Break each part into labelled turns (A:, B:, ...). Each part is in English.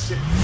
A: shit.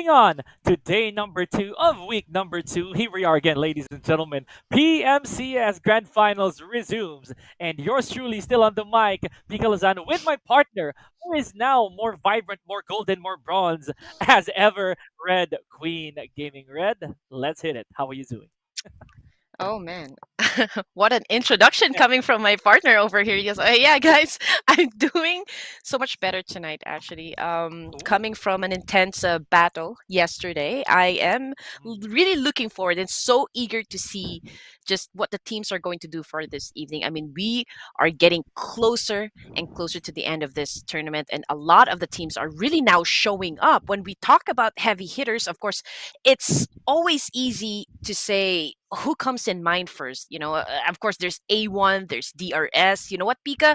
A: moving on to day number 2 of week number 2. Here we are again, ladies and gentlemen. PMCS Grand Finals resumes. And yours truly still on the mic, Pika Lozano, with my partner, who is now more vibrant, more golden, more bronze as ever, Red Queen Gaming. Red, let's hit it. How are you doing?
B: Oh man, what an introduction coming from my partner over here. Yes, yeah, guys, I'm doing so much better tonight. Actually,
A: Ooh.
B: coming from an intense battle yesterday, I am really looking forward and so eager to see just what the teams are going to do for this evening. I mean, we are getting closer and closer to the end of this tournament, and a lot of the teams are really now showing up. When we talk about heavy hitters, of course, it's always easy to say who comes in mind first. Of course, there's A1, there's DRS. You know what, Pika?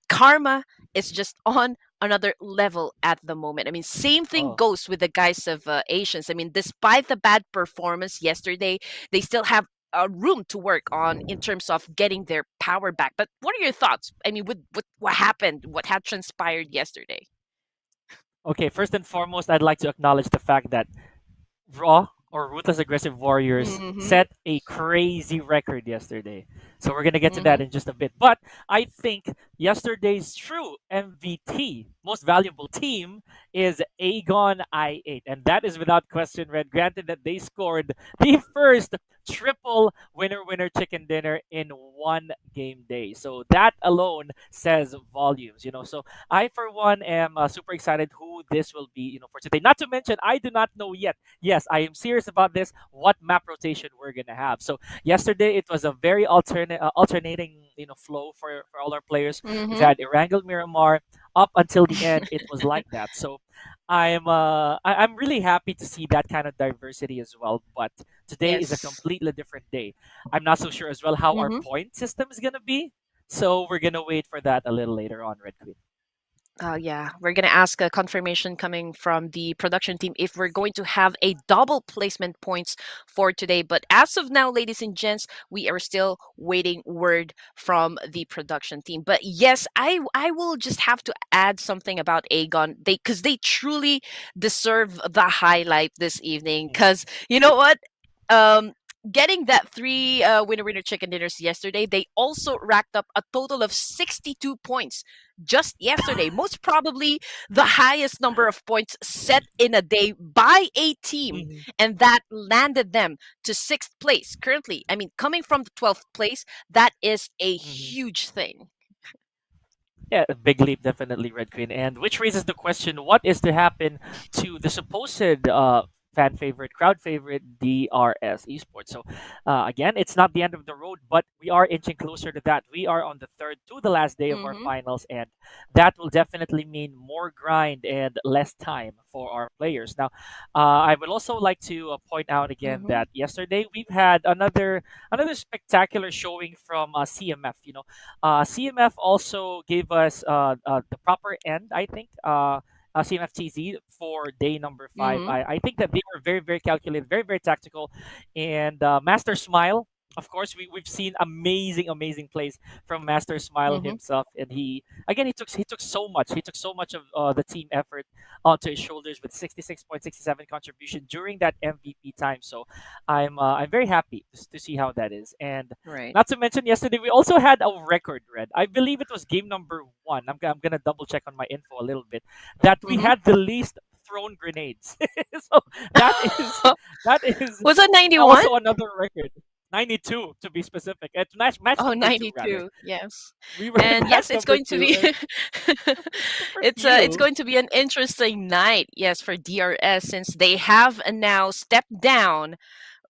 B: Karma is just on another level at the moment. I mean, same thing
A: Oh.
B: goes with the guys of Asians. I mean, despite the bad performance yesterday, they still have room to work on in terms of getting their power back. But what are your thoughts? I mean, with what happened, what had transpired yesterday?
A: Okay, first and foremost, I'd like to acknowledge the fact that Raw or Ruthless Aggressive Warriors
B: Mm-hmm.
A: set a crazy record yesterday. So we're gonna get to
B: Mm-hmm.
A: that in just a bit. But I think yesterday's true MVP, most valuable team, is Agon I8. And that is without question, Red. Granted that they scored the first triple winner chicken dinner in one game day. So that alone says volumes. So I for one am super excited who this will be, for today. Not to mention, I do not know yet. Yes, I am serious about this. What map rotation we're gonna have? So yesterday it was a very alternating flow for all our players. We've
B: Mm-hmm.
A: had Erangel Miramar up until the end. It was like that. So I'm really happy to see that kind of diversity as well. But today is a
B: Yes.
A: completely different day. I'm not so sure as well how our
B: Mm-hmm.
A: point system is gonna be. So we're gonna wait for that a little later on, Red Queen.
B: Yeah, we're gonna ask a confirmation coming from the production team if we're going to have a double placement points for today. But as of now, ladies and gents, we are still waiting word from the production team. But yes, I will just have to add something about Agon. They truly deserve the highlight this evening.
A: Mhm.
B: Cause you know what? Um Getting that three winner chicken dinners yesterday, they also racked up a total of 62 points just yesterday. Most probably the highest number of points set in a day by a team,
A: Mhm.
B: and that landed them to sixth place currently. I mean, coming from the 12th place, that is a
A: Mhm.
B: huge thing.
A: Yeah, a big leap, definitely, Red Queen. And which raises the question: what is to happen to the supposed fan favorite, crowd favorite DRS Esports? So, again, it's not the end of the road, but we are inching closer to that. We are on the third to the last day of our
B: Mm-hmm.
A: finals, and that will definitely mean more grind and less time for our players. Now, I would also like to point out again
B: Mm-hmm.
A: that yesterday we've had another spectacular showing from CMF. CMF also gave us the proper end, I think, CMFTZ for day number 5.
B: Mm-hmm.
A: I think that they were very, very calculated, very, very tactical. And Master Smile, of course, we've seen amazing, amazing plays from Master Smile
B: Mm-hmm.
A: himself. And he took so much. He took so much of the team effort onto his shoulders with 66.67 contribution during that MVP time. So I'm very happy to see how that is. And
B: Right.
A: not to mention, yesterday we also had a record, Red. I believe it was game number 1. I'm gonna double check on my info a little bit. That we
B: Mm-hmm.
A: had the least thrown grenades. So that is that is
B: Was it 91?
A: also another record. 92 to be specific. It's match
B: Oh,
A: number 2 rather.
B: 92. Yes.
A: We were in
B: And
A: match
B: yes, it's
A: number
B: going to
A: 2
B: be
A: and super
B: it's
A: few.
B: going to be an interesting night, yes, for DRS since they have now stepped down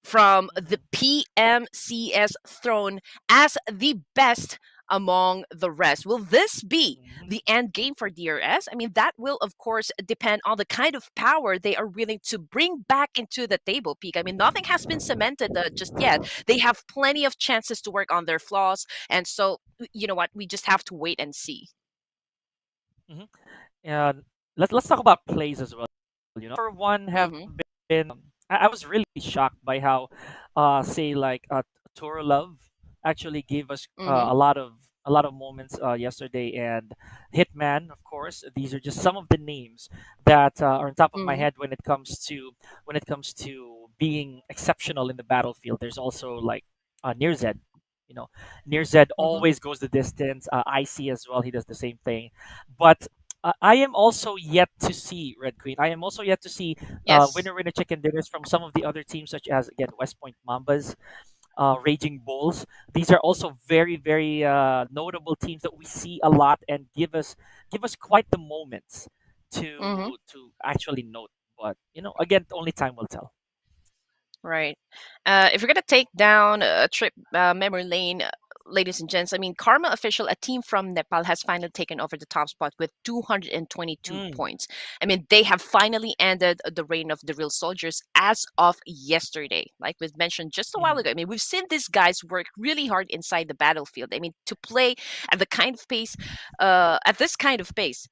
B: from the PMCS throne as the best among the rest. Will this be
A: Mhm.
B: the end game for DRS? I mean, that will, of course, depend on the kind of power they are willing to bring back into the table peak. I mean, nothing has been cemented just yet. They have plenty of chances to work on their flaws. And so, you know what? We just have to wait and see.
A: Mhm. And let's talk about plays as well. For one, have
B: Mm-hmm.
A: been I was really shocked by how, say like Love actually gave us
B: Mm-hmm.
A: a lot of a lot of moments yesterday, and Hitman, of course. These are just some of the names that are on top of my
B: Mm-hmm.
A: head when it comes to being exceptional in the battlefield. There's also like Near Z. You know, Near Z
B: Mm-hmm.
A: always goes the distance. IC as well, he does the same thing. But I am also yet to see Red Queen. I am also yet to see
B: Yes.
A: winner winner chicken dinners from some of the other teams, such as again West Point Mambas, Raging Bulls. These are also very very notable teams that we see a lot and give us quite the moments
B: Mm-hmm.
A: to actually note. But again, only time will tell.
B: Right. If you're gonna take down a trip memory lane, ladies and gents, I mean, Karma Official, a team from Nepal, has finally taken over the top spot with 222
A: Mm,
B: points. I mean, they have finally ended the reign of the real soldiers as of yesterday. Like we've mentioned just a while
A: mhm,
B: ago. I mean, we've seen these guys work really hard inside the battlefield. I mean, to play at the kind of pace, at this kind of pace,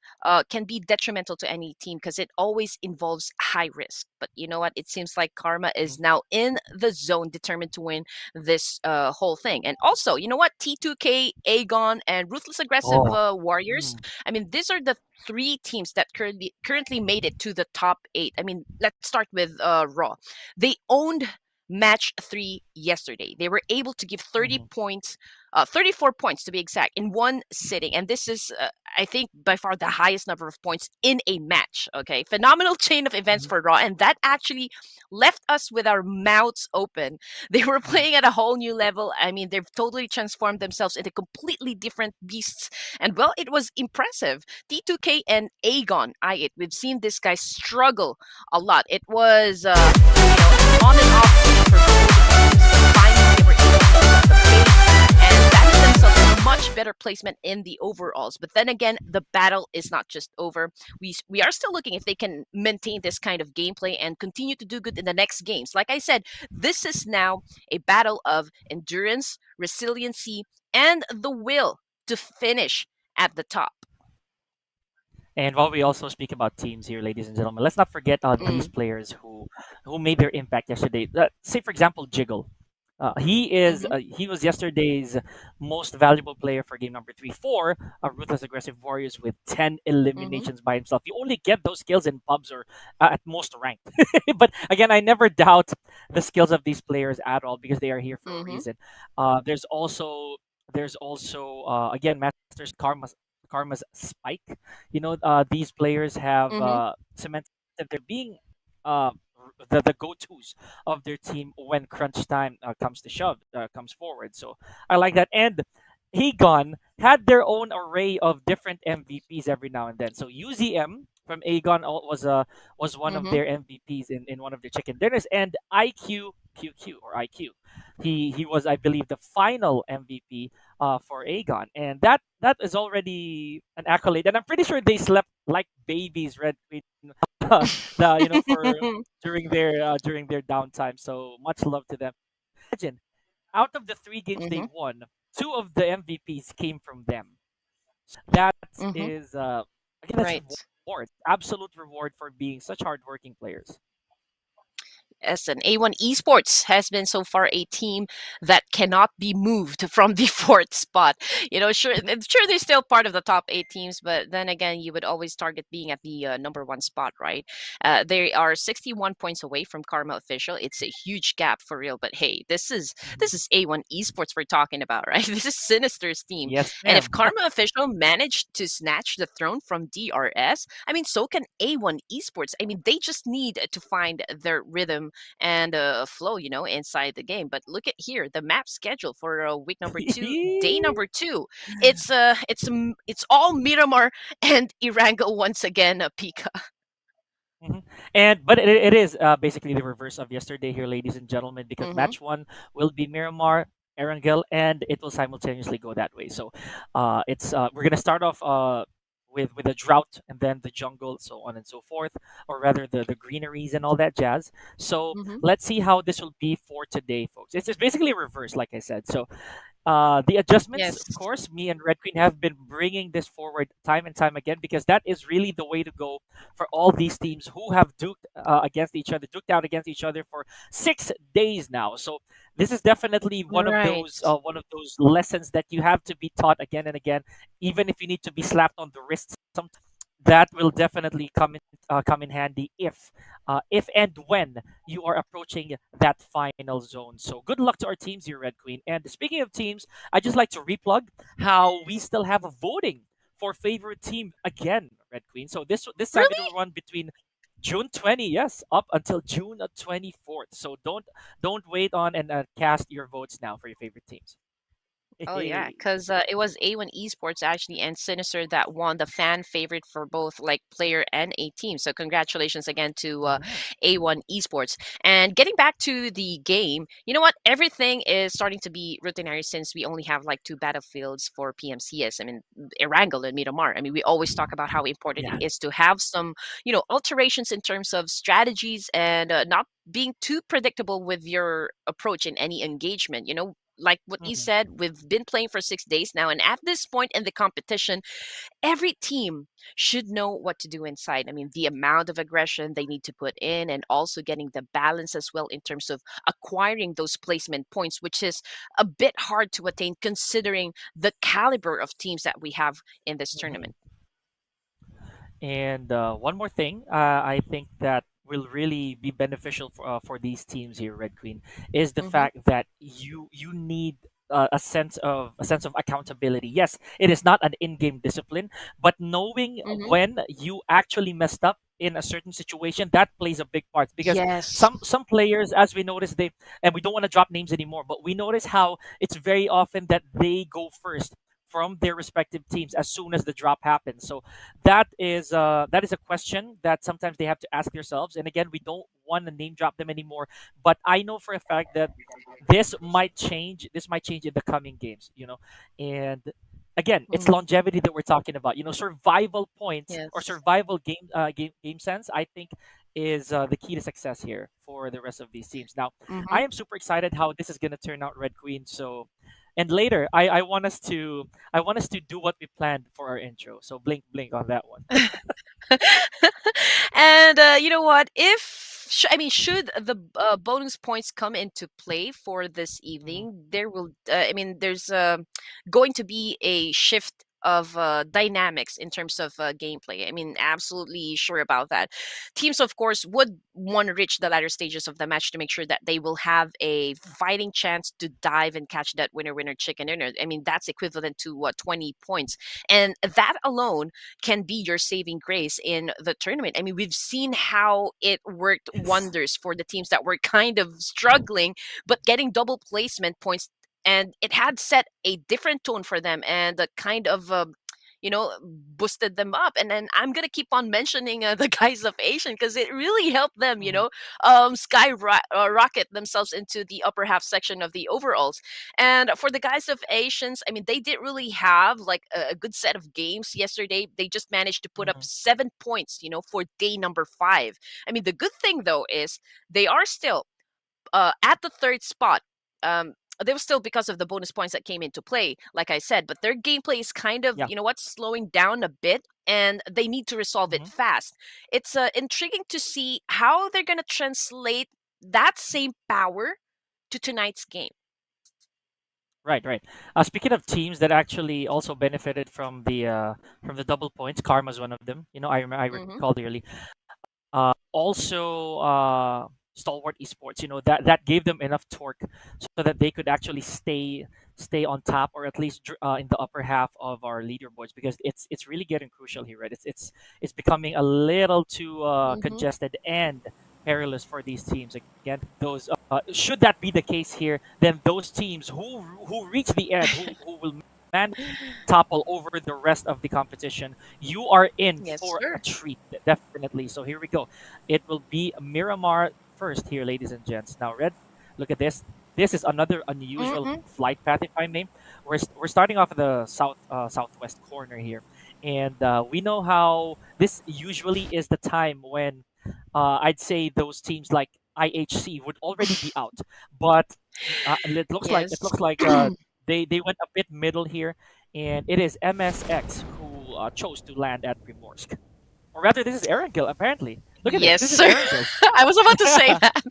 B: can be detrimental to any team because it always involves high risk. But you know what? It seems like Karma
A: mhm.
B: is now in the zone, determined to win this whole thing. And also, you know what? T2K, Agon, and Ruthless Aggressive
A: Oh,
B: Warriors.
A: mm,
B: I mean, these are the three teams that currently made it to the top eight. I mean, let's start with Raw. They owned match three yesterday. They were able to give 30
A: mhm,
B: points, 34 points to be exact, in one sitting. And this is, I think, by far the highest number of points in a match. Okay. Phenomenal chain of events
A: mhm,
B: for Raw. And that actually left us with our mouths open. They were
A: mhm.
B: playing at a whole new level. I mean, they've totally transformed themselves into completely different beasts. And well, it was impressive. T2K and Agon, we've seen this guy struggle a lot. It was, an on and off season for both of the teams, but finally they were able to pick up the pace and landed themselves in a much better placement in the overalls. But then again, the battle is not just over. We are still looking if they can maintain this kind of gameplay and continue to do good in the next games. Like I said, this is now a battle of endurance, resiliency, and the will to finish at the top.
A: And while we also speak about teams here, ladies and gentlemen, let's not forget these
B: Mm,
A: players who made their impact yesterday. Say, for example, Jiggle.
B: mm-hmm,
A: He was yesterday's most valuable player for game number 3-4. Ruthless Aggressive Warriors with 10
B: mm-hmm,
A: eliminations by himself. You only get those skills in pubs or at most ranked. But again, I never doubt the skills of these players at all because they are here for a
B: mm-hmm,
A: reason. There's also again Masters Karma's Spike. These players have
B: mm-hmm,
A: cemented that they're being uh, the go-tos of their team when crunch time comes to shove, comes forward. So I like that. And Agon had their own array of different MVPs every now and then. So UZM from Agon was one of
B: mm-hmm.
A: their MVPs in one of their chicken dinners, and IQ or IQ. He was, I believe, the final MVP for Agon, and that is already an accolade. And I'm pretty sure they slept like babies, Red Queen, for during their downtime. So much love to them. Imagine, out of the three games they
B: Mm-hmm.
A: won, two of the MVPs came from them. So that
B: Mm-hmm.
A: is again, that's
B: Right.
A: reward, absolute reward for being such hardworking players.
B: Yes, and A1 Esports has been so far a team that cannot be moved from the fourth spot. Sure they're still part of the top eight teams, but then again, you would always target being at the number one spot, right? They are 61 points away from Karma Official. It's a huge gap for real, but hey, this is
A: Mhm.
B: this is A1 Esports we're talking about, right? This is Sinister's team,
A: Yes,
B: and if
A: ma'am.
B: Karma Official managed to snatch the throne from DRS, I mean, so can A1 Esports. I mean, they just need to find their rhythm and flow, inside the game. But look at here, the map schedule for week number two, day number two. It's all Miramar and Erangel once again, Pika.
A: Mhm. But it is basically the reverse of yesterday here, ladies and gentlemen, because
B: Mm-hmm.
A: match one will be Miramar, Erangel, and it will simultaneously go that way. So, it's we're gonna start off with a drought and then the jungle, so on and so forth, or rather the greeneries and all that jazz. So
B: Mm-hmm.
A: let's see how this will be for today, folks. It's just basically a reverse, like I said. So the adjustments, of
B: Yes.
A: course, me and Red Queen have been bringing this forward time and time again because that is really the way to go for all these teams who have duked out against each other for 6 days now. So this is definitely
B: Right.
A: one of those lessons that you have to be taught again and again, even if you need to be slapped on the wrist sometimes. That will definitely come in handy if and when you are approaching that final zone. So good luck to our teams here, Red Queen. And speaking of teams, I just like to replug how we still have a voting for favorite team again, Red Queen. So this time it
B: Really?
A: will run between June 20, yes, up until June 24th. So don't wait on and cast your votes now for your favorite teams.
B: Oh yeah,
A: Hey.
B: because it was A1 Esports actually and Sinister that won the fan favorite for both like player and a team. So congratulations again to
A: Mhm.
B: A1 Esports. And getting back to the game, you know what? Everything is starting to be routinary since we only have like two battlefields for PMCS. I mean, Erangel and Miramar. I mean, we always talk about how important it
A: Yeah.
B: is to have some, alterations in terms of strategies and not being too predictable with your approach in any engagement. Like what you
A: Mhm.
B: said, we've been playing for 6 days now, and at this point in the competition, every team should know what to do inside. I mean, the amount of aggression they need to put in, and also getting the balance as well in terms of acquiring those placement points, which is a bit hard to attain considering the caliber of teams that we have in this
A: Mhm.
B: tournament.
A: And one more thing, I think that will really be beneficial for these teams here, Red Queen, is the
B: Mm-hmm.
A: fact that you need a sense of accountability. Yes, it is not an in-game discipline, but knowing
B: Mm-hmm.
A: when you actually messed up in a certain situation, that plays a big part, because
B: Yes.
A: some players, as we notice, they, and we don't want to drop names anymore, but we notice how it's very often that they go first from their respective teams as soon as the drop happens. So that is a question that sometimes they have to ask themselves. And again, we don't want to name drop them anymore, but I know for a fact that this might change. This might change in the coming games. And again, it's
B: Mm-hmm.
A: longevity that we're talking about. Survival points or
B: Yes.
A: survival game sense, I think, is the key to success here for the rest of these teams. Now,
B: Mm-hmm.
A: I am super excited how this is going to turn out, Red Queen. So, and later, I want us to do what we planned for our intro. So blink, blink on that one.
B: And you know what? I mean, should the bonus points come into play for this
A: Mhm.
B: evening, there will. I mean, there's going to be a shift of dynamics in terms of gameplay. I mean, absolutely sure about that. Teams, of course, would want to reach the latter stages of the match to make sure that they will have a fighting chance to dive and catch that winner chicken dinner. I mean, that's equivalent to what, 20 points, and that alone can be your saving grace in the tournament. I mean, we've seen how it worked
A: Yes.
B: wonders for the teams that were kind of struggling, but getting double placement points. And it had set a different tone for them and a kind of, boosted them up. And then I'm going to keep on mentioning the guys of Asian because it really helped them,
A: Mhm.
B: rocket themselves into the upper half section of the overalls. And for the guys of Asians, I mean, they didn't really have like a good set of games yesterday. They just managed to put up
A: Mhm.
B: 7 points, for day number 5. I mean, the good thing though is they are still at the third spot. They were still because of the bonus points that came into play, like I said, but their gameplay is kind of,
A: Yeah.
B: slowing down a bit, and they need to resolve it
A: Mhm.
B: fast. It's intriguing to see how they're going to translate that same power to tonight's game.
A: Right, right. Speaking of teams that actually also benefited from the double points, Karma's one of them. I
B: Mm-hmm.
A: recall clearly. Also, Stalwart Esports. That gave them enough torque so that they could actually stay on top, or at least in the upper half of our leaderboards, because it's really getting crucial here, right? It's becoming a little too
B: Mm-hmm.
A: congested and perilous for these teams. Again, those should that be the case here, then those teams who reach the end, who will manage to topple over the rest of the competition, you are in
B: Yes,
A: for a
B: sir.
A: treat, definitely. So here we go. It will be Miramar first here, ladies and gents. Now, Red, look at this. This is another unusual
B: Mm-hmm.
A: flight path, if I may. We're starting off at the southwest corner here, and we know how this usually is the time when I'd say those teams like IHC would already be out, but it looks like
B: Yes.
A: they went a bit middle here, and it is MSX who chose to land at Primorsk, or rather, this is Erangel apparently. Look at this.
B: Yes,
A: This is
B: sir.
A: Erangel.
B: I was about to say that.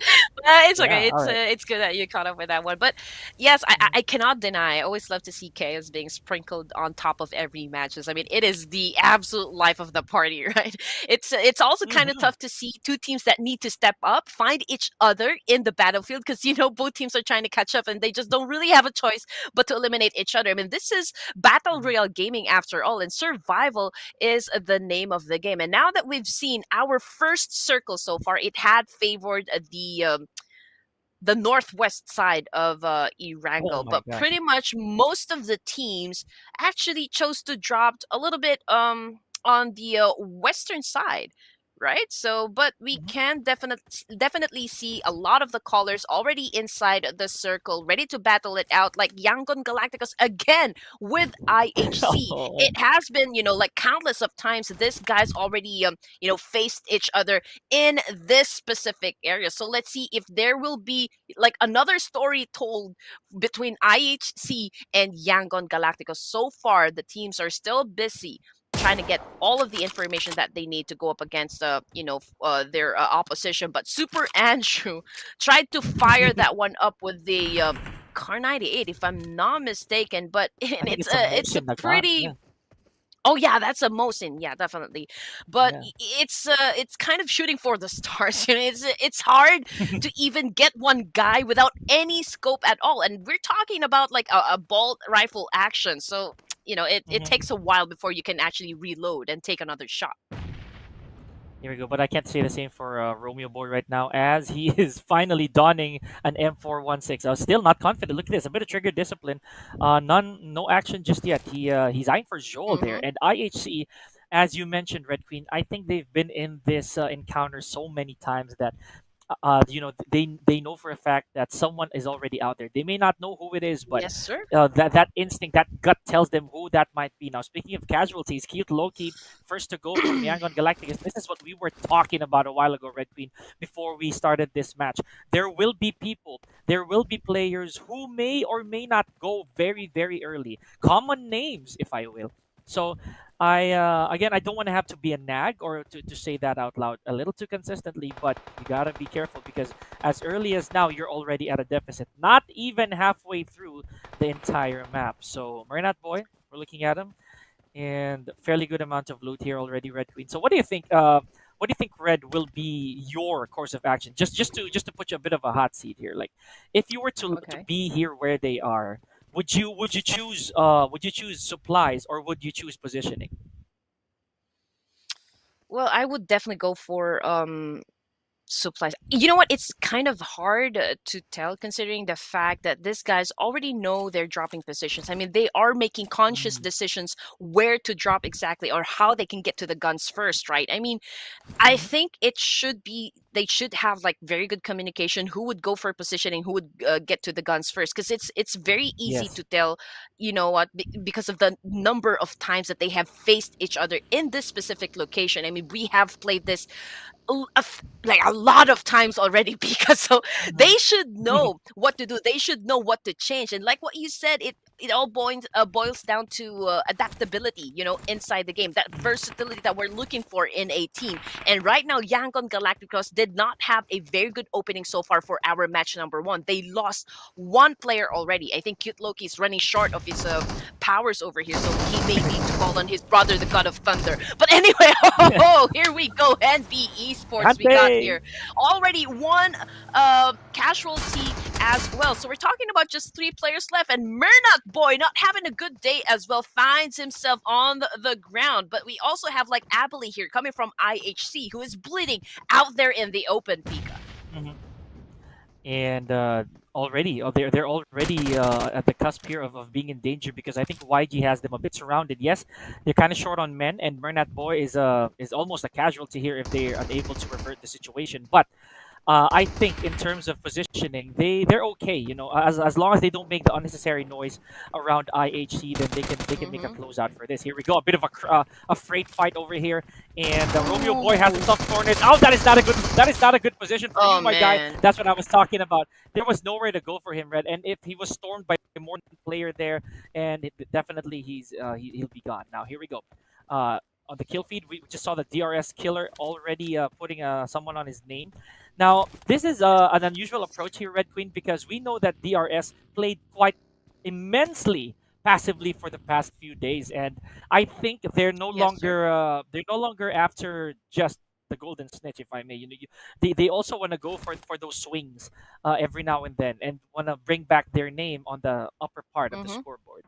B: It's
A: Yeah.
B: okay.
A: All right.
B: It's good that you caught up with that one. But yes,
A: Mhm.
B: I cannot deny. I always love to see chaos being sprinkled on top of every matches. I mean, it is the absolute life of the party, right? It's also kind of
A: Mhm.
B: tough to see two teams that need to step up, find each other in the battlefield because both teams are trying to catch up and they just don't really have a choice but to eliminate each other. I mean, this is battle
A: Mhm.
B: royale gaming after all, and survival is the name of the game. And now that we've seen our first circle so far, it had favored the northwest side of
A: Oh
B: Erangel,
A: my
B: but
A: gosh.
B: pretty much most of the teams actually chose to drop a little bit on the western side, right? So, but we
A: Mhm.
B: can definitely see a lot of the callers already inside the circle, ready to battle it out, like Yangon Galacticos again with IHC.
A: Oh.
B: It has been, like countless of times this guy's already faced each other in this specific area. So let's see if there will be like another story told between IHC and Yangon Galacticos. So far, the teams are still busy trying to get all of the information that they need to go up against their opposition. But Super Andrew tried to fire that one up with the Car 98, if I'm not mistaken. But
A: I think
B: it's
A: it's a
B: a
A: motion Nagan.
B: pretty
A: Yeah.
B: Oh yeah, that's a Mosin. Yeah, definitely. But
A: Yeah.
B: it's kind of shooting for the stars. It's hard to even get one guy without any scope at all, and we're talking about like a bolt rifle action. So it
A: Mhm.
B: takes a while before you can actually reload and take another shot.
A: Here we go. But I can't say the same for Romeo Boy right now, as he is finally donning an M416. I was still not confident. Look at this, a bit of trigger discipline. No action just yet. He's eyeing for Joel there,
B: Mm-hmm.
A: and IHC, as you mentioned, Red Queen. I think they've been in this encounter so many times that they know for a fact that someone is already out there. They may not know who it is, but
B: Yes, sir.
A: that instinct, that gut tells them who that might be. Now, speaking of casualties, cute Loki first to go from Yangon Galacticus. This is what we were talking about a while ago, Red Queen, before we started this match. There will be people, there will be players who may or may not go very, very early. Common names, if I will. So again, I don't want to have to be a nag or to say that out loud a little too consistently, but you gotta be careful because as early as now you're already at a deficit, not even halfway through the entire map. So Marinat Boy, we're looking at him, and fairly good amount of loot here already, Red Queen. So what do you think? What do you think, Red, will be your course of action? Just to put you a bit of a hot seat here. Like, if you were to
B: Okay.
A: be here where they are, would you choose supplies or would you choose positioning?
B: Well, I would definitely go for supplies. You know what? It's kind of hard to tell considering the fact that these guys already know they're dropping positions. I mean, they are making conscious
A: Mhm.
B: decisions where to drop exactly or how they can get to the guns first, right? I mean, I
A: Mhm.
B: think it should be they should have like very good communication. Who would go for positioning? Who would get to the guns first? Because it's very easy
A: Yes.
B: to tell. You know what? Because of the number of times that they have faced each other in this specific location. I mean, we have played this like a lot of times already because so they
A: Mhm.
B: should know what to do, they should know what to change, and like what you said, it all boils down to adaptability, inside the game, that versatility that we're looking for in a team. And right now Yangon Galacticos did not have a very good opening so far for our match number one. They lost one player already. I think Cute Loki is running short of his powers over here, so he may need to call on his brother, the God of Thunder. But anyway, here we go. NB Esports, we got
A: Ante!
B: here already one casualty as well. So we're talking about just three players left, and Murnat Boy not having a good day as well finds himself on the ground. But we also have like Abilene here coming from IHC, who is bleeding out there in the open. Pika.
A: Mhm. And they're already at the cusp here of being in danger because I think YG has them a bit surrounded. Yes, they're kind of short on men, and Mernat Boy is almost a casualty here if they're unable to revert the situation. But I think in terms of positioning, they're okay. As long as they don't make the unnecessary noise around IHC, then they can make a
B: Mm-hmm.
A: closeout for this. Here we go, a bit of a freight fight over here, and Romeo Boy has
B: Ooh.
A: himself cornered. Oh, that is not a good position for
B: Oh
A: you, my guy.
B: man.
A: That's what I was talking about. There was nowhere to go for him, Red, and if he was stormed by more than one player there, and definitely he'll be gone. Now here we go. on the kill feed, we just saw the DRS killer already putting someone on his name. Now, this is an unusual approach here, Red Queen, because we know that DRS played quite immensely passively for the past few days, and I think
B: Yes, sir.
A: they're no longer after just the golden snitch, if I may. They also want to go for those swings every now and then, and want to bring back their name on the upper part of the
B: Mm-hmm.
A: scoreboard.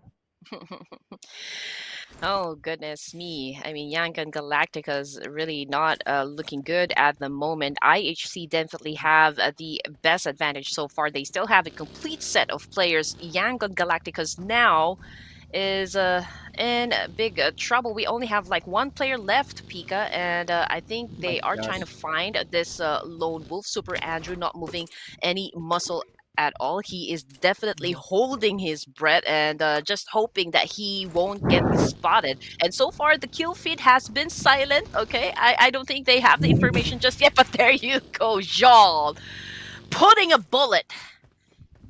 B: Oh, goodness me. I mean, Yank and Galactica's really not looking good at the moment. IHC definitely have the best advantage so far. They still have a complete set of players. Yank and Galactica's now is in big trouble. We only have like one player left, Pika, and I think
A: Oh my
B: they are trying
A: gosh.
B: to find this lone wolf, Super Andrew, not moving any muscle at all. He is definitely
A: Mhm.
B: holding his breath and just hoping that he won't get spotted. And so far, the kill feed has been silent. Okay, I don't think they have the information just yet, but there you go, Jal, putting a bullet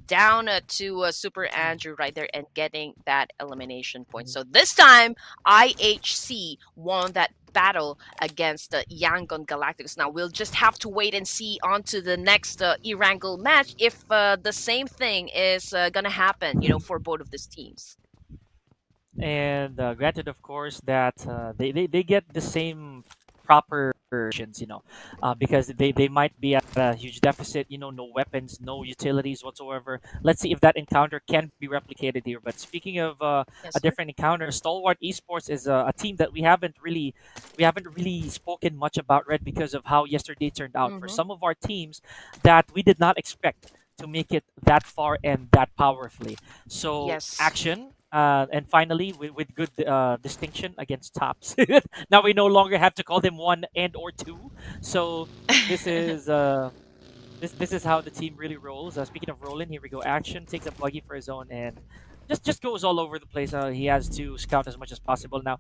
B: down to Super Andrew right there and getting that elimination point. So this time, IHC won that battle against Yangon Galacticos. Now we'll just have to wait and see on to the next Erangel match if the same thing is gonna happen, for both of these teams.
A: And granted, of course, that they get the same proper actions, because they might be at a huge deficit, no weapons, no utilities whatsoever. Let's see if that encounter can be replicated here. But speaking of
B: Yes,
A: a
B: sir.
A: different encounter, Stalwart Esports is a team that we haven't really spoken much about, Red, because of how yesterday turned out. For
B: Mm-hmm.
A: some of our teams that we did not expect to make it that far and that powerfully. So
B: Yes.
A: action, and finally with good distinction against tops. Now we no longer have to call them one and or two. So this is this is how the team really rolls. Speaking of rolling, here we go. Action takes a buggy for his own and just goes all over the place. He has to scout as much as possible now.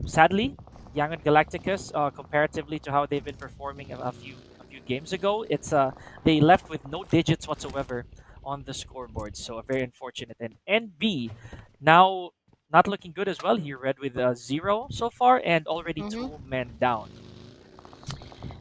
A: Sadly, Young and Galacticus, comparatively to how they've been performing a few games ago, it's they left with no digits whatsoever on the scoreboard. So very unfortunate. And NB now not looking good as well here, Red, with zero so far and already
B: Mm-hmm.
A: two men down.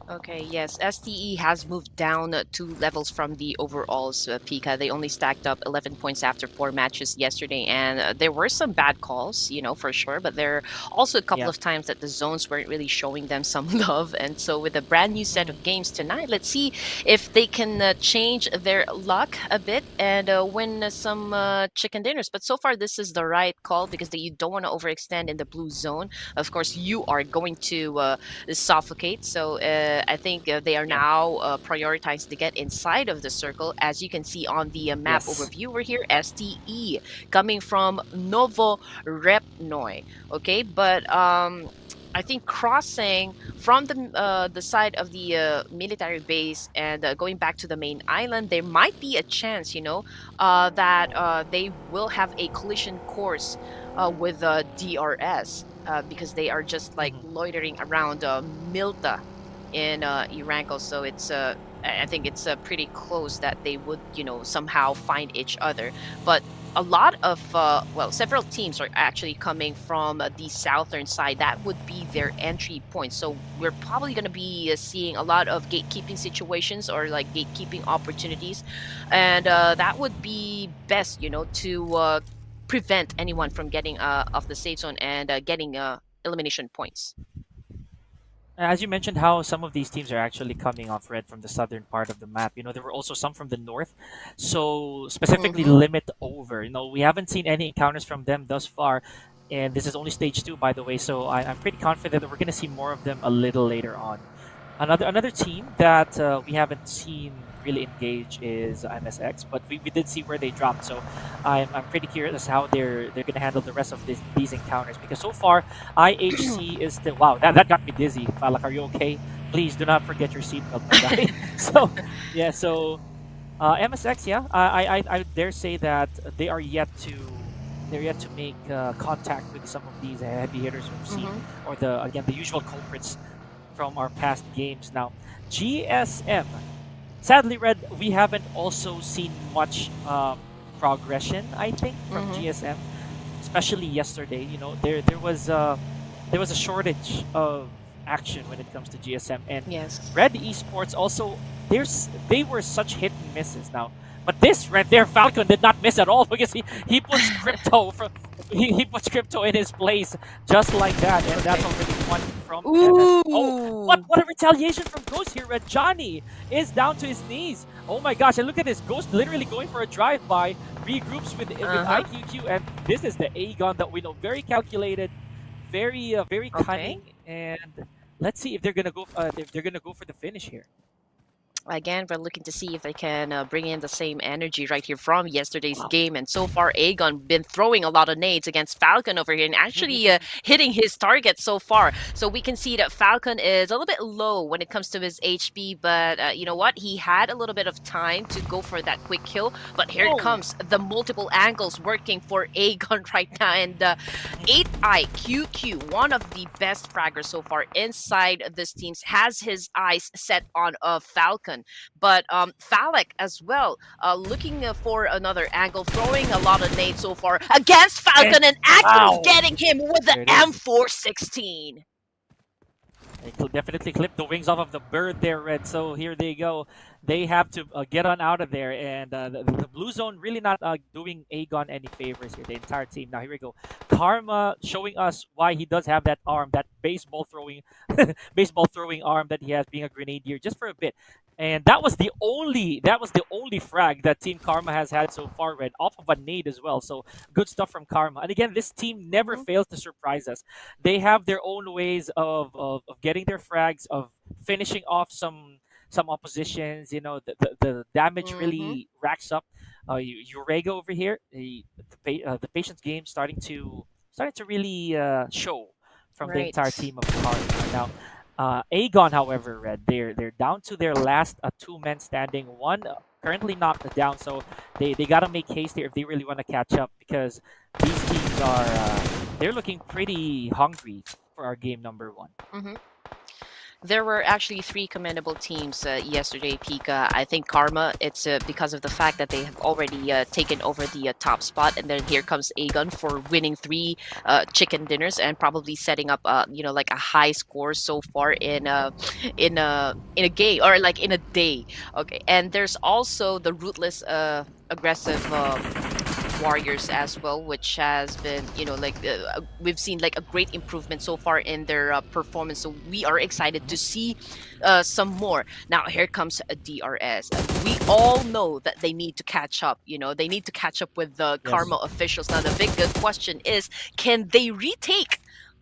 B: Okay, yes. STE has moved down 2 levels from the overalls, Pika. They only stacked up 11 points after 4 matches yesterday, and there were some bad calls, for sure, but there are also a couple
A: Yeah.
B: of times that the zones weren't really showing them some love. And so, with a brand new set of
A: Mhm.
B: games tonight, let's see if they can change their luck a bit and win some chicken dinners. But so far, this is the right call because you don't want to overextend in the blue zone. Of course, you are going to suffocate. So I think they are
A: Yeah.
B: now prioritized to get inside of the circle. As you can see on the map
A: Yes.
B: overview, we're here STE coming from Novo Repnoi. Okay, but I think crossing from the side of the military base and going back to the main island, there might be a chance, that they will have a collision course with DRS because they are just like
A: Mhm.
B: loitering around Milta in Iranko. So it's I think it's pretty close that they would somehow find each other. But a lot of several teams are actually coming from the southern side. That would be their entry point. So we're probably going to be seeing a lot of gatekeeping situations or like gatekeeping opportunities, and that would be best, to prevent anyone from getting off the safe zone and getting elimination points.
A: As you mentioned, how some of these teams are actually coming off red from the southern part of the map. There were also some from the north. So specifically,
B: Mm-hmm.
A: limit over. We haven't seen any encounters from them thus far, and this is only stage two, by the way. So I'm pretty confident that we're gonna see more of them a little later on. Another team that we haven't seen really engage is MSX, but we did see where they dropped. So I'm pretty curious as how they're gonna handle the rest of these encounters because so far IHC is still wow that got me dizzy. Falak, are you okay? Please do not forget your seatbelt, my guy. So yeah, so MSX, yeah, I dare say that they're yet to make contact with some of these heavy hitters we've seen,
B: Mm-hmm.
A: or the usual culprits from our past games. Now, GSM. Sadly, Red, we haven't also seen much progression. I think from
B: Mm-hmm.
A: GSM, especially yesterday. There was. there was a shortage of action when it comes to GSM, and
B: Yes.
A: Red Esports also they were such hit and misses now. But this right there, Falcon did not miss at all because he puts crypto from he puts crypto in his place just like that, and that's
B: Okay.
A: already one from Dennis. Oh,
B: Ooh.
A: what a retaliation from Ghost here! Red Johnny is down to his knees. Oh my gosh! And look at this, Ghost literally going for a drive-by, regroups with
B: Uh-huh.
A: IQQ, and this is the Agon that we know, very calculated, very
B: Okay.
A: cunning, and let's see if they're gonna go for the finish here.
B: Again, we're looking to see if they can bring in the same energy right here from yesterday's
A: Wow.
B: game. And so far, Agon been throwing a lot of nades against Falcon over here and actually hitting his target so far. So we can see that Falcon is a little bit low when it comes to his HP, but you know what? He had a little bit of time to go for that quick kill. But here it
A: Whoa.
B: comes, the multiple angles working for Agon right now. And 8i QQ, one of the best fraggers so far inside this team, has his eyes set on Falcon. But Falak as well, looking for another angle, throwing a lot of nades so far against
A: And
B: Falcon and actually
A: wow.
B: getting him with the
A: There it is.
B: M416.
A: They definitely clipped the wings off of the bird there, Red. So here they go. They have to get on out of there. And the blue zone really not doing Agon any favors here, the entire team. Now, here we go. Karma showing us why he does have that arm, that baseball throwing arm that he has being a grenadier just for a bit. And that was the only frag that Team Karma has had so far, Red, off of a nade as well. So good stuff from Karma. And again, this team never
B: Mm-hmm.
A: fails to surprise us. They have their own ways of getting their frags, of finishing off some oppositions. You know, the damage
B: Mm-hmm.
A: really racks up. Urega over here, the patience game starting to really show from the entire
B: Right.
A: team of Karma. Now, Agon, however, Red, they're down to their last two men standing. One currently knocked down, so they gotta make haste here if they really want to catch up, because these teams are they're looking pretty hungry for our game number one.
B: Mm-hmm. There were actually three commendable teams yesterday, Pika. I think Karma, it's because of the fact that they have already taken over the top spot, and then here comes Agon for winning three chicken dinners and probably setting up, like a high score so far in a game or like in a day. Okay, and there's also the rootless, aggressive. Warriors as well, which has been, we've seen like a great improvement so far in their performance. So we are excited to see some more. Now here comes a DRS. We all know that they need to catch up. They need to catch up with the
A: Yes.
B: Karma officials. Now the big question is, can they retake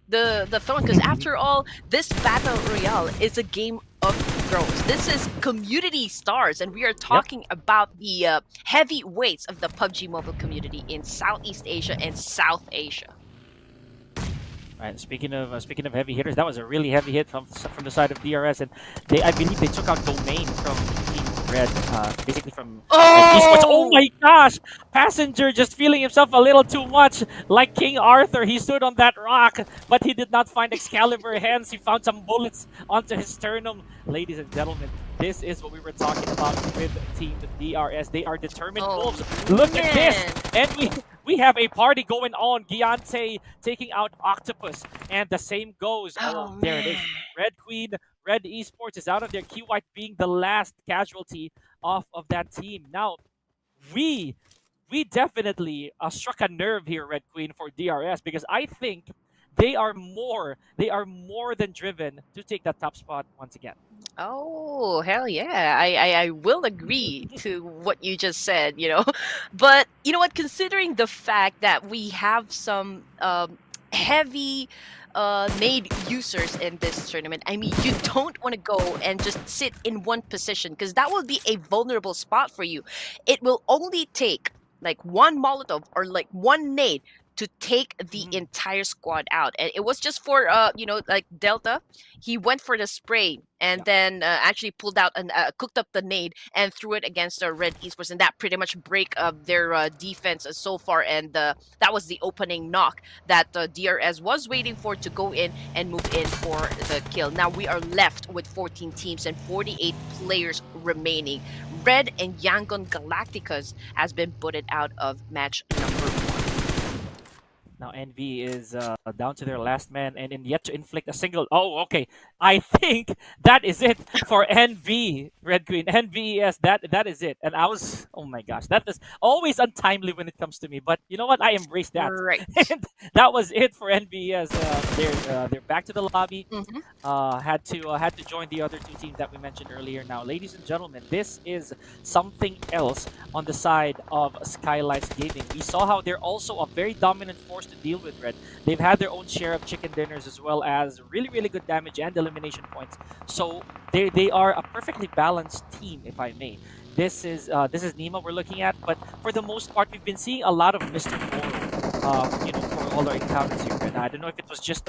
B: the throne? Because after all, this battle royale is a game of thrones. This is community stars, and we are
A: Yep.
B: talking about the heavyweights of the PUBG mobile community in Southeast Asia and South Asia.
A: Right. Speaking of heavy hitters, that was a really heavy hit from the side of DRS, and I believe they took out Domain from Team Red, basically from Red Esports. Oh
B: Oh!
A: my gosh! Passenger just feeling himself a little too much, like King Arthur. He stood on that rock, but he did not find Excalibur. Hence, he found some bullets onto his sternum. Ladies and gentlemen, this is what we were talking about with Team DRS. They are determined
B: Oh
A: wolves. Look at this,
B: man!
A: and we have a party going on. Giante taking out Octopus, and the same goes.
B: Oh
A: Oh, there it is.
B: man!
A: Red Queen, Red Esports is out of there. Q White being the last casualty off of that team. Now, we we definitely struck a nerve here, Red Queen, for DRS, because I think they are more than driven to take that top spot once again.
B: Oh, hell yeah. I will agree to what you just said. But you know what? Considering the fact that we have some heavy nade users in this tournament, I mean, you don't want to go and just sit in one position because that will be a vulnerable spot for you. It will only take like one Molotov or like one nade to take the
A: Mhm.
B: entire squad out. And it was just for, like Delta. He went for the spray and
A: Yeah.
B: then actually pulled out and cooked up the nade and threw it against the Red Esports, and that pretty much break their defense so far. And that was the opening knock that DRS was waiting for to go in and move in for the kill. Now we are left with 14 teams and 48 players remaining. Red and Yangon Galacticas has been booted out of match number 1.
A: Now Envy is down to their last man and yet to inflict a single. Oh, okay. I think that is it for Envy, Red Queen. NVES, that is it. And I was, oh my gosh, that is always untimely when it comes to me. But you know what? I embrace that.
B: Right.
A: And that was it for NVES. They're back to the lobby.
B: Mm-hmm.
A: Had to join the other two teams that we mentioned earlier. Now, ladies and gentlemen, this is something else on the side of Skylightz Gaming. We saw how they're also a very dominant force to deal with, Red. They've had their own share of chicken dinners as well as really good damage and elimination points. So they are a perfectly balanced team, if I may. This is Nima we're looking at, but for the most part, we've been seeing a lot of Mr. Moro, for all our encounters here. And I don't know if it was just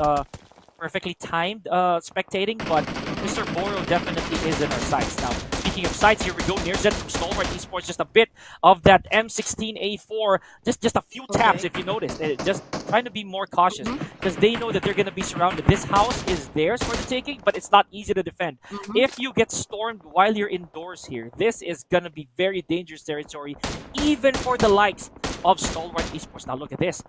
A: perfectly timed spectating, but Mr. Boro definitely is in our sights. Now, speaking of sights, here we go. Nearzen from STALWART Esports, just a bit of that M16A4, just a few taps
B: Okay.
A: if you noticed. Just trying to be more cautious
B: Mm-hmm.
A: because they know that they're going to be surrounded. This house is theirs for the taking, but it's not easy to defend.
B: Mm-hmm.
A: If you get stormed while you're indoors here, this is going to be very dangerous territory, even for the likes of STALWART Esports. Now, look at this.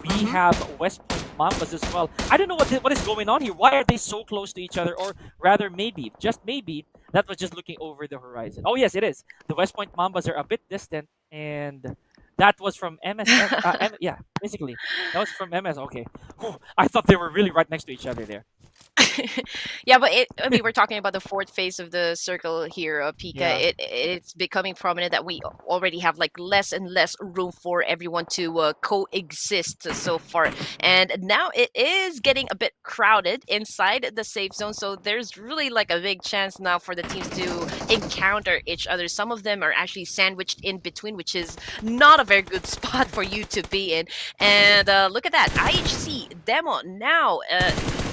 A: We
B: Mm-hmm.
A: have West Point Mambas as well. I don't know what is going on here. Why are they so close to each other? Or rather, maybe, just maybe, that was just looking over the horizon. Oh, yes, it is. The West Point Mambas are a bit distant, and that was from MSF. Yeah, basically. That was from MS. Okay. Whew, I thought they were really right next to each other there.
B: Yeah, but I mean, we're talking about the fourth phase of the circle here, Pika.
A: Yeah.
B: It's becoming prominent that we already have like less and less room for everyone to coexist so far, and now it is getting a bit crowded inside the safe zone. So there's really like a big chance now for the teams to encounter each other. Some of them are actually sandwiched in between, which is not a very good spot for you to be in. And look at that, IHC demo now.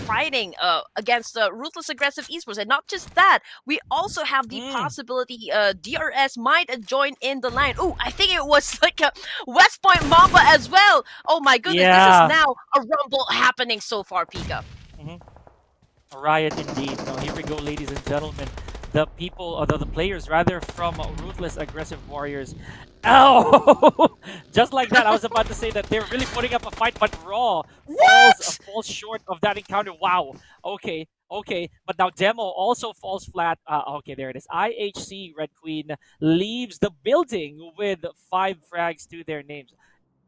B: Fighting against ruthless aggressive esports, and not just that, we also have the
A: Mm,
B: possibility DRS might join in the line. Oh, I think it was like a West Point Mamba as well. Oh my goodness, this is
A: yeah.
B: now a rumble happening so far, Pika.
A: Mhm. A riot indeed. Now here we go, ladies and gentlemen. The people, or the players rather, from Ruthless Aggressive Warriors. Oh, just like that. I was about to say that they're really putting up a fight, but Raw
B: What?
A: falls short of that encounter. Wow. Okay, okay. But now Demo also falls flat. Okay, there it is. IHC Red Queen leaves the building with 5 frags to their names.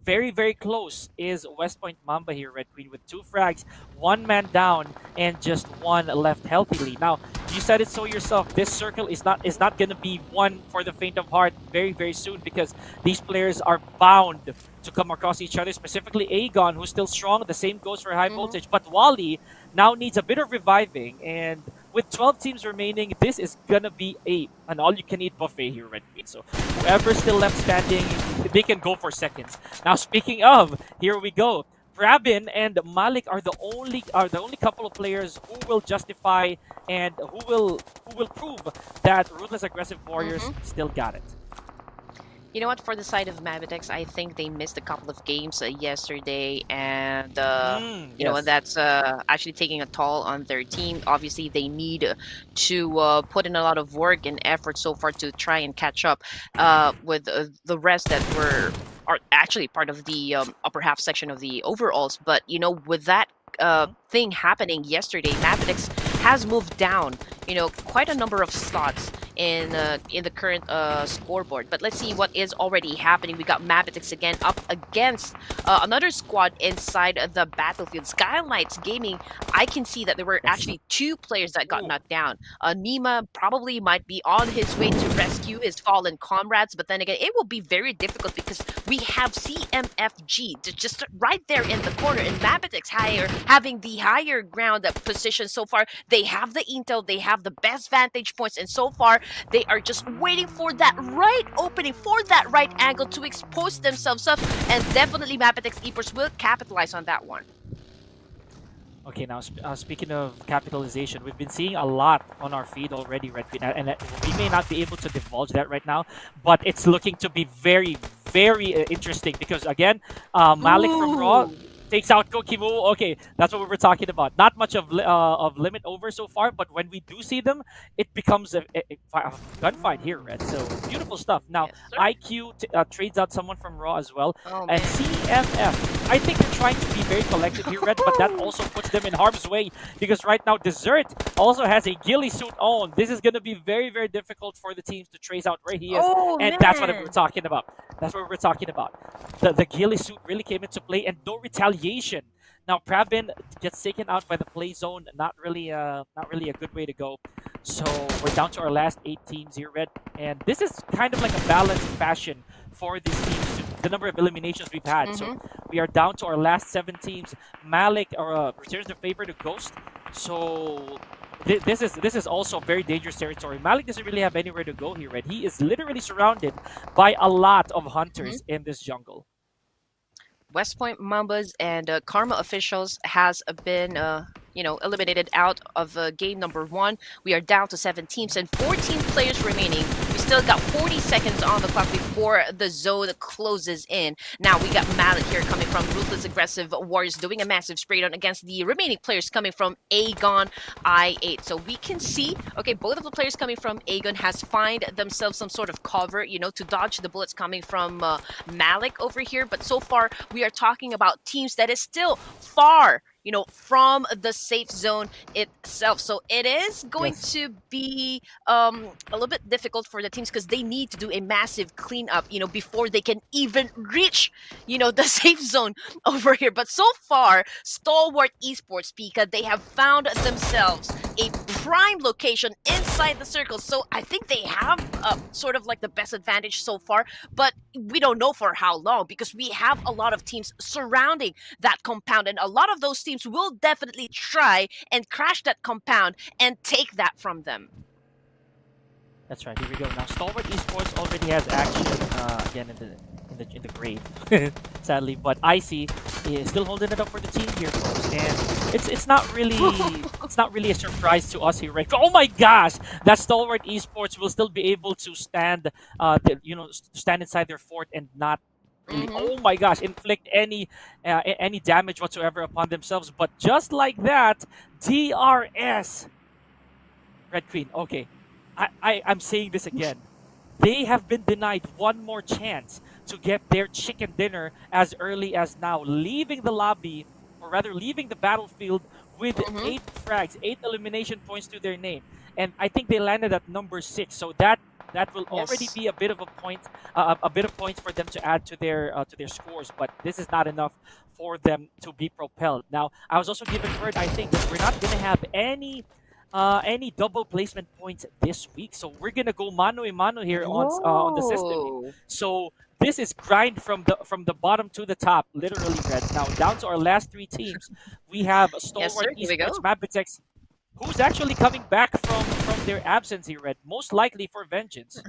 A: Very close is West Point Mamba here, Red Queen, with 2 frags, 1 man down, and just 1 left healthily. Now, you said it so yourself. This circle is not gonna be one for the faint of heart very soon because these players are bound to come across each other. Specifically, Agon, who's still strong. The same goes for High
B: Mhm.
A: Voltage, but Wally now needs a bit of reviving, and with 12 teams remaining, this is gonna be an all-you-can-eat buffet here, Red Queen. So whoever's still left standing, they can go for seconds. Now, speaking of, here we go. Prabin and Malik are the only couple of players who will justify and who will prove that Ruthless Aggressive Warriors
B: Mhm.
A: still got it.
B: You know what? For the side of MABATEX, I think they missed a couple of games yesterday, and
A: Yes.
B: that's actually taking a toll on their team. Obviously, they need to put in a lot of work and effort so far to try and catch up with the rest that are actually part of the upper half section of the overalls. But with that
A: Mhm.
B: thing happening yesterday, MABATEX has moved down, quite a number of slots in the current scoreboard. But let's see what is already happening. We got MABATEX again up against another squad inside the battlefield. Skylightz Gaming, I can see that there were
A: Yes.
B: actually 2 players that got
A: Ooh.
B: knocked down. Nima probably might be on his way to rescue his fallen comrades, but then again, it will be very difficult because we have CMFG just right there in the corner, and MABATEX having the higher ground position so far. They have the intel, they have the best vantage points, and so far they are just waiting for that right opening, for that right angle to expose themselves up, and definitely MABATEX Esports will capitalize on that one.
A: Okay, now speaking of capitalization, we've been seeing a lot on our feed already, Red Queen, and we may not be able to divulge that right now, but it's looking to be very interesting because again, Malik from Raw,
B: Ooh.
A: takes out Kokimu. Okay, that's what we were talking about. Not much of limit over so far, but when we do see them, it becomes a gunfight here, Red. So beautiful stuff. Now
B: Yes, sir.
A: IQ trades out someone from Raw as well,
B: Oh
A: and
B: man.
A: CMF. I think they're trying to be very collective here, Red, but that also puts them in harm's way because right now Dessert also has a ghillie suit on. This is going to be very, very difficult for the teams to trace out where he is,
B: Oh
A: and that's what we were
B: man.
A: talking about. That's what we were talking about. The ghillie suit really came into play, and no retaliation. Now Prabin gets taken out by the play zone. Not really a good way to go. So we're down to our last 8 teams here, Red, and this is kind of like a balanced fashion for these teams. The number of eliminations we've had. So
B: Mm-hmm.
A: we are down to our last 7 teams. Malik returns the favor to Ghost. So this is also very dangerous territory. Malik doesn't really have anywhere to go here, Red. He is literally surrounded by a lot of hunters in this jungle.
B: West Point Mambas and Karma officials has been, eliminated out of game number 1. We are down to 7 teams and 14 players remaining. We still got 40 seconds on the clock before the zone closes in. Now we got Malik here coming from Ruthless Aggressive Warriors doing a massive spray down against the remaining players coming from Agon I8. So we can see, okay, both of the players coming from Agon has find themselves some sort of cover, to dodge the bullets coming from Malik over here. But so far, we are talking about teams that is still far, from the safe zone itself. So it is going
A: Yes.
B: to be a little bit difficult for the teams because they need to do a massive cleanup, before they can even reach, the safe zone over here. But so far, Stalwart Esports, Pika, they have found themselves a prime location inside the circle. So I think they have sort of like the best advantage so far, but we don't know for how long because we have a lot of teams surrounding that compound, and a lot of those teams will definitely try and crash that compound and take that from them.
A: That's right. Here we go. Now Stalwart Esports already has action again in the grave, sadly. But Icy is still holding it up for the team here, folks. And it's not really a surprise to us here, right? Oh my gosh, that Stalwart Esports will still be able to stand, stand inside their fort and not really.
B: Mm-hmm.
A: Oh my gosh, inflict any damage whatsoever upon themselves. But just like that, DRS. Red Queen. Okay, I'm saying this again. They have been denied one more chance to get their chicken dinner as early as now, leaving the lobby, or rather leaving the battlefield with
B: Mm-hmm.
A: 8 frags, 8 elimination points to their name. And I think they landed at number 6. So that will already
B: Yes.
A: be a bit of a point, a bit of points for them to add to their scores. But this is not enough for them to be propelled. Now, I was also given word, I think, that we're not going to have any double placement points this week. So we're gonna go mano a mano here on the system.
B: Whoa.
A: So this is grind from the bottom to the top, literally, Red. Now down to our last 3 teams, we have
B: Yes,
A: Stalwart
B: sir. Here we go.
A: Esports, MABATEX, who's actually coming back from their absence here, Red. Most likely for vengeance.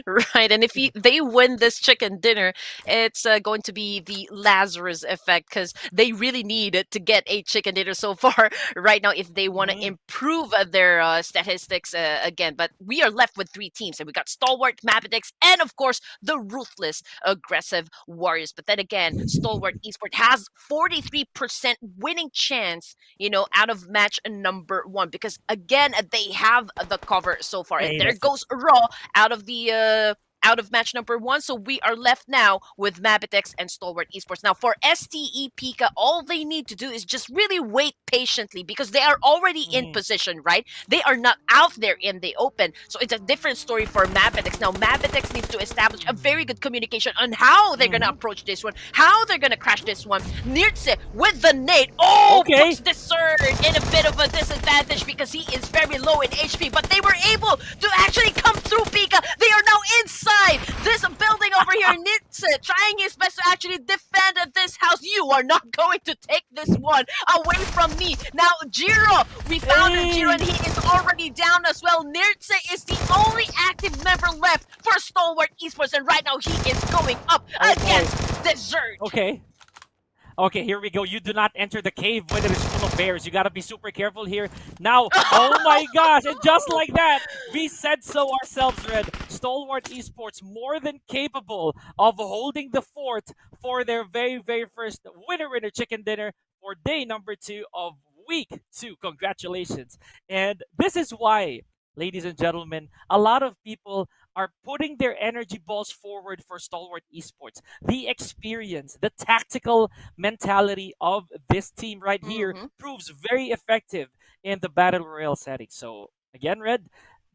B: Right, and if they win this chicken dinner, it's going to be the Lazarus effect because they really need it to get a chicken dinner so far right now if they want to
A: Mhm.
B: improve their statistics again. But we are left with 3 teams, and we got Stalwart, Mabitex, and of course the Ruthless Aggressive Warriors. But then again, Stalwart Esport has 43% winning chance, out of match number 1 because again they have the cover so far, and
A: Hey,
B: there
A: that's it.
B: goes Raw out of the out of match number 1. So we are left now with Mabitex and Stalwart Esports. Now for STE Pika, all they need to do is just really wait patiently because they are already in
A: Mhm.
B: position, right? They are not out there in the open. So it's a different story for Mabitex. Now Mabitex needs to establish a very good communication on how they're gonna
A: Mhm.
B: approach this one, how they're gonna crash this one. Nirtse with the nade. Oh,
A: Okay.
B: puts the surge in a bit of a disadvantage because he is very low in HP, but they were able to actually come through Pika. They are now inside this building over here. Nitze trying his best to actually defend this house. You are not going to take this one away from me. Now, Jiro, we found Jiro, and he is already down as well. Nirtze is the only active member left for Stalwart Esports, and right now he is going up
A: Oh boy.
B: against Desert.
A: Okay. Okay, here we go. You do not enter the cave when it is full of bears. You gotta be super careful here. Now, oh my gosh, and just like that, we said so ourselves, Red. Stalwart Esports more than capable of holding the fort for their very first winner chicken dinner for day number 2 of week 2. Congratulations. And this is why, ladies and gentlemen, a lot of people are putting their energy balls forward for Stalwart Esports. The experience, the tactical mentality of this team right here
B: Mm-hmm.
A: proves very effective in the battle royale setting. So again, Red,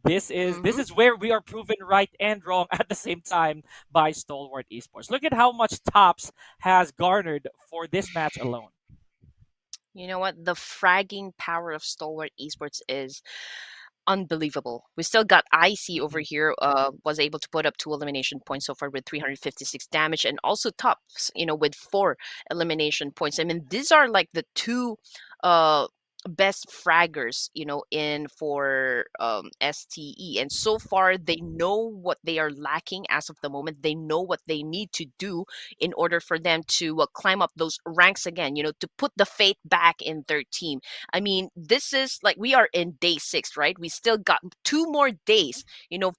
A: this
B: Mm-hmm.
A: is where we are proven right and wrong at the same time by Stalwart Esports. Look at how much tops has garnered for this match alone.
B: You know what? The fragging power of Stalwart Esports is unbelievable. We still got Icy over
A: Mhm.
B: here, was able to put up 2 elimination points so far with 356 damage, and also Tops, with 4 elimination points. I mean, these are like the two uh best fraggers, in for STE. And so far they know what they are lacking as of the moment. They know what they need to do in order for them to climb up those ranks again, to put the faith back in their team. I mean, this is like we are in day 6, right? We still got 2 more days,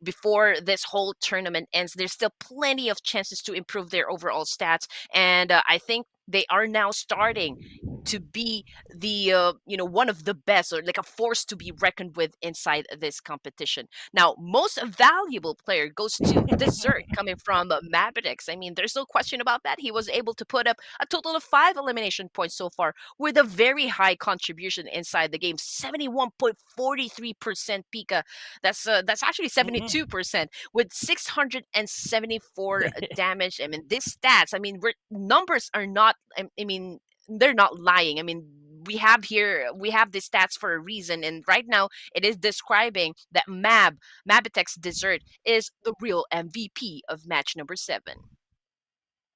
B: before this whole tournament ends. There's still plenty of chances to improve their overall stats. And I think they are now starting to be the one of the best, or like a force to be reckoned with inside this competition. Now, most valuable player goes to Dessert, coming from MABATEX. I mean, there's no question about that. He was able to put up a total of 5 elimination points so far, with a very high contribution inside the game, 71.43% Pika. That's actually
A: Mhm.
B: 72% with 674 damage. I mean, these stats. I mean, numbers are not. I mean, they're not lying. I mean, we have the stats for a reason, and right now it is describing that Mabitex Dessert is the real MVP of match number 7.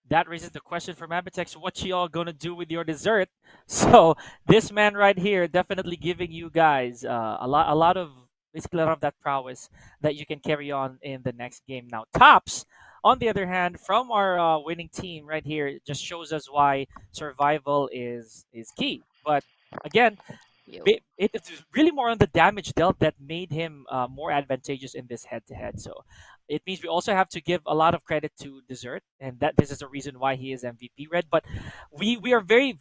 A: That raises the question for Mabitex, what y'all gonna do with your dessert? So this man right here definitely giving you guys a lot of basically a lot of that prowess that you can carry on in the next game. Now Tops, on the other hand, from our winning team right here, it just shows us why survival is key. But again,
B: Yo.
A: it's really more on the damage dealt that made him more advantageous in this head-to-head. So it means we also have to give a lot of credit to Dessert, and that this is the reason why he is MVP red. But we are very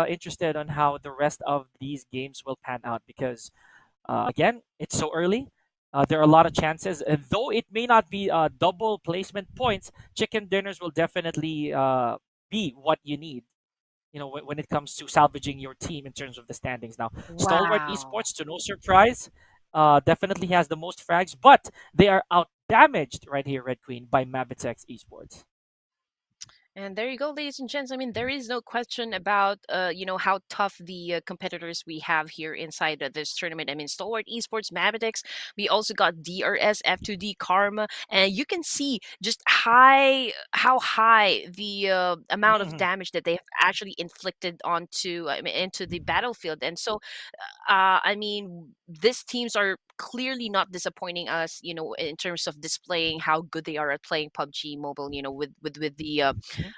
A: interested on how the rest of these games will pan out because again, it's so early. There are a lot of chances, and though it may not be double placement points, chicken dinners will definitely be what you need, when it comes to salvaging your team in terms of the standings. Now, Stalwart
B: Wow.
A: Esports, to no surprise, definitely has the most frags, but they are out damaged right here, Red Queen, by Mabitex Esports.
B: And there you go, ladies and gents. I mean, there is no question about, how tough the competitors we have here inside this tournament. I mean, Stalwart Esports, Mabitex. We also got DRS, F2D, Karma, and you can see just how high the amount of
A: Mhm.
B: damage that they have actually inflicted onto, I mean, into the battlefield. And so, I mean, these teams are clearly not disappointing us, in terms of displaying how good they are at playing PUBG Mobile. With the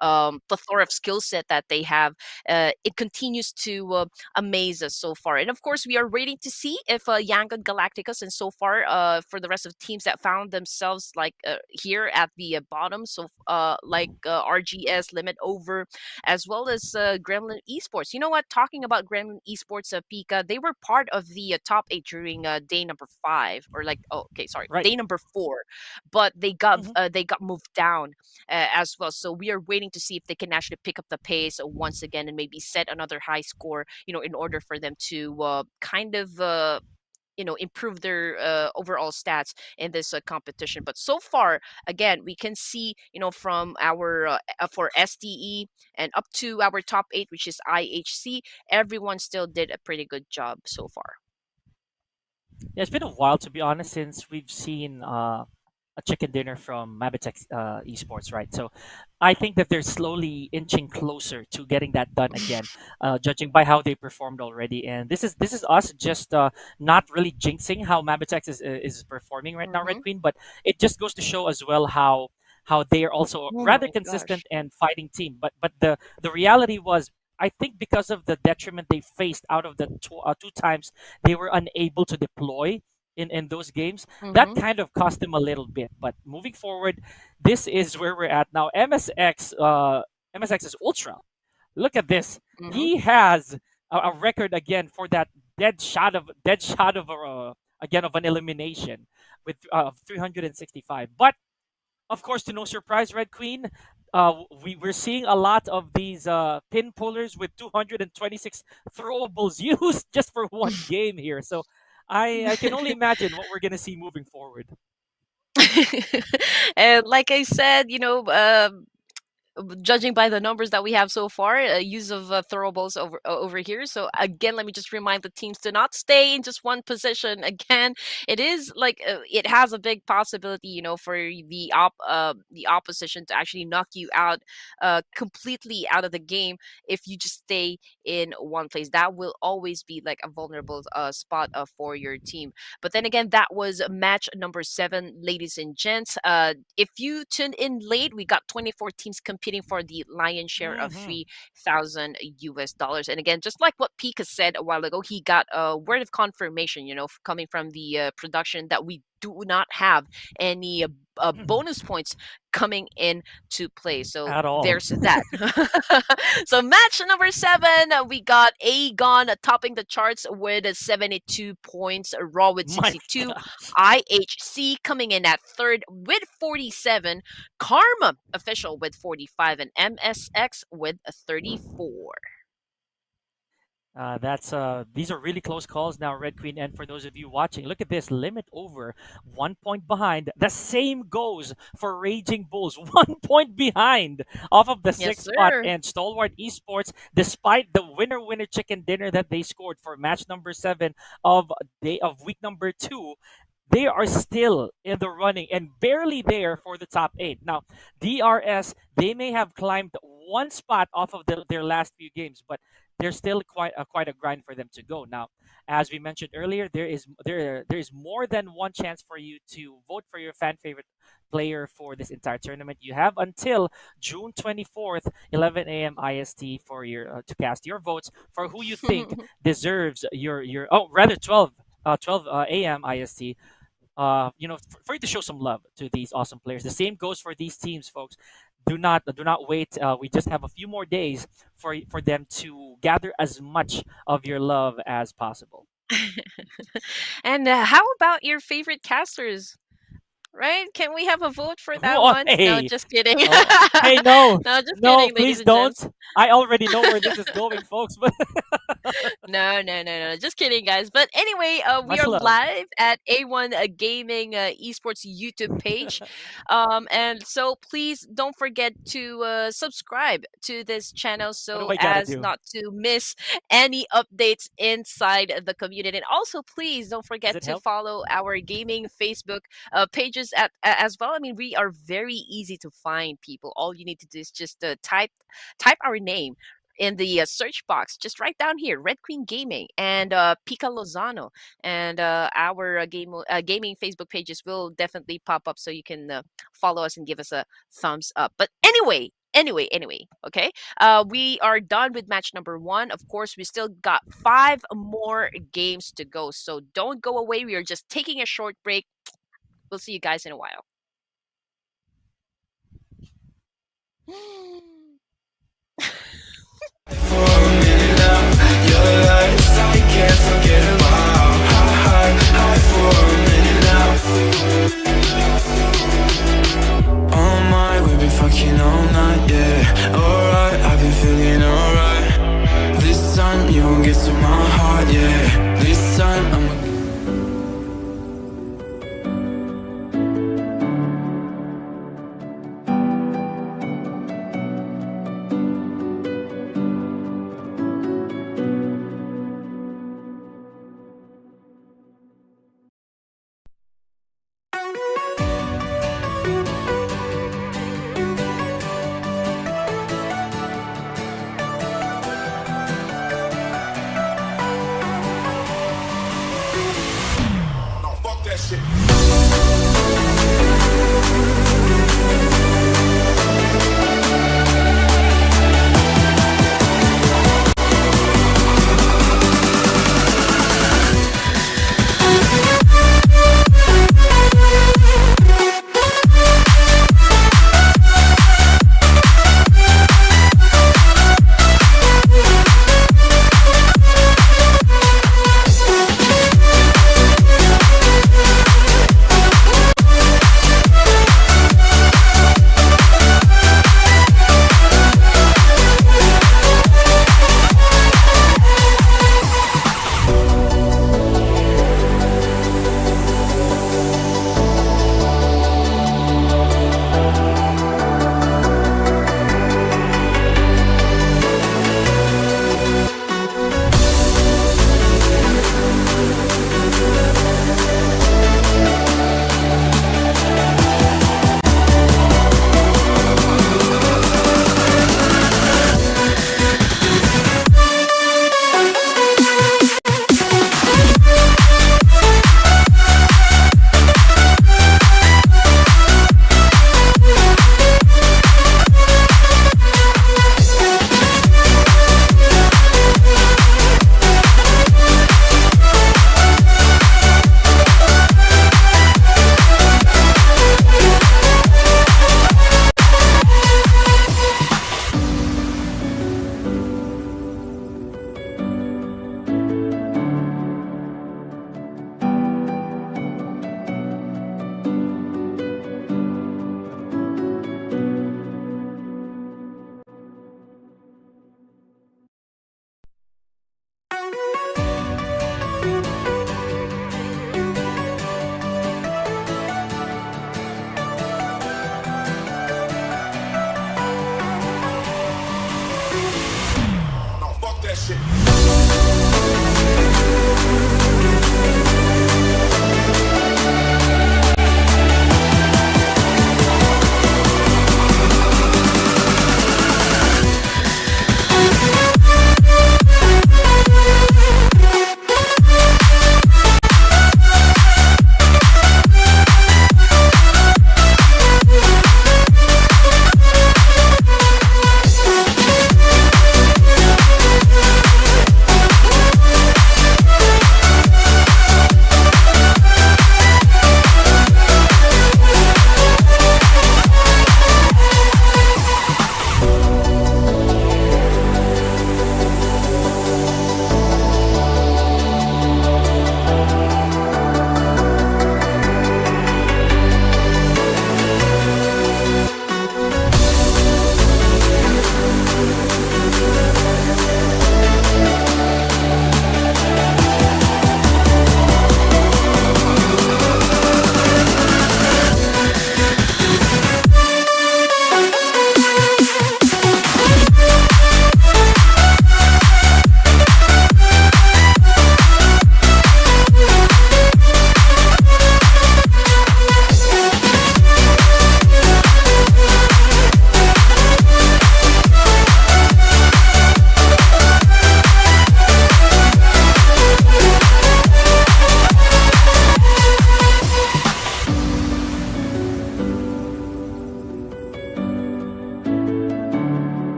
A: Mhm.
B: plethora of skill set that they have. It continues to amaze us so far. And of course, we are waiting to see if Yangon Galacticos, and so far for the rest of the teams that found themselves like here at the bottom, so like RGS, Limit Over, as well as Gremlin Esports. You know what? Talking about Gremlin Esports, Pika, they were part of the top 8 during day number 5, or like, oh, okay, sorry,
A: Right.
B: day number 4, but
A: Mhm.
B: they got moved down as well. So we are waiting to see if they can actually pick up the pace once again and maybe set another high score, in order for them to kind of improve their overall stats in this competition. But so far, again, we can see, from our for STE and up to our top 8, which is IHC, everyone still did a pretty good job so far.
A: Yeah, it's been a while to be honest since we've seen a chicken dinner from Mabitex Esports, right? So I think that they're slowly inching closer to getting that done again, judging by how they performed already. And this is us just not really jinxing how Mabitex is performing right now,
B: Mm-hmm.
A: Red Queen, but it just goes to show as well how they are also
B: Oh
A: rather
B: my
A: consistent
B: gosh.
A: and fighting team. But the reality was, I think because of the detriment they faced out of the two times they were unable to deploy in those games, that
B: Mm-hmm.
A: kind of cost them a little bit. But moving forward, this is where we're at now. MSX is Ultra. Look at this.
B: Mm-hmm.
A: He has a record again for that dead shot of again of an elimination with 365. But of course, to no surprise, Red Queen, we're seeing a lot of these pin pullers with 226 throwables used just for one game here. So I can only imagine what we're gonna see moving forward.
B: And like I said, judging by the numbers that we have so far, use of throwables over here. So again, let me just remind the teams to not stay in just one position. Again, it is like it has a big possibility, for the opposition to actually knock you out completely out of the game if you just stay in one place. That will always be like a vulnerable spot for your team. But then again, that was match number 7, ladies and gents. If you tuned in late, we got 24 teams competing for the lion's share of
A: Hmm.
B: 3,000 US dollars. And again, just like what Pika said a while ago, he got a word of confirmation, coming from the production that we do not have any bonus points coming in to play. So
A: At all.
B: there's that. So match number 7, we got Agon topping the charts with 72 points, Raw with
A: My
B: 62,
A: gosh.
B: IHC coming in at third with 47, Karma official with 45, and MSX with 34.
A: That's these are really close calls now, Red Queen. And for those of you watching, look at this limit over 1 point behind. The same goes for Raging Bulls, 1 point behind off of the
B: Yes,
A: sixth spot.
B: sir.
A: And Stalwart Esports, despite the winner chicken dinner that they scored for match number 7 of week number 2, they are still in the running and barely there for the top 8. Now, DRS, they may have climbed one spot off of their last few games, but there's still quite a grind for them to go. Now, as we mentioned earlier, there is more than one chance for you to vote for your fan favorite player for this entire tournament. You have until June 24th, 11 a.m. IST for your to cast your votes for who you think deserves your oh rather 12 a.m. IST, for you to show some love to these awesome players. The same goes for these teams, folks. Do not wait. We just have a few more days for them to gather as much of your love as possible.
B: And how about your favorite casters? Right? Can we have a vote for
A: Who?
B: that
A: Oh,
B: one? No,
A: hey,
B: just kidding.
A: hey, no,
B: No, just
A: no,
B: kidding, ladies
A: please
B: and
A: don't.
B: gents.
A: I already know where this is going, folks. But
B: No, no, no, no. Just kidding, guys. But anyway, we
A: much
B: are
A: love.
B: live at A1 Gaming Esports YouTube page. And so please don't forget to subscribe to this channel
A: What do
B: so
A: I gotta
B: as
A: do?
B: not to miss any updates inside the community. And also, please don't
A: Does
B: forget
A: it
B: to
A: help?
B: follow our gaming Facebook pages as well. I mean, we are very easy to find, people. All you need to do is just type our name in the search box, just right down here, Red Queen Gaming and Pika Lozano, and our gaming Facebook pages will definitely pop up, so you can follow us and give us a thumbs up. But anyway, okay, we are done with match number 1. Of course, we still got 5 more games to go, so don't go away. We are just taking a short break. We'll see you guys in a while.
C: For a minute now, your lies I can't forget about. High for a minute now. Oh my, we've been fucking all night, yeah. Alright, I've been feeling alright. This time you won't get to my heart, yeah. This time I'm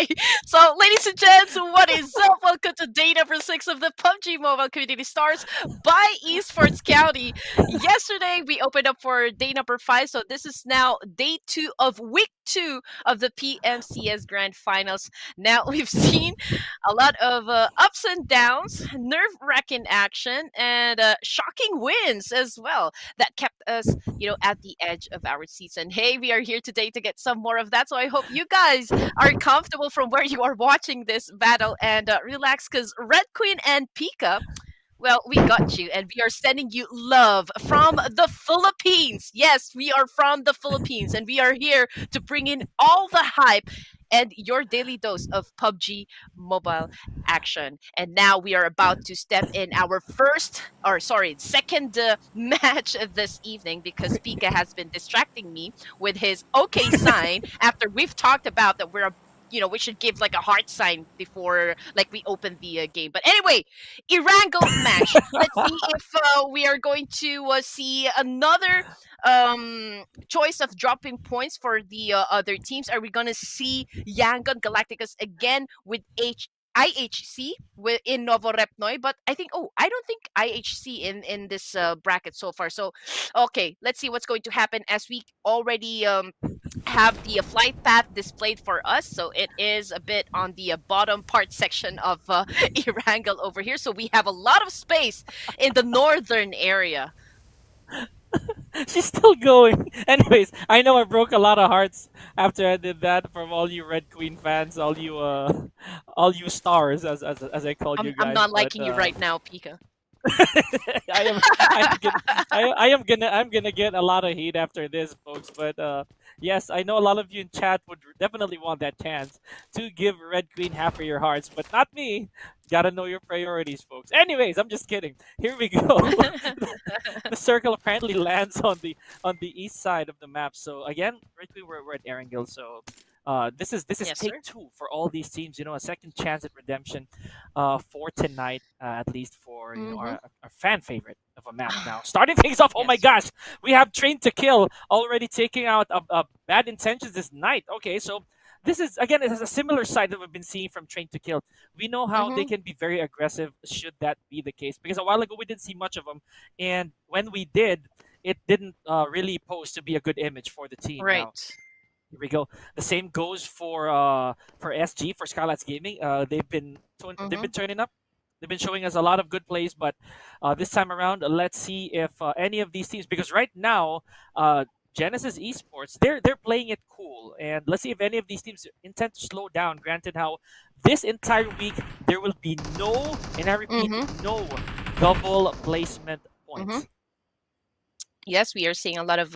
B: Okay. So, ladies and gents, what is up? Welcome to day number 6 of the PUBG Mobile Community Stars by Esports County. Yesterday, we opened up for day number 5. So, this is now day 2 of week 2 of the PMCS Grand Finals. Now, we've seen a lot of ups and downs, nerve-wracking action, and shocking wins as well that kept us, at the edge of our season. Hey, we are here today to get some more of that. So I hope you guys are comfortable from where you are watching this battle and relax because Red Queen and Pika, well, we got you, and we are sending you love from the Philippines. Yes, we are from the Philippines, and we are here to bring in all the hype and your daily dose of PUBG mobile action. And now we are about to step in our second match of this evening because Pika has been distracting me with his okay sign after we've talked about that we should give like a heart sign before like we open the game. But anyway, Irango match. Let's see if we are going to see another choice of dropping points for the other teams. Are we going to see Yangon Galacticos again with IHC in Novorepnoy? But I don't think IHC in this bracket so far. So, okay, let's see what's going to happen as we already have the flight path displayed for us. So it is a bit on the bottom part section of Erangel over here. So we have a lot of space in the northern area.
A: She's still going. Anyways, I know I broke a lot of hearts after I did that from all you Red Queen fans, all you stars as I called you
B: I'm
A: guys.
B: not
A: But
B: liking you right now, Pika.
A: I'm gonna get a lot of hate after this, folks. But yes, I know a lot of you in chat would definitely want that chance to give Red Queen half of your hearts, but not me. Gotta know your priorities, folks. Anyways, I'm just kidding. Here we go. The circle apparently lands on the east side of the map. So again, Red Queen, we're at Erangel. So this is
B: Yes,
A: take
B: sir.
A: 2 for all these teams. A second chance at redemption, for tonight, at least for
B: Mm-hmm.
A: our fan favorite of a map. Now, starting things off. Oh my
B: Yes.
A: gosh, we have Train to Kill already taking out Bad Intentions this night. Okay, so this is again, it has a similar side that we've been seeing from Train to Kill. We know how they
B: Mm-hmm.
A: can be very aggressive. Should that be the case? Because a while ago we didn't see much of them, and when we did, it didn't really pose to be a good image for the team.
B: Right.
A: Now, here we go. The same goes for SG, for Skylightz Gaming. They've
B: Mm-hmm.
A: been turning up. They've been showing us a lot of good plays, but this time around, let's see if any of these teams, because right now, Genesis Esports, they're playing it cool, and let's see if any of these teams intend to slow down. Granted, how this entire week there will be no, and I repeat,
B: Mm-hmm.
A: no double placement
B: Mm-hmm.
A: points.
B: Yes, we are seeing a lot of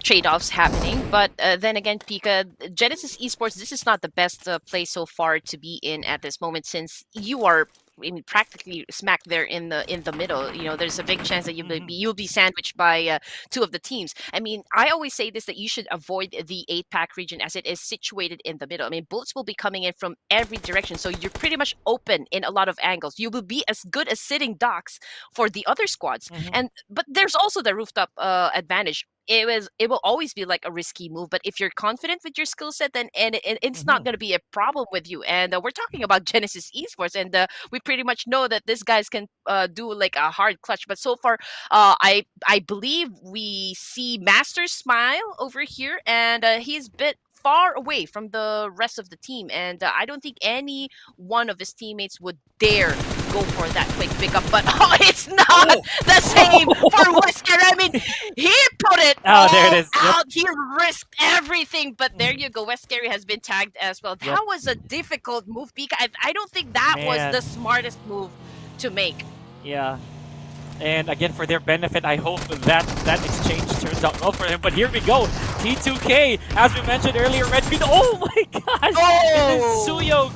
B: trade-offs happening, but then again, Pika, Genesis Esports, this is not the best place so far to be in at this moment, since you are, I mean, practically smack there in the middle. There's a big chance that you'll be sandwiched by two of the teams. I mean, I always say this, that you should avoid the 8-pack region as it is situated in the middle. I mean, bullets will be coming in from every direction, so you're pretty much open in a lot of angles. You will be as good as sitting ducks for the other squads.
A: Mhm.
B: But there's also the rooftop advantage. It will always be like a risky move, but if you're confident with your skill set, then it's not
A: Mhm.
B: going to be a problem with you. And we're talking about Genesis Esports, and we pretty much know that these guys can do like a hard clutch. But so far, I believe we see Master Smile over here, and he's a bit far away from the rest of the team, and I don't think any one of his teammates would dare go for that quick pickup. But it's not
A: Oh.
B: the same for Wesker. I mean, he put it
A: Oh, there it
B: all
A: is. Yep.
B: out. He risked everything. But there
A: Mhm.
B: you go. Wesker has been tagged as well.
A: Yep.
B: That was a difficult move, Pika. I don't think that was
A: Man.
B: the smartest move to make.
A: Yeah. And again, for their benefit, I hope that exchange turns out well for him. But here we go. T2K, as we mentioned earlier, Red Queen. Oh my gosh! It is
B: Oh!
A: Suyog,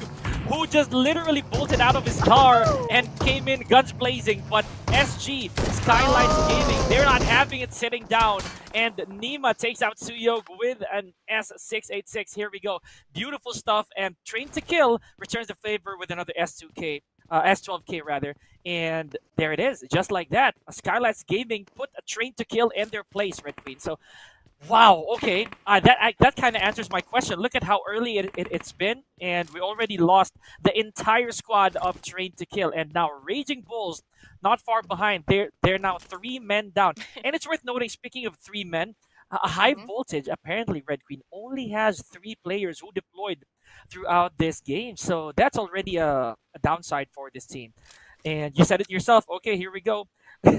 A: who just literally bolted out of his car and came in guns blazing. But SG, Skylightz Gaming, they're not having it sitting down. And Nima takes out Suyog with an S686. Here we go. Beautiful stuff. And Train to Kill returns the favor with another S2K. S12K rather, and there it is, just like that. Skylightz Gaming put a Train to Kill in their place, Red Queen. So Wow. Okay. That kind of answers my question. Look at how early it's been, and we already lost the entire squad of Train to Kill, and now Raging Bulls not far behind. They're now 3 men down, and it's worth noting. Speaking of 3 men, a high
B: Mm-hmm.
A: voltage. Apparently, Red Queen only has 3 players who deployed throughout this game, so that's already a downside for this team. And you said it yourself. Okay, here we go.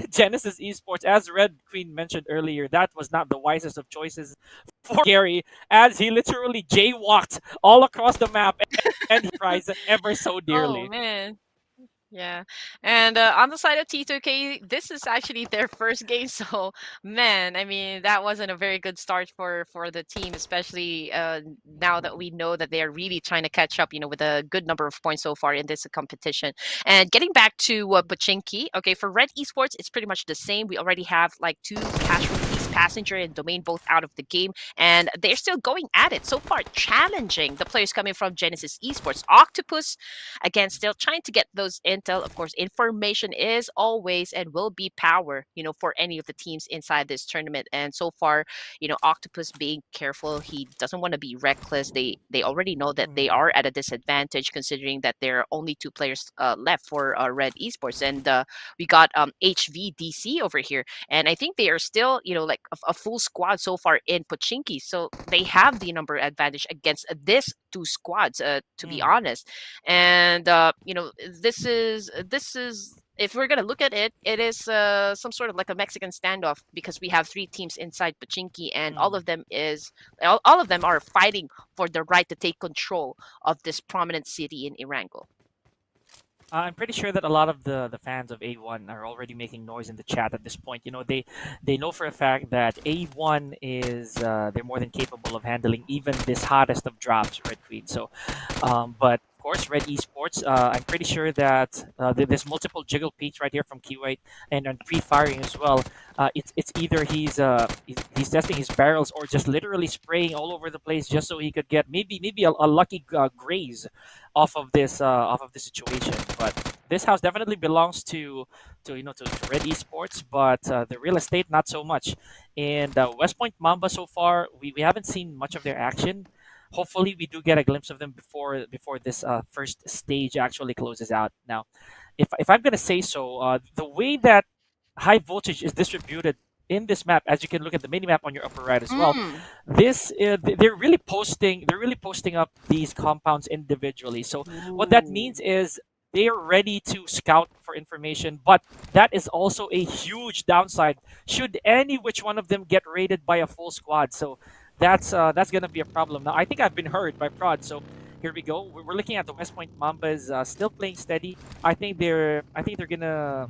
A: Genesis Esports, as Red Queen mentioned earlier, that was not the wisest of choices for Gary, as he literally jaywalked all across the map and he prize ever so
B: Oh
A: dearly.
B: man. Yeah. And on the side of T2K, this is actually their first game. So, man, I mean, that wasn't a very good start for the team, especially now that we know that they are really trying to catch up, with a good number of points so far in this competition. And getting back to Pachinki, okay, for Red Esports, it's pretty much the same. We already have like 2 casualties, Passenger and Domain, both out of the game, and they're still going at it so far, challenging the players coming from Genesis Esports. Octopus, again, still trying to get those intel. Of course, information is always and will be power, for any of the teams inside this tournament. And so far, Octopus being careful. He doesn't want to be reckless. They already know that they
A: Mm,
B: are at a disadvantage, considering that there are only 2 players left for Red Esports. And we got HVDC over here, and I think they are still, like a full squad so far in Pochinki, so they have the number advantage against this 2 squads, to be
A: mm,
B: honest. And this is if we're gonna look at it, it is some sort of like a Mexican standoff, because we have 3 teams inside Pachinki, and all
A: mm.
B: of them is all of them are fighting for the right to take control of this prominent city in Irango.
A: I'm pretty sure that a lot of the fans of A1 are already making noise in the chat at this point. They know for a fact that A1 is they're more than capable of handling even this hottest of drops, Red Queen. So, but of course, Red Esports. I'm pretty sure that there's multiple jiggle peaks right here from Kiwite and pre-firing as well. It's either he's testing his barrels or just literally spraying all over the place just so he could get maybe a lucky graze off of the situation. But this house definitely belongs to Red Esports, but the real estate not so much. And West Point Mamba so far we haven't seen much of their action. Hopefully we do get a glimpse of them before this first stage actually closes out. Now, if I'm gonna say so, the way that high voltage is distributed in this map, as you can look at the mini map on your upper right as well,
B: Mm.
A: they're really posting up these compounds individually. So what that
B: Ooh.
A: means is they're ready to scout for information, but that is also a huge downside should any which one of them get raided by a full squad. So that's gonna be a problem. Now I think I've been heard by Prod, so here we go. We're looking at the West Point Mambas still playing steady. I think they're gonna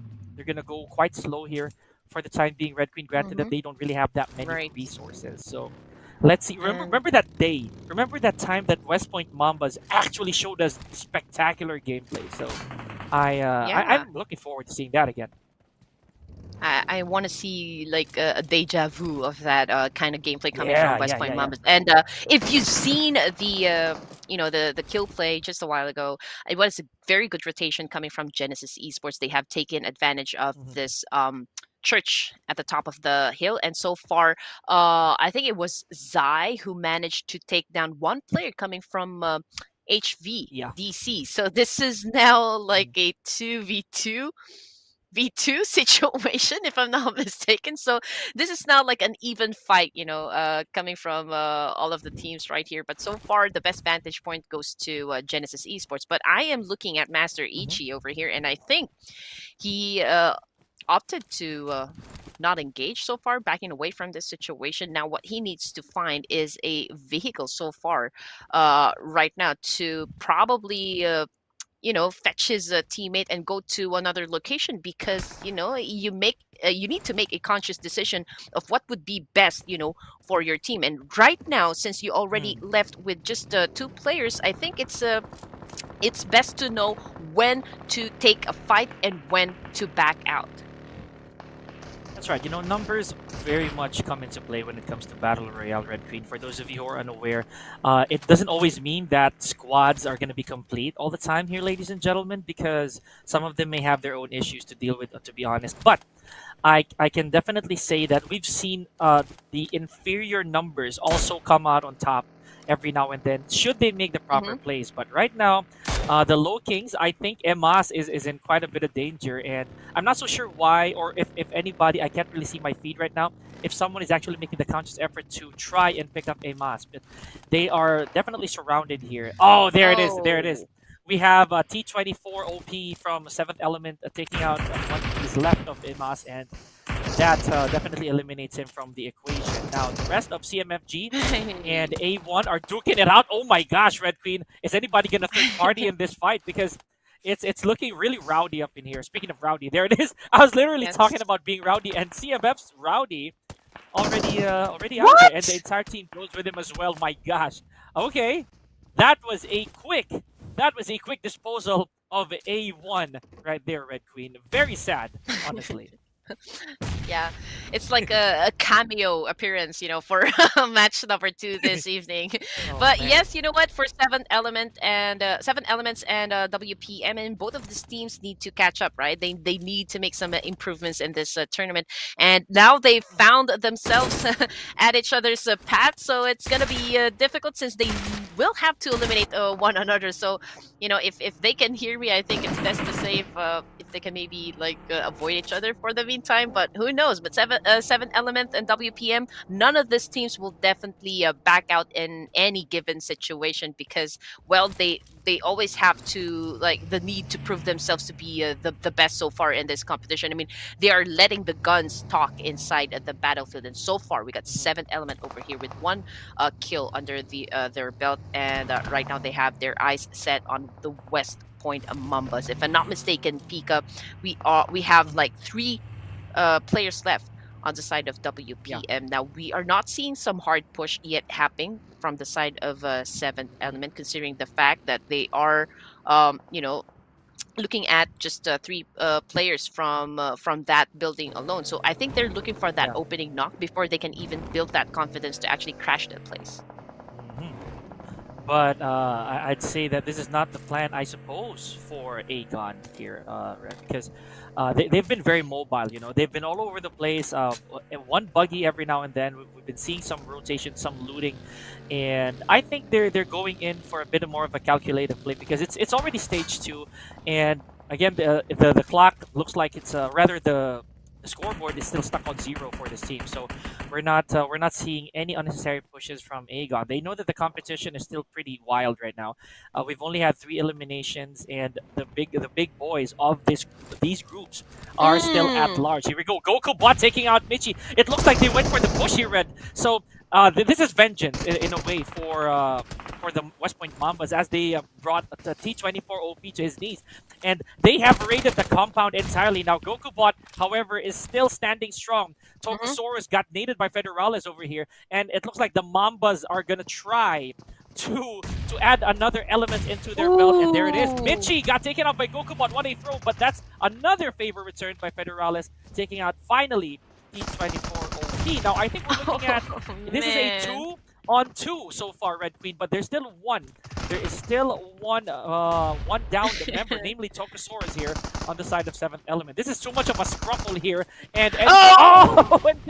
A: go quite slow here for the time being. Red Queen, granted that
B: Mm-hmm.
A: they don't really have that many
B: Right.
A: resources. So let's see. Remember,
B: And
A: remember that day. Remember that time that West Point Mambas actually showed us spectacular gameplay. So
B: yeah,
A: I'm looking forward to seeing that again.
B: I want to see like a deja vu of that kind of gameplay coming from
A: Yeah,
B: West
A: yeah,
B: Point
A: yeah, yeah.
B: Mambas. And if you've seen the kill play just a while ago, it was a very good rotation coming from Genesis Esports. They have taken advantage of
A: Hmm.
B: this church at the top of the hill, and so far, I think it was Zai who managed to take down one player coming from.
A: Yeah.
B: HVDC. So this is now like
A: Mhm.
B: a 2v2 V2 situation, if I'm not mistaken. So this is now like an even fight, coming from all of the teams right here. But so far, the best vantage point goes to Genesis Esports. But I am looking at Master
A: Hmm.
B: Ichi over here, and I think he opted to not engage so far, backing away from this situation. Now, what he needs to find is a vehicle so far, right now, to probably fetch his teammate and go to another location, because you need to make a conscious decision of what would be best, for your team. And right now, since you already
A: Mm.
B: left with just 2 players, I think it's best to know when to take a fight and when to back out.
A: That's right. You know, numbers very much come into play when it comes to Battle Royale Red Queen. For those of you who are unaware, it doesn't always mean that squads are going to be complete all the time here, ladies and gentlemen, because some of them may have their own issues to deal with, to be honest. But I can definitely say that we've seen the inferior numbers also come out on top every now and then, should they make the proper
B: Mm-hmm.
A: plays. But right now, the Low Kings, I think Emas is in quite a bit of danger, and I'm not so sure why, or if anybody, I can't really see my feed right now, if someone is actually making the conscious effort to try and pick up Emas. But they are definitely surrounded here. Oh, there it is. There it is.
B: Oh.
A: We have T24 OP from 7th Element taking out one piece left of Emas, and that definitely eliminates him from the equation. Now, the rest of CMFG and A1 are duking it out. Oh my gosh, Red Queen. Is anybody going to third party in this fight? Because it's looking really rowdy up in here. Speaking of rowdy, there it is. I was literally
B: Yes.
A: talking about being rowdy, and CMF's rowdy already out there, and the
B: What?
A: entire team goes with him as well. My gosh. Okay. That was a quick disposal of A1 right there, Red Queen. Very sad, honestly.
B: Yeah, it's like a cameo appearance, for match number 2 this evening.
A: Oh
B: But
A: man.
B: yes, you know what? For Seven Elements and WPM, and both of these teams need to catch up, right? They need to make some improvements in this tournament, and now they found themselves at each other's path. So it's gonna be difficult since they will have to eliminate one another. So if they can hear me, I think it's best to say if they can maybe avoid each other for the meantime. But who knows? But Seven Element and WPM, none of these teams will definitely back out in any given situation because, well, they always have to the need to prove themselves to be the best so far in this competition. I mean, they are letting the guns talk inside the battlefield, and so far we got
A: Mhm.
B: Seventh Element over here with one kill under their belt, and right now they have their eyes set on the West Point Mambas. If I'm not mistaken, Pika, we have like 3 players left on the side of
A: Yeah.
B: WPM. Now we are not seeing some hard push yet happening from the side of Seventh Element, considering the fact that they are, looking at just 3 players from that building alone. So I think they're looking for that
A: Yeah.
B: opening knock before they can even build that confidence to actually crash that place.
A: Mhm. But I'd say that this is not the plan, I suppose, for Agon here, right? Because they've been very mobile. You know, they've been all over the place. And one buggy every now and then. We've been seeing some rotation, some looting, and I think they're going in for a bit more of a calculated play because it's already stage 2, and again the clock looks like it's rather the scoreboard is still stuck on 0 for this team. So we're not seeing any unnecessary pushes from Agon. They know that the competition is still pretty wild right now. We've only had 3 eliminations, and the big boys of these groups are still at
B: Mm.
A: large. Here we go, Goku Bot taking out Michi. It looks like they went for the push here, Red. So this is vengeance in a way for the West Point Mambas as they brought the T24 OP to his knees, and they have raided the compound entirely. Now Goku Bot, however, is still standing strong.
B: Mhm.
A: Tokusaurus got naded by Federales over here, and it looks like the Mambas are gonna try to add another element into their belt, and there it is.
B: Ooh.
A: Michi got taken out by Gokubot. What a throw, but that's another favor returned by Federales, taking out finally T24 OP. Now I think we're looking at
B: Oh,
A: this is a
B: man.
A: 2-on-2 so far, Red Queen, but there's still one. There is still one downed member, namely Tokusaurus here on the side of 7th Element. This is too much of a scruffle here, and
B: Oh!
A: oh, and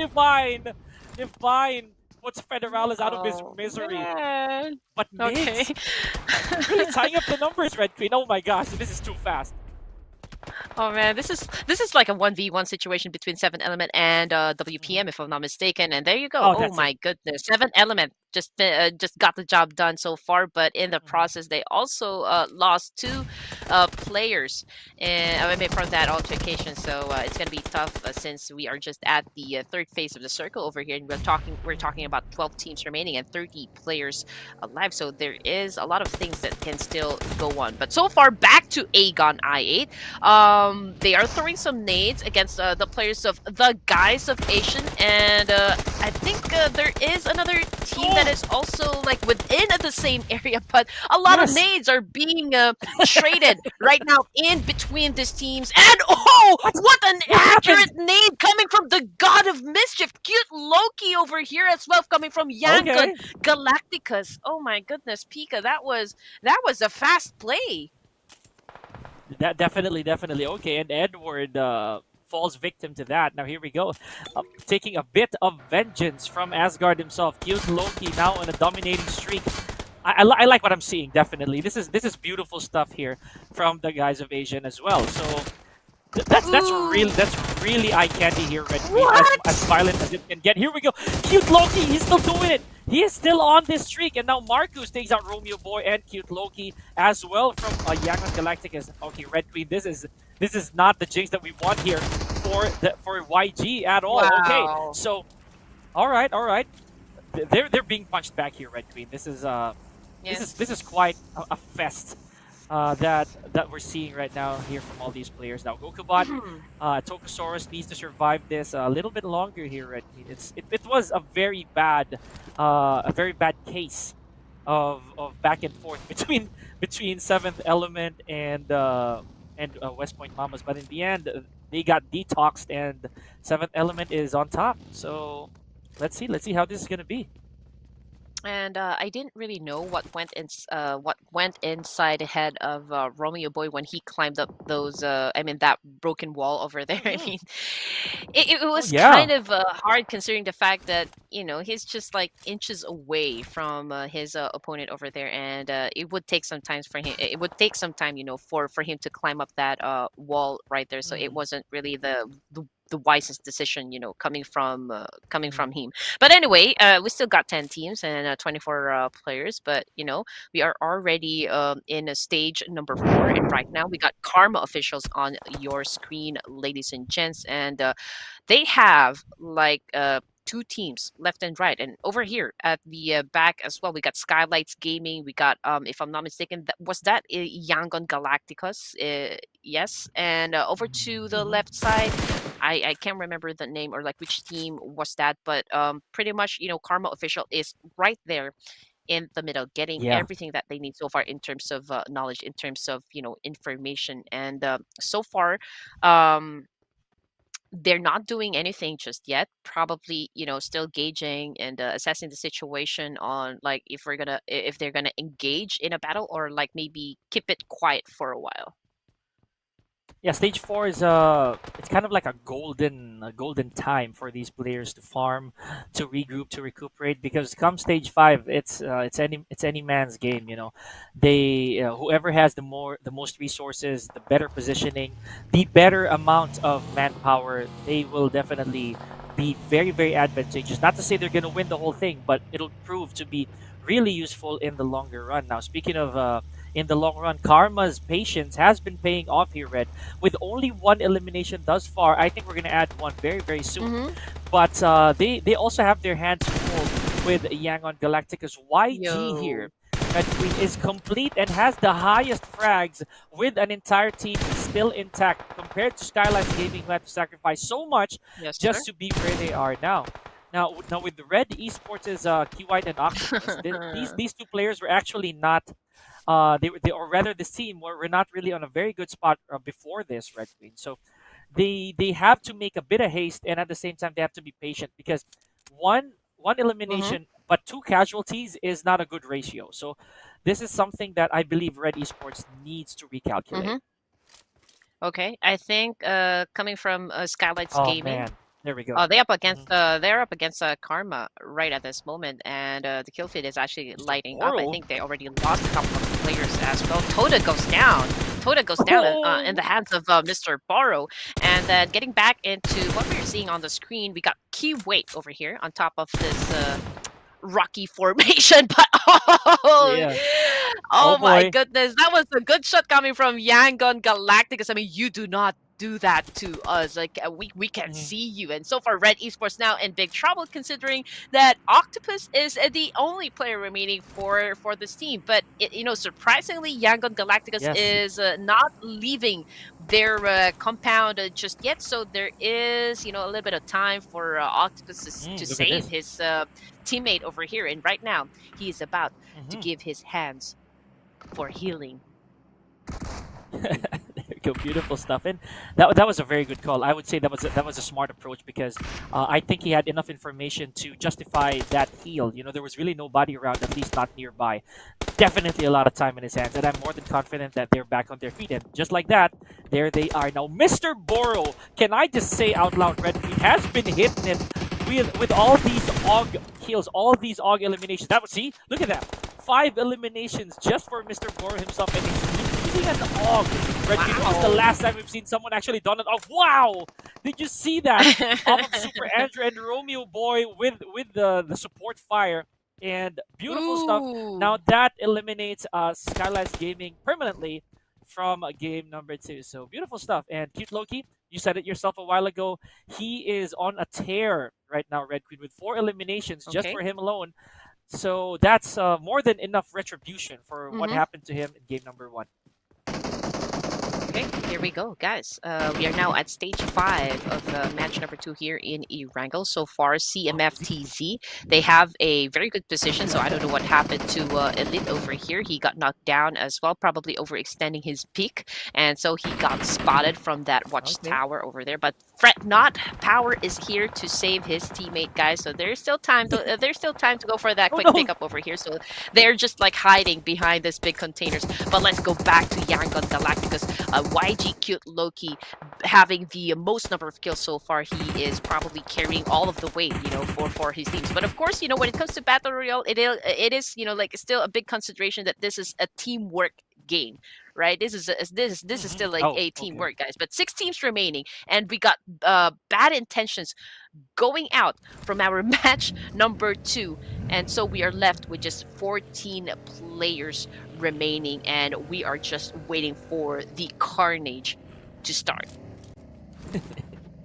A: Divine puts Federales out of his
B: Oh,
A: misery.
B: man.
A: But
B: Okay.
A: Migs, really tying up the numbers, Red Queen. Oh my gosh, this is too fast.
B: Oh man, this is like a 1v1 situation between Seven Element and WPM, if I'm not mistaken. And there you go.
A: Oh,
B: Oh
A: that's it.
B: my goodness, Seven Element just got the job done so far, but in the process, they also lost 2 players, and I mean from that altercation. So it's gonna be tough since we are just at the third phase of the circle over here, and we're talking about 12 teams remaining and 30 players alive. So there is a lot of things that can still go on. But so far, back to Agon I8. They are throwing some nades against the players of the guys of Asian, and I think there is another team that is also like within the the same area, but a lot of
A: Yes.
B: nades are being traded right now in between these teams. And oh, what an
A: What happened?
B: accurate nade coming from the God of Mischief, cute Loki over here as well, coming from Yangon
A: Okay.
B: Galacticus. Oh my goodness, Pika, that was a fast play.
A: That definitely okay. And Edward falls victim to that. Now here we go, taking a bit of vengeance from Asgard himself. Cute Loki now on a dominating streak. I like what I'm seeing. Definitely, this is beautiful stuff here from the guys of Asian as well. So that's really eye candy here, Red Queen. As
B: What?
A: violent as it can get. Here we go. Cute Loki, he's still doing it. He is still on this streak, and now Marcus takes out Romeo Boy and Cute Loki as well from Yangon Galacticus. Okay, Red Queen, this is not the jinx that we want here for YG at all. Okay,
B: Wow.
A: so all right. They're being punched back here, Red Queen. This is quite a fest that we're seeing right now here from all these players. Now Gokubot, Tokusaurus needs to survive this a little bit longer here, Red Queen. It was a very bad case of back and forth between Seventh Element and West Point Mamas, but in the end they got detoxed and Seventh Element is on top. So let's see how this is gonna be.
B: And I didn't really know what went inside the head of Romeo Boy when he climbed up those. I mean that broken wall over there. I
A: Mhm.
B: mean, it was
A: Yeah.
B: kind of hard considering the fact that he's just like inches away from his opponent over there, and it would take some time for him. It would take some time, for him to climb up that wall right there. So it
A: Mhm.
B: wasn't really the wisest decision, coming
A: Mhm.
B: from him. But anyway, we still got 10 teams and 24 players, but we are already in a stage number 4, and right now we got Karma officials on your screen, ladies and gents, and they have like two teams left and right, and over here at the back as well we got Skylightz Gaming. We got, if I'm not mistaken, was that Yangon Galacticus? Yes. And over to the
A: Mhm.
B: left side, I can't remember the name or like which team was that, but pretty much Karma official is right there in the middle, getting
A: Yeah.
B: everything that they need so far in terms of knowledge, in terms of information, and so far um they're not doing anything just yet. Probably, still gauging and assessing the situation on like if they're gonna engage in a battle, or like maybe keep it quiet for a while.
A: Yeah, stage 4 is it's kind of like a golden time for these players to farm, to regroup, to recuperate. Because come stage 5, it's any man's game. They whoever has the most resources, the better positioning, the better amount of manpower, they will definitely be very very advantageous. Not to say they're gonna win the whole thing, but it'll prove to be really useful in the longer run. Now, speaking of in the long run, Karma's patience has been paying off here, Red, with only one elimination thus far. I think we're gonna add one very very soon.
B: Mm-hmm.
A: But they also have their hands full with Yangon Galacticus. YG
B: Yo.
A: here, Red Queen, is complete and has the highest frags with an entire team still intact compared to Skylightz Gaming, who had to sacrifice so much
B: Yes, sir.
A: just to be where they are now. Now with the Red Esports is White and Octopus. These two players were actually not or rather this team were not really on a very good spot before this, Red Queen. So they have to make a bit of haste, and at the same time they have to be patient, because one
B: Mm-hmm.
A: elimination but two casualties is not a good ratio. So this is something that I believe Red Esports needs to recalculate.
B: Mm-hmm. Okay, I think coming from Skylight's
A: Oh
B: Gaming.
A: man, there we go.
B: Oh,
A: Mhm.
B: they're up against Karma right at this moment, and the kill feed is actually
A: Mr.
B: lighting up. I
A: Boro.
B: think they already lost a couple of players as well. Toda goes down. Toda goes down in the
A: Oh,
B: hands of Mr. Boro, and then getting back into what we're seeing on the screen, we got Key Weight over here on top of this rocky formation. But oh,
A: yeah. Oh
B: oh my
A: boy.
B: goodness, that was a good shot coming from Yangon Galacticus. I mean, you do not do that to us. Like we can
A: Mhm.
B: see you. And so far, Red Esports now in big trouble, considering that Octopus is the only player remaining for this team. But surprisingly, Yangon Galacticus
A: Yes.
B: is not leaving their compound just yet, so there is, a little bit of time for Octopus to
A: Look at
B: save
A: this.
B: his teammate over here. And right now, he is about to give his hands for healing.
A: There you go, beautiful stuff. And that was a very good call. I would say that was a smart approach because I think he had enough information to justify that heal. There was really nobody around, at least not nearby. Definitely a lot of time in his hands, and I'm more than confident that they're back on their feet. And just like that, there they are now. Mr. Boro, can I just say out loud, Red Queen has been hitting it with all these AUG kills, all these AUG eliminations. That was, see, look at that. 5 eliminations just for Mr. Boro himself, and he's using an AUG. Red Queen, this is the last time we've seen someone actually done it. Oh, wow! Did you see that? Off of Super Andrew and Romeo Boy with the support fire. And beautiful stuff. Now that eliminates Skylightz Gaming permanently from game number 2. So beautiful stuff. And Cute Loki, you said it yourself a while ago. He is on a tear right now, Red Queen, with 4 eliminations just for him alone. So that's more than enough retribution for what happened to him in game number 1.
B: Okay, here we go, guys. We are now at stage 5 of match number 2 here in Erangel. So far, CMFTZ, they have a very good position, so I don't know what happened to Elite over here. He got knocked down as well, probably overextending his peak, and so he got spotted from that watchtower over there. But fret not, Power is here to save his teammate, guys. So there's still time to go for that quick pickup over here. So they're just like hiding behind this big containers. But let's go back to Yangon Galacticus. YG Cute Loki having the most number of kills so far. He is probably carrying all of the weight, for his teams. But of course, when it comes to Battle Royale, it is, like still a big consideration that this is a teamwork game, right? This is still like a teamwork, guys. But 6 teams remaining, and we got bad intentions going out from our match number 2, and so we are left with just 14 players remaining, and we are just waiting for the carnage to start.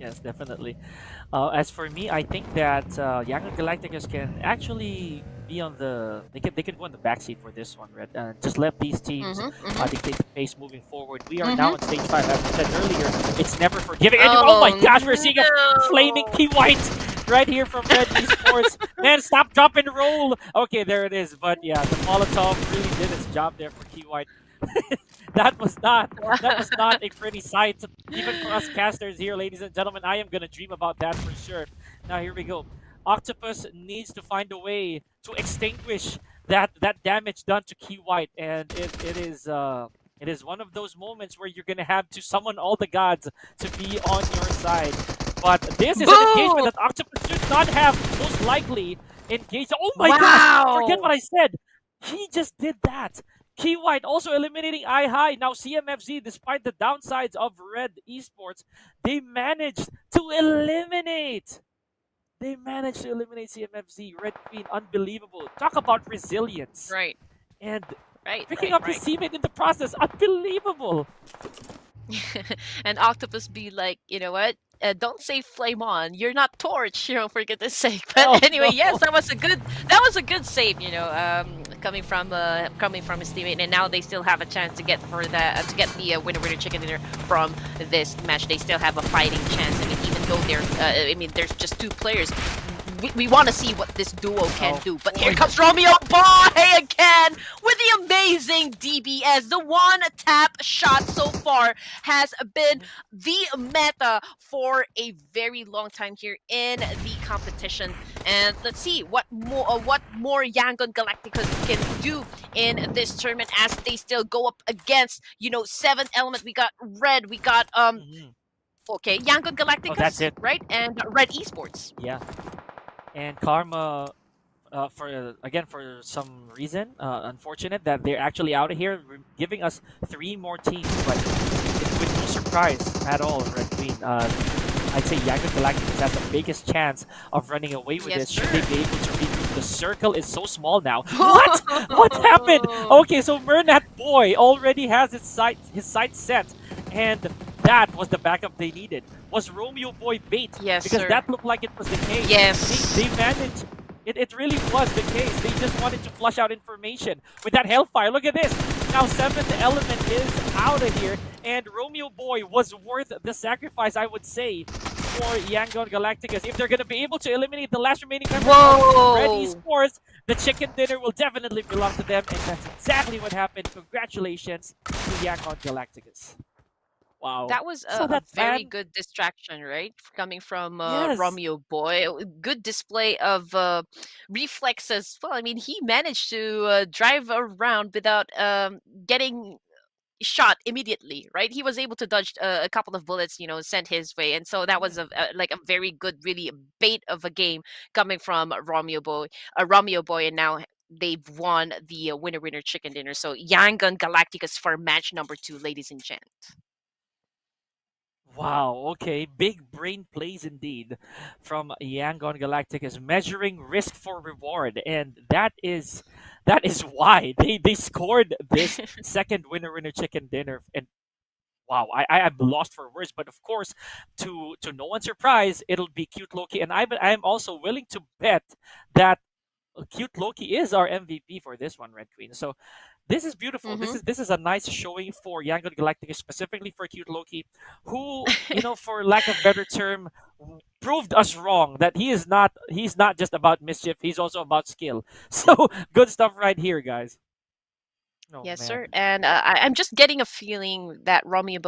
A: Yes, definitely. As for me, I think that Yangon Galacticus can actually be on the they can go on the backseat for this one, Red. Just let these teams dictate the pace moving forward. We are now on stage 5, as I said earlier. It's never forgiving. Oh my gosh, we're seeing a flaming Key White right here from Red Esports. Man, stop, drop, and roll. Okay, there it is. But yeah, the Molotov really did its job there for Key White. That was not a pretty sight, even for us casters here, ladies and gentlemen. I am gonna dream about that for sure. Now here we go. Octopus needs to find a way to extinguish that damage done to Key White, and it is one of those moments where you're gonna have to summon all the gods to be on your side. But this is an engagement that Octopus should not have most likely engaged. Oh my gosh! Forget what I said. He just did that. Key White also eliminating iHigh. Now CMFZ, despite the downsides of Red Esports, they managed to eliminate. CMFZ. Red Queen, unbelievable. Talk about resilience.
B: Right.
A: And picking up his teammate in the process, unbelievable.
B: And Octopus be like, you know what? Don't say flame on. You're not torch, for goodness sake. But anyway, yes, that was a good save, coming from his teammate, and now they still have a chance to get the winner chicken dinner from this match. They still have a fighting chance. I mean, even though there's just 2 players. We want to see what this duo can do. But here comes Romeo Boy again with the amazing DBS. The one-tap shot so far has been the meta for a very long time here in the competition. And let's see what more Yangon Galacticus can do in this tournament as they still go up against, 7 element. We got Red, we got Yangon Galacticus,
A: that's it.
B: right? And Red Esports.
A: Yeah. And Karma, for some reason, unfortunate that they're actually out of here, giving us 3 more teams, but with no surprise at all, Red Queen. I'd say Yangon Galacticus has the biggest chance of running away with this. Should they be able to regroup? The circle is so small now. What? What happened? Okay, so Mernat Boy already has his sight set, and that was the backup they needed. Was Romeo Boy bait?
B: Yes,
A: because
B: sir.
A: that looked like it was the case.
B: Yes.
A: They managed It really was the case. They just wanted to flush out information with that Hellfire. Look at this. Now seventh element is out of here, and Romeo Boy was worth the sacrifice, I would say, for Yangon Galacticus. If they're going to be able to eliminate the last remaining member of Red
B: Whoa!
A: Esports, the chicken dinner will definitely belong to them, and that's exactly what happened. Congratulations to Yangon Galacticus. Wow.
B: That was
A: So
B: a
A: that
B: very
A: plan,
B: good distraction, right? Coming from
A: yes.
B: Romeo Boy. Good display of reflexes. Well, I mean, he managed to drive around without getting shot immediately, right? He was able to dodge a couple of bullets, sent his way, and so that was like a very good, really bait of a game coming from Romeo Boy, and now they've won the winner chicken dinner. So Yangon Galacticus for match number 2, ladies and gents.
A: Wow, okay. Big brain plays indeed from Yangon Galacticus, measuring risk for reward. And that is why they scored this second winner chicken dinner. And wow, I'm lost for words. But of course, to no one's surprise, it'll be Cute Loki. And I'm also willing to bet that Cute Loki is our MVP for this one, Red Queen. So this is beautiful. This
B: Mm-hmm.
A: is this is a nice showing for Yangon Galactica, specifically for Cute Loki, who, for lack of better term, proved us wrong that he's not just about mischief, he's also about skill. So good stuff right here, guys. Oh
B: Yes,
A: man.
B: sir. And I'm just getting a feeling that Romeo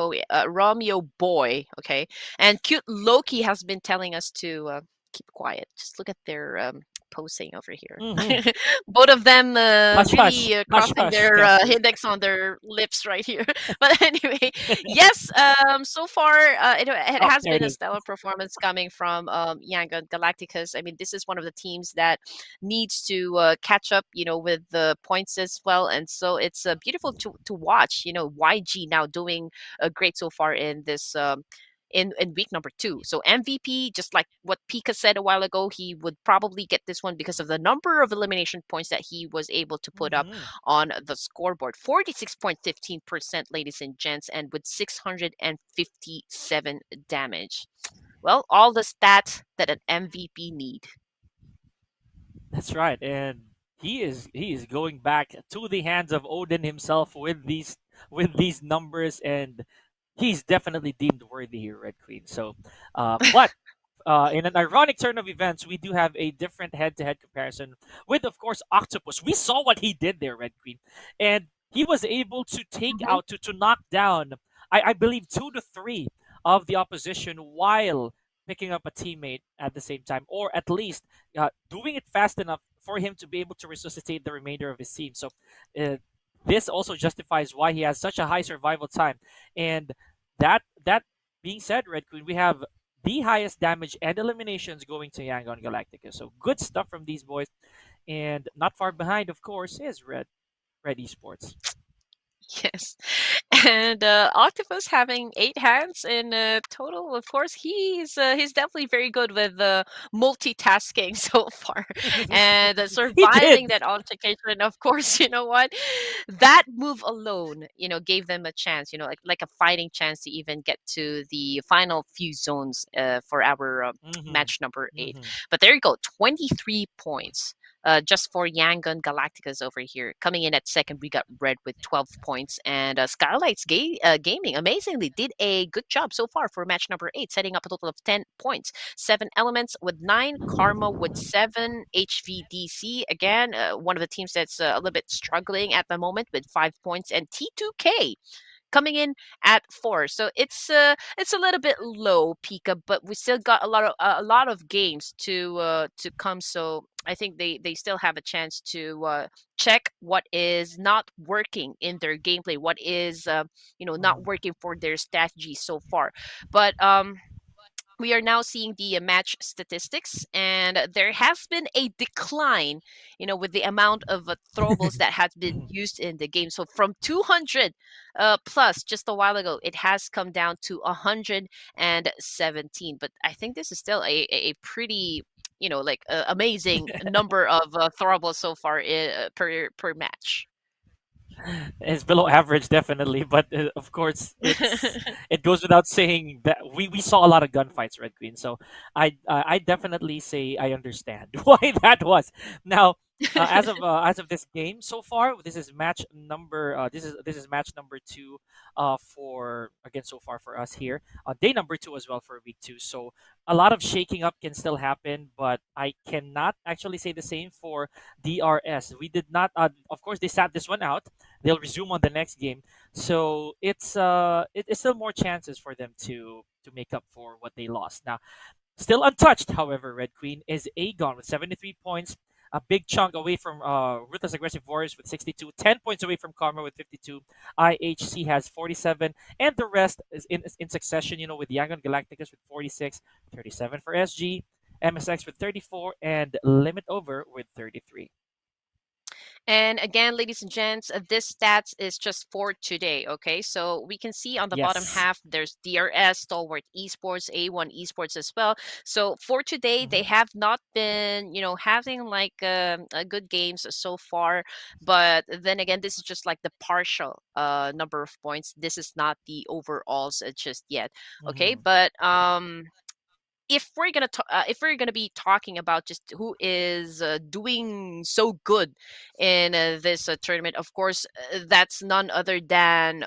B: Boy, okay, and cute Loki has been telling us to keep quiet. Just look at their posing over here.
A: Mm-hmm.
B: Both of them
A: Hush hush.
B: really
A: Hush
B: crossing
A: hush,
B: their
A: caster.
B: index on their lips right here. But anyway, yes. So far, it
A: Oh,
B: has
A: there
B: been
A: it
B: a
A: is.
B: stellar performance coming from Yangon Galacticus. I mean, this is one of the teams that needs to catch up, with the points as well. And so it's beautiful to watch, YG now doing great so far in this. In week number 2. So MVP, just like what Pika said a while ago, he would probably get this one because of the number of elimination points that he was able to put up
A: Mm-hmm.
B: on the scoreboard. 46.15%, ladies and gents, and with 657 damage. Well, all the stats that an MVP need.
A: That's right, and he is going back to the hands of Odin himself with these numbers, and he's definitely deemed worthy here, Red Queen. So, but in an ironic turn of events, we do have a different head-to-head comparison with, of course, Octopus. We saw what he did there, Red Queen, and he was able to take
B: Mhm.
A: out to knock down, I believe, 2 to 3 of the opposition while picking up a teammate at the same time, or at least doing it fast enough for him to be able to resuscitate the remainder of his team. So. This also justifies why he has such a high survival time. And that being said, Red Queen, we have the highest damage and eliminations going to Yangon Galactica. So good stuff from these boys. And not far behind, of course, is Red Esports.
B: Yes. And Octopus having 8 hands in total. Of course, he's definitely very good with multitasking so far, and
A: He
B: surviving
A: did.
B: that altercation. Of course, you know what? That move alone, gave them a chance. Like a fighting chance to even get to the final few zones for our
A: Hmm.
B: match number 8.
A: Hmm.
B: But there you go, 23 points just for Yangon Galacticas over here. Coming in at second, we got Red with 12 points. And Gaming amazingly did a good job so far for match number 8, setting up a total of 10 points. 7 Elements with 9, Karma with 7, HVDC, again, one of the teams that's a little bit struggling at the moment with 5 points, and T2K coming in at 4. So it's a little bit low, Pika, but we still got a lot of games to come. So I think they still have a chance to check what is not working in their gameplay, what is not working for their strategy so far. But we are now seeing the match statistics, and there has been a decline, with the amount of throwables that has been used in the game. So from 200 plus just a while ago, it has come down to 117. But I think this is still a pretty, like amazing number of throwables so far per match.
A: It's below average, definitely. But of course, it goes without saying that we saw a lot of gunfights, Red Queen. So I definitely say I understand why that was. Now, as of this game so far, this is match number this is match number two for again so far for us here. Day number two as well for week two. So a lot of shaking up can still happen, but I cannot actually say the same for DRS. We did not. Of course, they sat this one out. They'll resume on the next game, so it's still more chances for them to make up for what they lost. Now, still untouched, however, Red Queen is Agon with 73 points, a big chunk away from Ruthless Aggressive Warriors with 62, 10 points away from Karma with 52. IHC has 47, and the rest is in succession. You know, with Yangon Galacticus with 46, 37 for SG, MSX with 34, and Limit Over with 33.
B: And again, ladies and gents, this stats is just for today. Okay, so we can see on the bottom
A: Yes.
B: half there's DRS, Stalwart Esports, A1 Esports as well. So for today, they
A: Mhm.
B: have not been, having like good games so far. But then again, this is just like the partial number of points. This is not the overalls just yet. Okay,
A: Mhm.
B: but if we're gonna be talking about just who is doing so good in this tournament, of course, that's none other than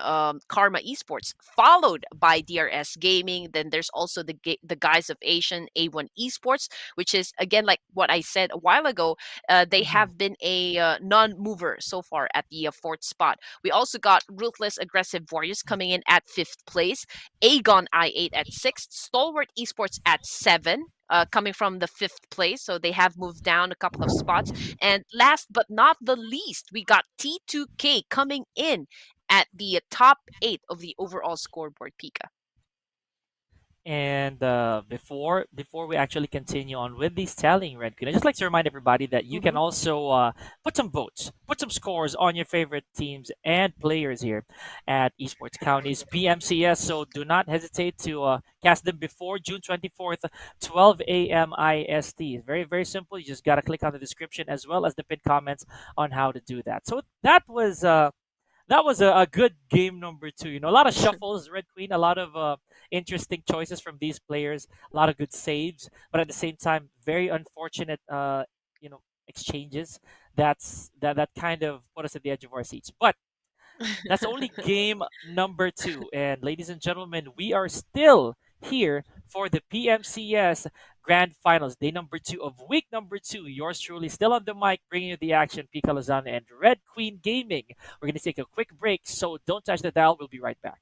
B: Karma Esports, followed by DRS Gaming. Then there's also the guys of Asian A1 Esports, which is again like what I said a while ago. They
A: Mhm.
B: have been a non-mover so far at the fourth spot. We also got Ruthless Aggressive Warriors coming in at fifth place. Agon I8 at sixth, Stalwart Esports at seven, coming from the fifth place. So they have moved down a couple of spots. And last but not the least, we got T2K coming in at the top eight of the overall scoreboard, Pika.
A: And before we actually continue on with these telling, Red Queen, I just like to remind everybody that you can
B: Mm-hmm.
A: also put some votes, put some scores on your favorite teams and players here at Esports County's BMCS. So do not hesitate to cast them before June 24th, 12 a.m. IST. It's very, very simple. You just got to click on the description as well as the pinned comments on how to do that. So that was a good game number two. You know, a lot of shuffles, Red Queen, a lot of interesting choices from these players, a lot of good saves, but at the same time, very unfortunate, exchanges. That kind of put us at the edge of our seats. But that's only game number two. And ladies and gentlemen, we are still here for the PMCS Grand Finals, day number two of week number two. Yours truly still on the mic, bringing you the action, Pika Lozano and Red Queen Gaming. We're going to take a quick break, so don't touch the dial. We'll be right back.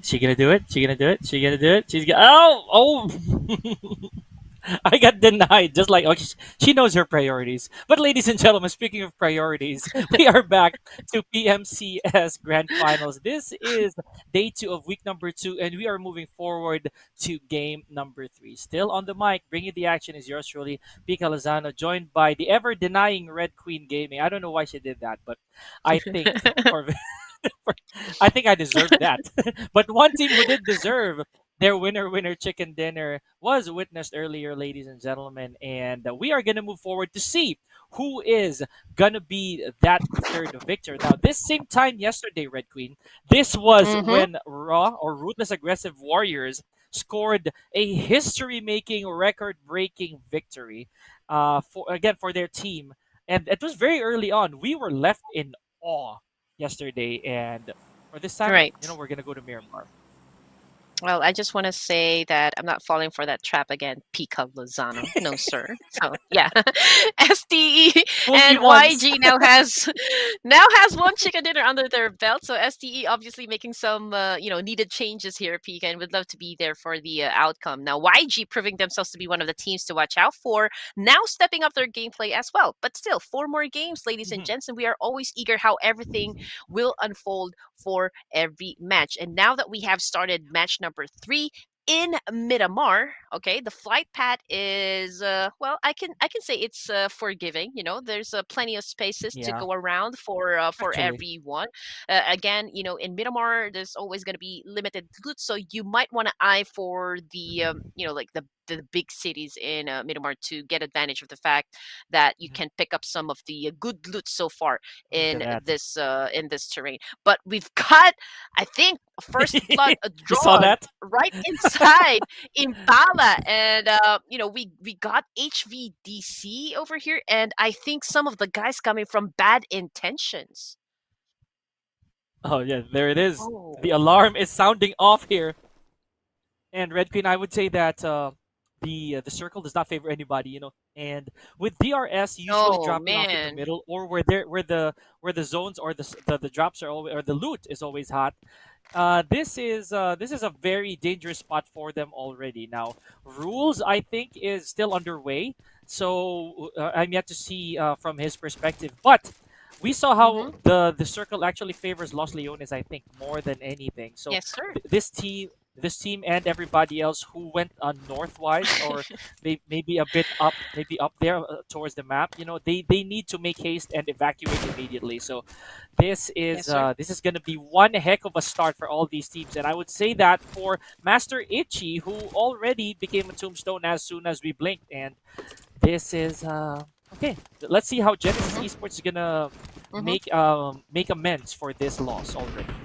A: She gonna do it? She gonna do it? She gonna do it? Oh! I got denied. Just like, okay, she knows her priorities. But ladies and gentlemen, speaking of priorities, we are back to PMCS Grand Finals. This is day 2 of week number 2, and we are moving forward to game number 3. Still on the mic, bringing the action is yours truly, Pika Lozano, joined by the ever denying Red Queen Gaming. I don't know why she did that, but I think for I think I deserved that. But one team who did deserve their winner chicken dinner was witnessed earlier, ladies and gentlemen, and we are gonna move forward to see who is gonna be that third victor. Now, this same time yesterday, Red Queen, this was
B: Mm-hmm.
A: when Raw or Ruthless Aggressive Warriors scored a history-making, record-breaking victory for their team, and it was very early on. We were left in awe yesterday, and for this time,
B: Right.
A: we're gonna go to Miramar.
B: Well, I just want to say that I'm not falling for that trap again, Pika Lozano. No, sir. So yeah, STE
A: Fooled
B: and
A: you once.
B: YG now has one chicken dinner under their belt. So STE obviously making some needed changes here, Pika, and would love to be there for the outcome. Now YG proving themselves to be one of the teams to watch out for. Now stepping up their gameplay as well. But still, 4 more games, ladies and
A: Mhm.
B: gents, and we are always eager how everything will unfold for every match. And now that we have started match number 3 in Miramar, okay, the flight path is well, I can say it's forgiving. There's plenty of spaces to
A: Yeah,
B: go around for
A: actually.
B: everyone. Again, in Miramar, there's always going to be limited loot, so you might want to eye for the like the big cities in Miramar to get advantage of the fact that you
A: Mhm.
B: can pick up some of the good loot so far
A: Look at that.
B: in this terrain. But we've got, I think, first blood
A: You saw
B: drawn
A: that?
B: right inside Impala, and we got HVDC over here, and I think some of the guys coming from bad intentions.
A: Oh yeah, there it is. The
B: Oh.
A: alarm is sounding off here. And Red Queen, I would say that the circle does not favor anybody. And with DRS, usually
B: Oh
A: dropping off in the
B: man.
A: middle, or where the zones or the drops are always, or the loot is always hot. This is a very dangerous spot for them already. Now, rules I think is still underway, so I'm yet to see from his perspective. But we saw how
B: Mm-hmm.
A: the circle actually favors Los Leones, I think, more than anything. So
B: Yes, sir.
A: this team and everybody else who went northwise, or maybe a bit up, maybe up there towards the map, they need to make haste and evacuate immediately. So this
B: Yes,
A: is
B: sir.
A: uh, this is going to be one heck of a start for all these teams, and I would say that for Master Itchy, who already became a tombstone as soon as we blinked. And this is okay. Let's see how Genesis
B: Mm-hmm.
A: Esports is gonna
B: Mm-hmm.
A: make amends for this loss already.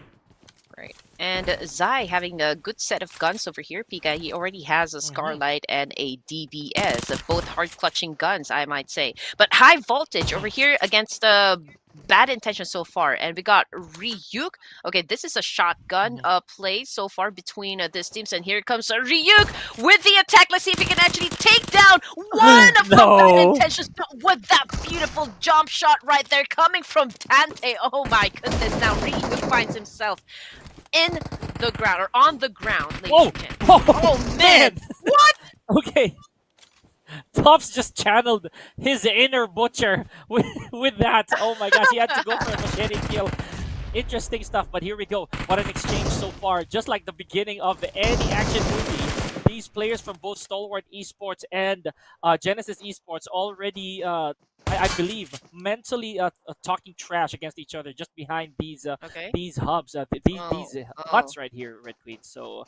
B: Right. And Zai having a good set of guns over here, Pika. He already has a
A: Hmm.
B: Scarlight and a DBS, both hard clutching guns, I might say. But high voltage over here against bad intention so far. And we got Ryuk. Okay, this is a shotgun
A: Hmm.
B: play so far between these teams. And here comes Ryuk with the attack. Let's see if he can actually take down one from bad
A: No.
B: intentions. But with that beautiful jump shot right there coming from Tante. Oh my goodness. Now Ryuk finds himself in the ground or on the ground, ladies
A: Whoa!
B: and gentlemen.
A: Oh,
B: Oh man! What?
A: Okay, Tops just channeled his inner butcher with that. Oh my gosh, he had to go for a machete kill. Interesting stuff, but here we go. What an exchange so far. Just like the beginning of any action movie, these players from both Stalwart Esports and Genesis Esports already, I believe, mentally talking trash against each other just behind
B: Okay.
A: these hubs,
B: Oh.
A: these
B: Oh.
A: huts right here, Red Queen. So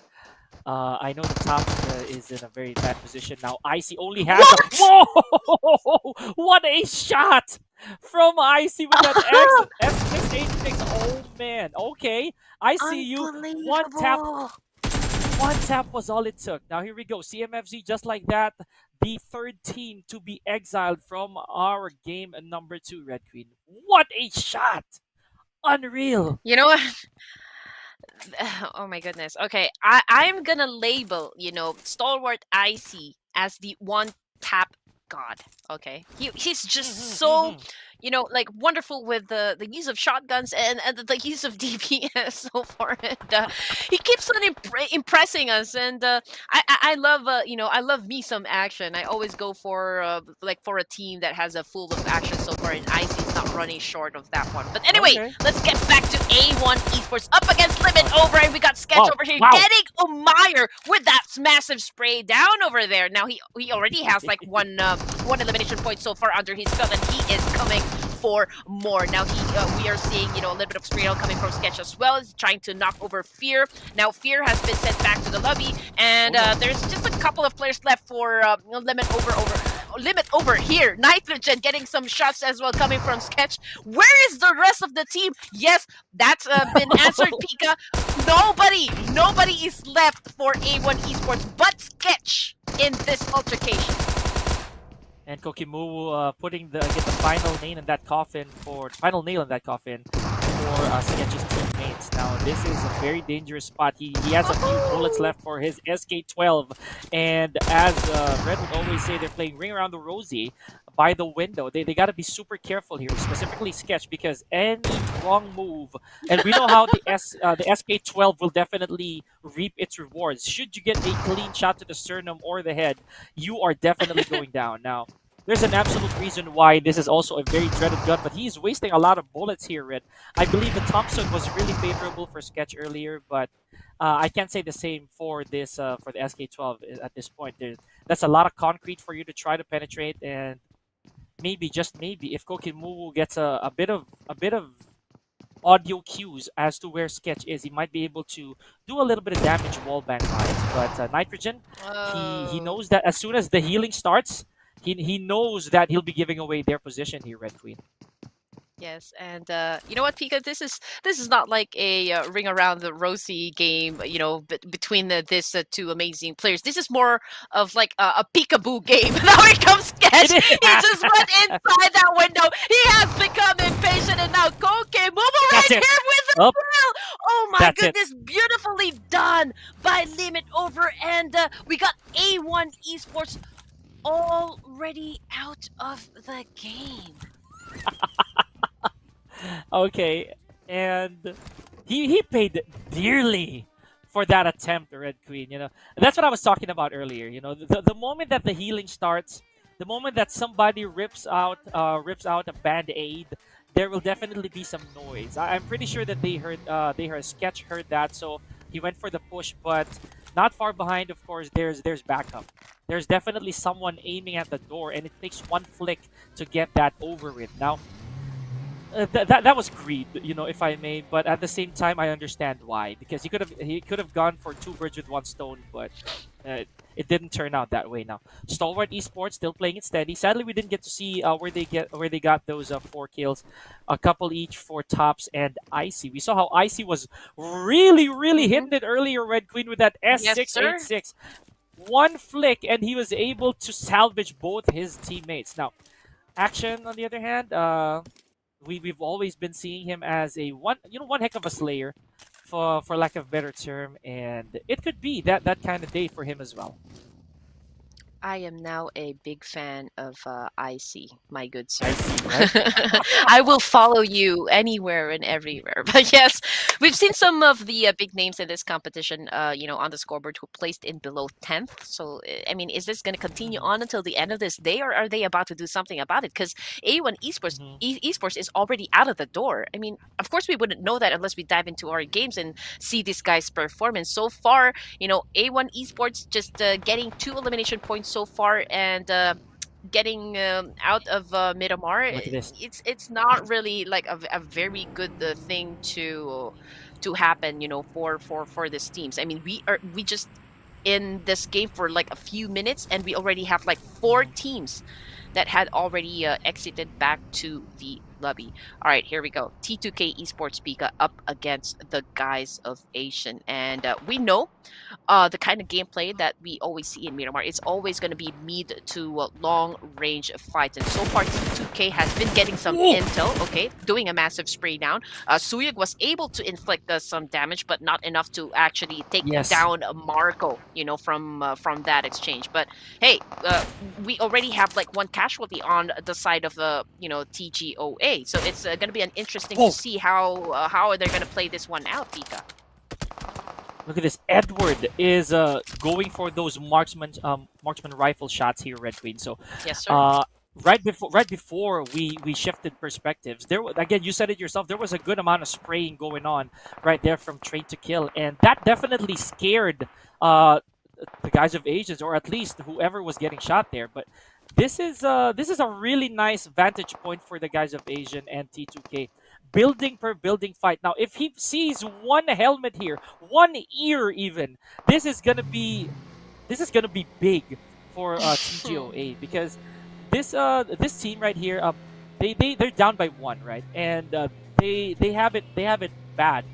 A: I know the top is in a very bad position now. Icy only has a
B: What?
A: whoa! What a shot from Icy with that S686. Oh man. Okay, I see you.
B: Unbelievable.
A: One tap was all it took. Now here we go. CMFZ just like that. The third team to be exiled from our game number 2, Red Queen. What a shot! Unreal.
B: You know what? Oh my goodness. Okay, I'm gonna label, Stalwart Icy as the one tap god. Okay, he's just
A: Mhm,
B: so,
A: mhm.
B: like wonderful with the use of shotguns and the use of DPS so far. And he keeps on impressing us. And I love I love me some action. I always go for like for a team that has a full of action so far. And Icy's not running short of that one. But anyway,
A: Okay.
B: let's get back to A1 Esports up against Limit Over, and we got Sketch
A: Oh,
B: over here
A: wow.
B: getting Omeyer with that massive spray down over there. Now he already has like one elimination point so far under his belt, and he is coming for more. Now we are seeing a little bit of spray coming from Sketch as well. He's trying to knock over Fear. Now Fear has been sent back to the lobby, and there's just a couple of players left for Limit Over here. Nitrogen getting some shots as well coming from Sketch. Where is the rest of the team? Yes, that's been answered, Pika. Nobody is left for A1 Esports but Sketch in this altercation.
A: And Kokimu putting get the final nail in that coffin for Sketch's teammates. Now this is a very dangerous spot. He has a few bullets left for his SK12, and as Red would always say, they're playing Ring Around the Rosie by the window. They got to be super careful here, specifically Sketch, because any wrong move, and we know how the SK12 will definitely reap its rewards. Should you get a clean shot to the sternum or the head, you are definitely going down. Now, there's an absolute reason why this is also a very dreaded gun, but he's wasting a lot of bullets here, Red. I believe the Thompson was really favorable for Sketch earlier, but I can't say the same for this for the SK12 at this point. That's a lot of concrete for you to try to penetrate, and maybe, just maybe, if Kokimu gets a bit of audio cues as to where Sketch is, he might be able to do a little bit of damage wallbang wise. But Nitrogen, he
B: Oh.
A: knows that as soon as the healing starts, he knows that he'll be giving away their position here, Red Queen.
B: Yes, and you know what, Pika? This is not like a ring around the rosy game, between these two amazing players. This is more of like a peekaboo game. Now here comes Sketch.
A: It
B: He just went inside that window. He has become impatient, and now Koke move right
A: That's
B: here
A: it.
B: with the
A: Oh,
B: kill. Oh my
A: that's it.
B: goodness, beautifully done by Limit Over, and we got A1 Esports already out of the game.
A: Okay, and he paid dearly for that attempt, the Red Queen. That's what I was talking about earlier. The moment that the healing starts, the moment that somebody rips out a band aid, there will definitely be some noise. I'm pretty sure that they heard Sketch heard that, so he went for the push, but not far behind. Of course, there's backup. There's definitely someone aiming at the door, and it takes one flick to get that over with. Now, that was greed, if I may. But at the same time, I understand why, because he could have gone for two birds with one stone, but it didn't turn out that way. Now, Stalwart Esports still playing it steady. Sadly, we didn't get to see where they got those 4 kills, a couple each for Tops and Icy. We saw how Icy was really, really
B: Mm-hmm.
A: hitting it earlier, Red Queen, with that
B: Yes, sir.
A: S686. One flick, and he was able to salvage both his teammates. Now, Action, on the other hand, we've always been seeing him as one heck of a slayer, for lack of a better term, and it could be that kind of day for him as well.
B: I am now a big fan of Icy, my good sir.
A: I see, right?
B: I will follow you anywhere and everywhere. But yes, we've seen some of the big names in this competition, on the scoreboard who placed in below 10th. So, I mean, is this going to continue
A: Mhm,
B: on until the end of this day, or are they about to do something about it? Because A1 Esports,
A: mhm.
B: Esports is already out of the door. I mean, of course, we wouldn't know that unless we dive into our games and see this guy's performance. So far, A1 Esports just getting 2 elimination points so far, and getting out of Miramar.
A: Look at this.
B: It's not really like a very good thing to happen, for this teams. I mean, we just in this game for like a few minutes, and we already have like 4 teams that had already exited back to the lobby. All right, here we go. T2K Esports Pika up against the guys of Asian, and we know the kind of gameplay that we always see in Miramar. It's always going to be mid to long range fights, and so far T2K has been getting some
A: Ooh.
B: intel. Okay, doing a massive spray down. Suyug was able to inflict some damage, but not enough to actually take
A: Yes.
B: down Marco. From that exchange. But hey, we already have like one casualty on the side of TGOA. So it's going to be an interesting
A: Whoa.
B: to see how they're going to play this one out, Pika.
A: Look at this. Edward is going for those marksman rifle shots here, Red Queen. So
B: Yes, sir.
A: right before we shifted perspectives, again, you said it yourself, there was a good amount of spraying going on right there from Train to Kill, and that definitely scared the guys of Asians, or at least whoever was getting shot there. But this is a really nice vantage point for the guys of Asian and T2K. Building per building fight. Now, if he sees one helmet here, one ear even, this is gonna be big for TGOA, because this team right here, they're down by one, right? And they have it bad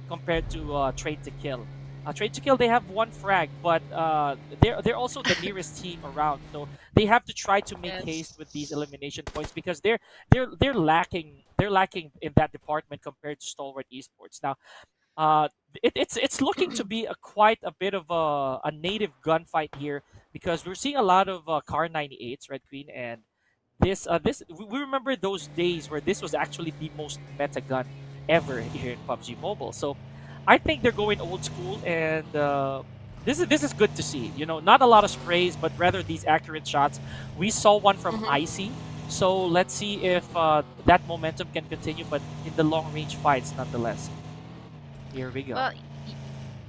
A: compared to Trade to Kill. Trade to Kill, they have one frag, but they're also the nearest team around, so they have to try to make haste with these
B: Yes.
A: elimination points, because they're lacking in that department compared to Stalwart Esports. Now, uh, it's looking to be quite a bit of a native gunfight here, because we're seeing a lot of Car 98s, Red Queen, and this we remember those days where this was actually the most meta gun ever here in PUBG Mobile. So I think they're going old school, and this is good to see. Not a lot of sprays, but rather these accurate shots. We saw one from
B: Mhm.
A: Icy, so let's see if that momentum can continue, but in the long range fights nonetheless. Here we go.
B: Well,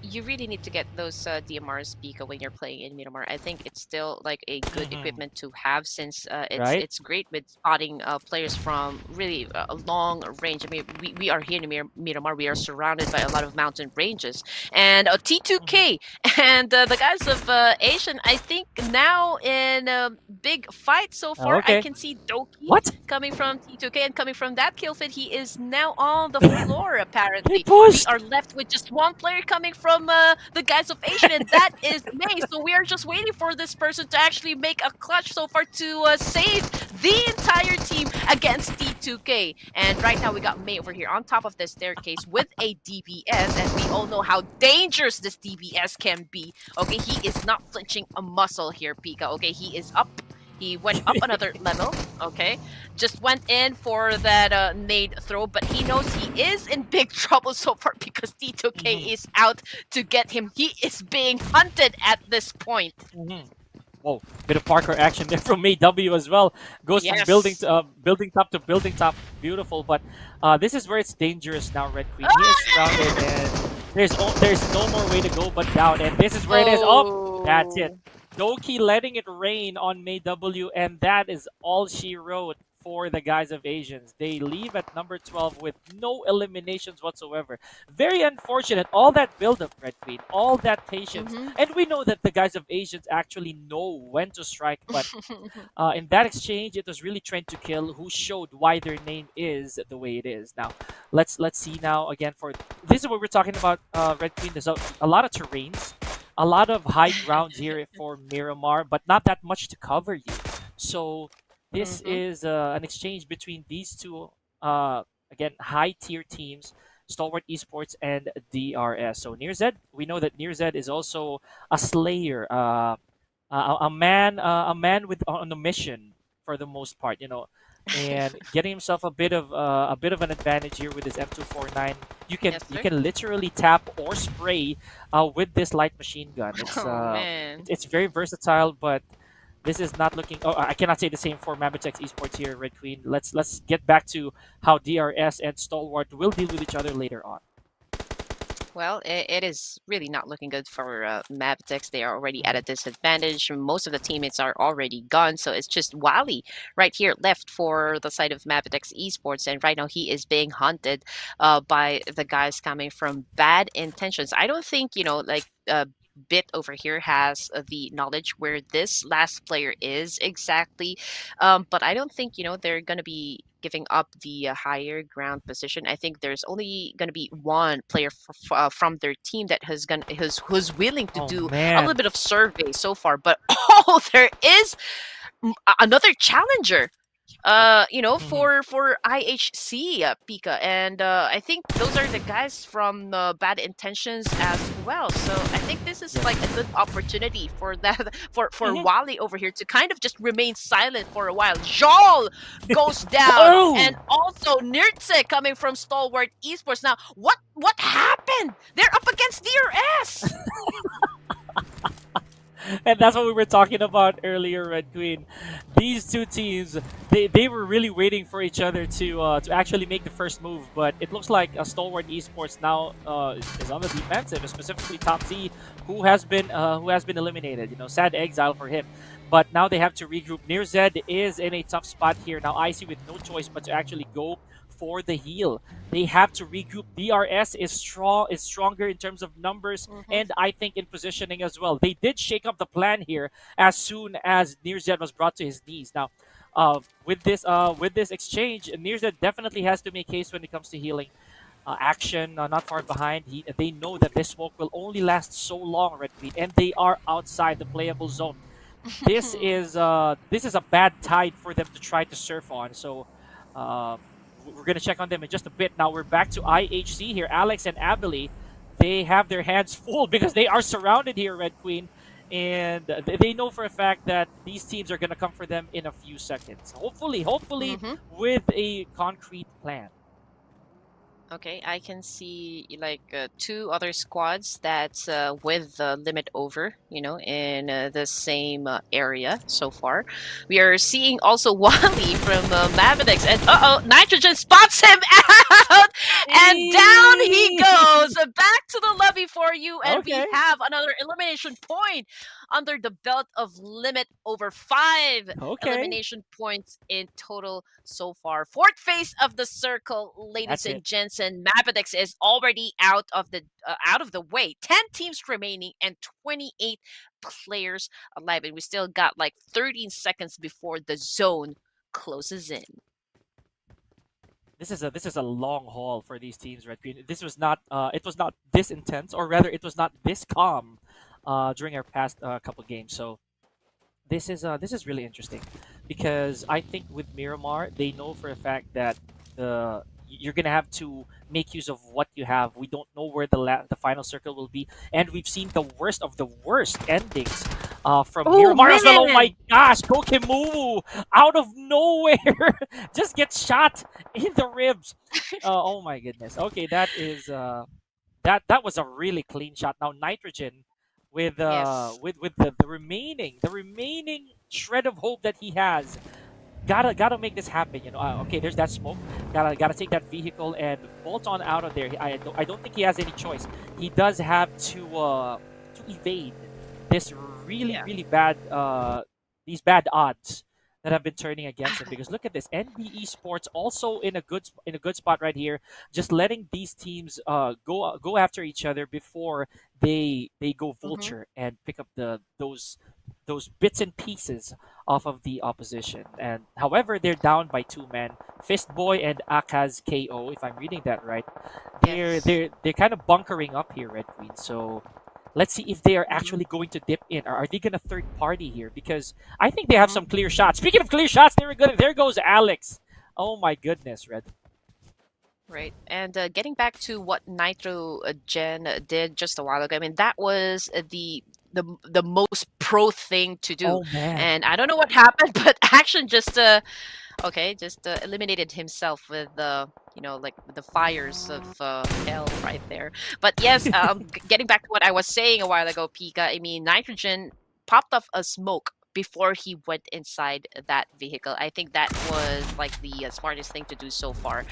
B: you really need to get those DMRs, Pika, when you're playing in Miramar. I think it's still like a good
A: Mhm.
B: equipment to have, since it's
A: Right?
B: it's great with spotting players from really a long range. I mean, we are here in Miramar. We are surrounded by a lot of mountain ranges, and T2K and the guys of Asian. I think now in a big fight so far, I
A: Okay.
B: can see Doki
A: What?
B: coming from T2K, and coming from that kill feed, he is now on the floor.
A: He
B: Apparently, we
A: pushed.
B: are left with just one player coming from the guys of Asian, and that is May. So we are just waiting for this person to actually make a clutch so far to save the entire team against T2K. And right now we got May over here on top of the staircase with a DBS, and we all know how dangerous this DBS can be. Okay, he is not flinching a muscle here, Pika. Okay, he is up. He went up another level, okay? Just went in for that nade throw, but he knows he is in big trouble so far because T2K
A: Mhm,
B: is out to get him. He is being hunted at this point.
A: mhm. Whoa, bit of parkour action there from AW as well. Goes from building
B: Yes.
A: to building top to building top. Beautiful, but this is where it's dangerous now. Red Queen. He is surrounded,
B: Ah!
A: and there's no more way to go but down. And this is where it is. Oh, that's it.
B: Oh.
A: Doki letting it rain on May W, and that is all she wrote for the guys of Asians. They leave at number 12 with no eliminations whatsoever. Very unfortunate. All that build-up, Red Queen, all that patience.
B: Mm-hmm.
A: And we know that the guys of Asians actually know when to strike, but in that exchange, it was really Trent to Kill who showed why their name is the way it is. Now, let's see now again for this is what we're talking about. Red Queen. There's a lot of terrains, a lot of high grounds here for Miramar, but not that much to cover you. So this
B: Mm-hmm.
A: is an exchange between these two. Uh, Again, high tier teams. Stalwart Esports and DRS. So Near Z, we know that Near Z is also a slayer. A man with on a mission for the most part, and getting himself a bit of an advantage here with his M249.
B: Yes,
A: You
B: sir.
A: can literally tap or spray with this light machine gun.
B: Oh man.
A: It's very versatile, but this is not looking. Oh, I cannot say the same for MABATEX Esports here, Red Queen. Let's get back to how DRS and Stalwart will deal with each other later on.
B: Well, it is really not looking good for MABATEX. They are already at a
A: Mhm.
B: disadvantage. Most of the teammates are already gone, so it's just Wally right here left for the side of MABATEX Esports, and right now he is being hunted by the guys coming from bad intentions. I don't think like. Bit over here has the knowledge where this last player is exactly, but I don't think they're gonna be giving up the higher ground position. I think there's only going to be one player from their team that who's willing to
A: Oh
B: do a little
A: man.
B: bit of survey so far. But there is another challenger.
A: Mhm.
B: For IHC, Pika, and I think those are the guys from Bad Intentions as well. So I think this is
A: Yes.
B: like a good opportunity for that for
A: Mhm.
B: Wally over here to kind of just remain silent for a while. Jol goes down, and
A: Oh!
B: also Nirtse coming from Stalwart Esports. Now, what happened? They're up against DRS.
A: And that's what we were talking about earlier, Red Queen. These two teams, they were really waiting for each other to actually make the first move, but it looks like Stalwart Esports now is on the defensive, specifically Top Z, who has been eliminated. Sad exile for him. But now they have to regroup. Near Z is in a tough spot here now. Icy with no choice but to actually go for the heal. They have to regroup. DRS is stronger in terms of numbers
B: Mm-hmm.
A: and I think in positioning as well. They did shake up the plan here as soon as Nearzed was brought to his knees. Now, with this exchange, Nearzed definitely has to make haste when it comes to healing. Action not far behind. They know that this smoke will only last so long, Red Queen, and they are outside the playable zone. This is a bad tide for them to try to surf on. So uh, we're gonna check on them in just a bit. Now we're back to IHC here. Alex and Abilene, they have their hands full because they are surrounded here, Red Queen, and they know for a fact that these teams are gonna come for them in a few seconds. Hopefully,
B: Mm-hmm.
A: with a concrete plan.
B: Okay, I can see like two other squads that's with the limit over, in the same area so far. We are seeing also Wally from MABATEX, and Nitrogen spots him out, and down he
A: Eee!
B: goes. Back to the lobby for you, and we
A: Okay.
B: have another elimination point under the belt of limit over 5
A: Okay.
B: elimination points in total so far. Fourth phase of the circle, ladies
A: That's
B: and
A: it.
B: gents, and Mabadex is already out of the way. 10 teams remaining and 28 players alive, and we still got like 13 seconds before the zone closes in.
A: This is a long haul for these teams, Red Green. This was not it was not this intense, or rather, it was not this calm during our past couple games. So this is really interesting because I think with Miramar, they know for a fact that the you're gonna have to make use of what you have. We don't know where the final circle will be, and we've seen the worst of the worst endings from
B: Oh
A: Miramar as well. Oh my
B: man!
A: gosh, Kokemumu out of nowhere just gets shot in the ribs. Oh my goodness. Okay, that is that was a really clean shot. Now Nitrogen
B: Yes.
A: with the remaining shred of hope that he has, gotta make this happen. Okay, there's that smoke. Gotta take that vehicle and bolt on out of there. I don't think he has any choice. He does have to evade this really
B: Yeah.
A: really bad these bad odds that have been turning against him. Because look at this, NB Esports also in a good spot right here, just letting these teams go after each other before they go
B: Mm-hmm.
A: vulture and pick up those bits and pieces off of the opposition. And however, they're down by two men, Fistboy and Akaz KO, if I'm reading that right. They're
B: Yes.
A: they're they're kind of bunkering up here, Red Queen. So let's see if they are
B: Mm-hmm.
A: actually going to dip in. Or are they gonna third party here? Because I think they have
B: Mm-hmm.
A: some clear shots. Speaking of clear shots, there goes Alex. Oh my goodness, Red.
B: Right. And getting back to what Nitro Gen did just a while ago, I mean, that was the most pro thing to do.
A: Oh man.
B: And I don't know what happened, but Action just just eliminated himself with like the fires of hell right there. But yes, getting back to what I was saying a while ago, Pika. I mean, Nitrogen popped off a smoke before he went inside that vehicle. I think that was like the smartest thing to do so far,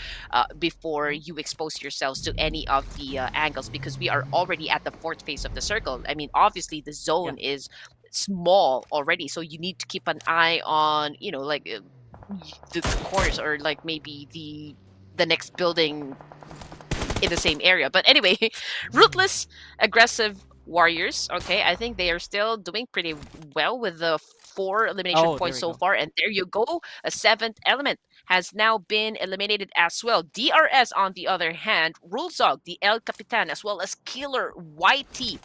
B: before
A: Mhm.
B: you expose yourselves to any of the angles, because we are already at the fourth phase of the circle. I mean, obviously the
A: Yeah.
B: zone is small already, so you need to keep an eye on like the corners, or like maybe the next building in the same area. But anyway, ruthless, aggressive warriors. Okay, I think they are still doing pretty well with the 4 elimination
A: Oh, there
B: points
A: we
B: so
A: go.
B: far. And there you go, a seventh element has now been eliminated as well. DRS, on the other hand, Rulzog, the El Capitan, as well as Killer YT,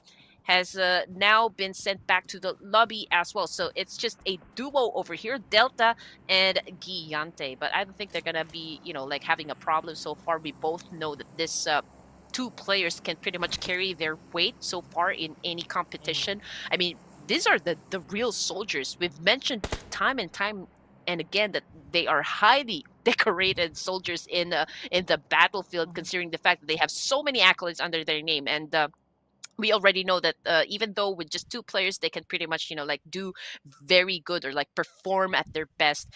B: has now been sent back to the lobby as well. So it's just a duo over here, Delta and Guillante. But I don't think they're gonna be, like having a problem so far. We both know that this two players can pretty much carry their weight so far in any
A: Mhm.
B: competition. I mean, these are the real soldiers. We've mentioned time and time and again that they are highly decorated soldiers in the battlefield,
A: Mhm.
B: considering the fact that they have so many accolades under their name. And we already know that even though with just two players they can pretty much like do very good, or like perform at their best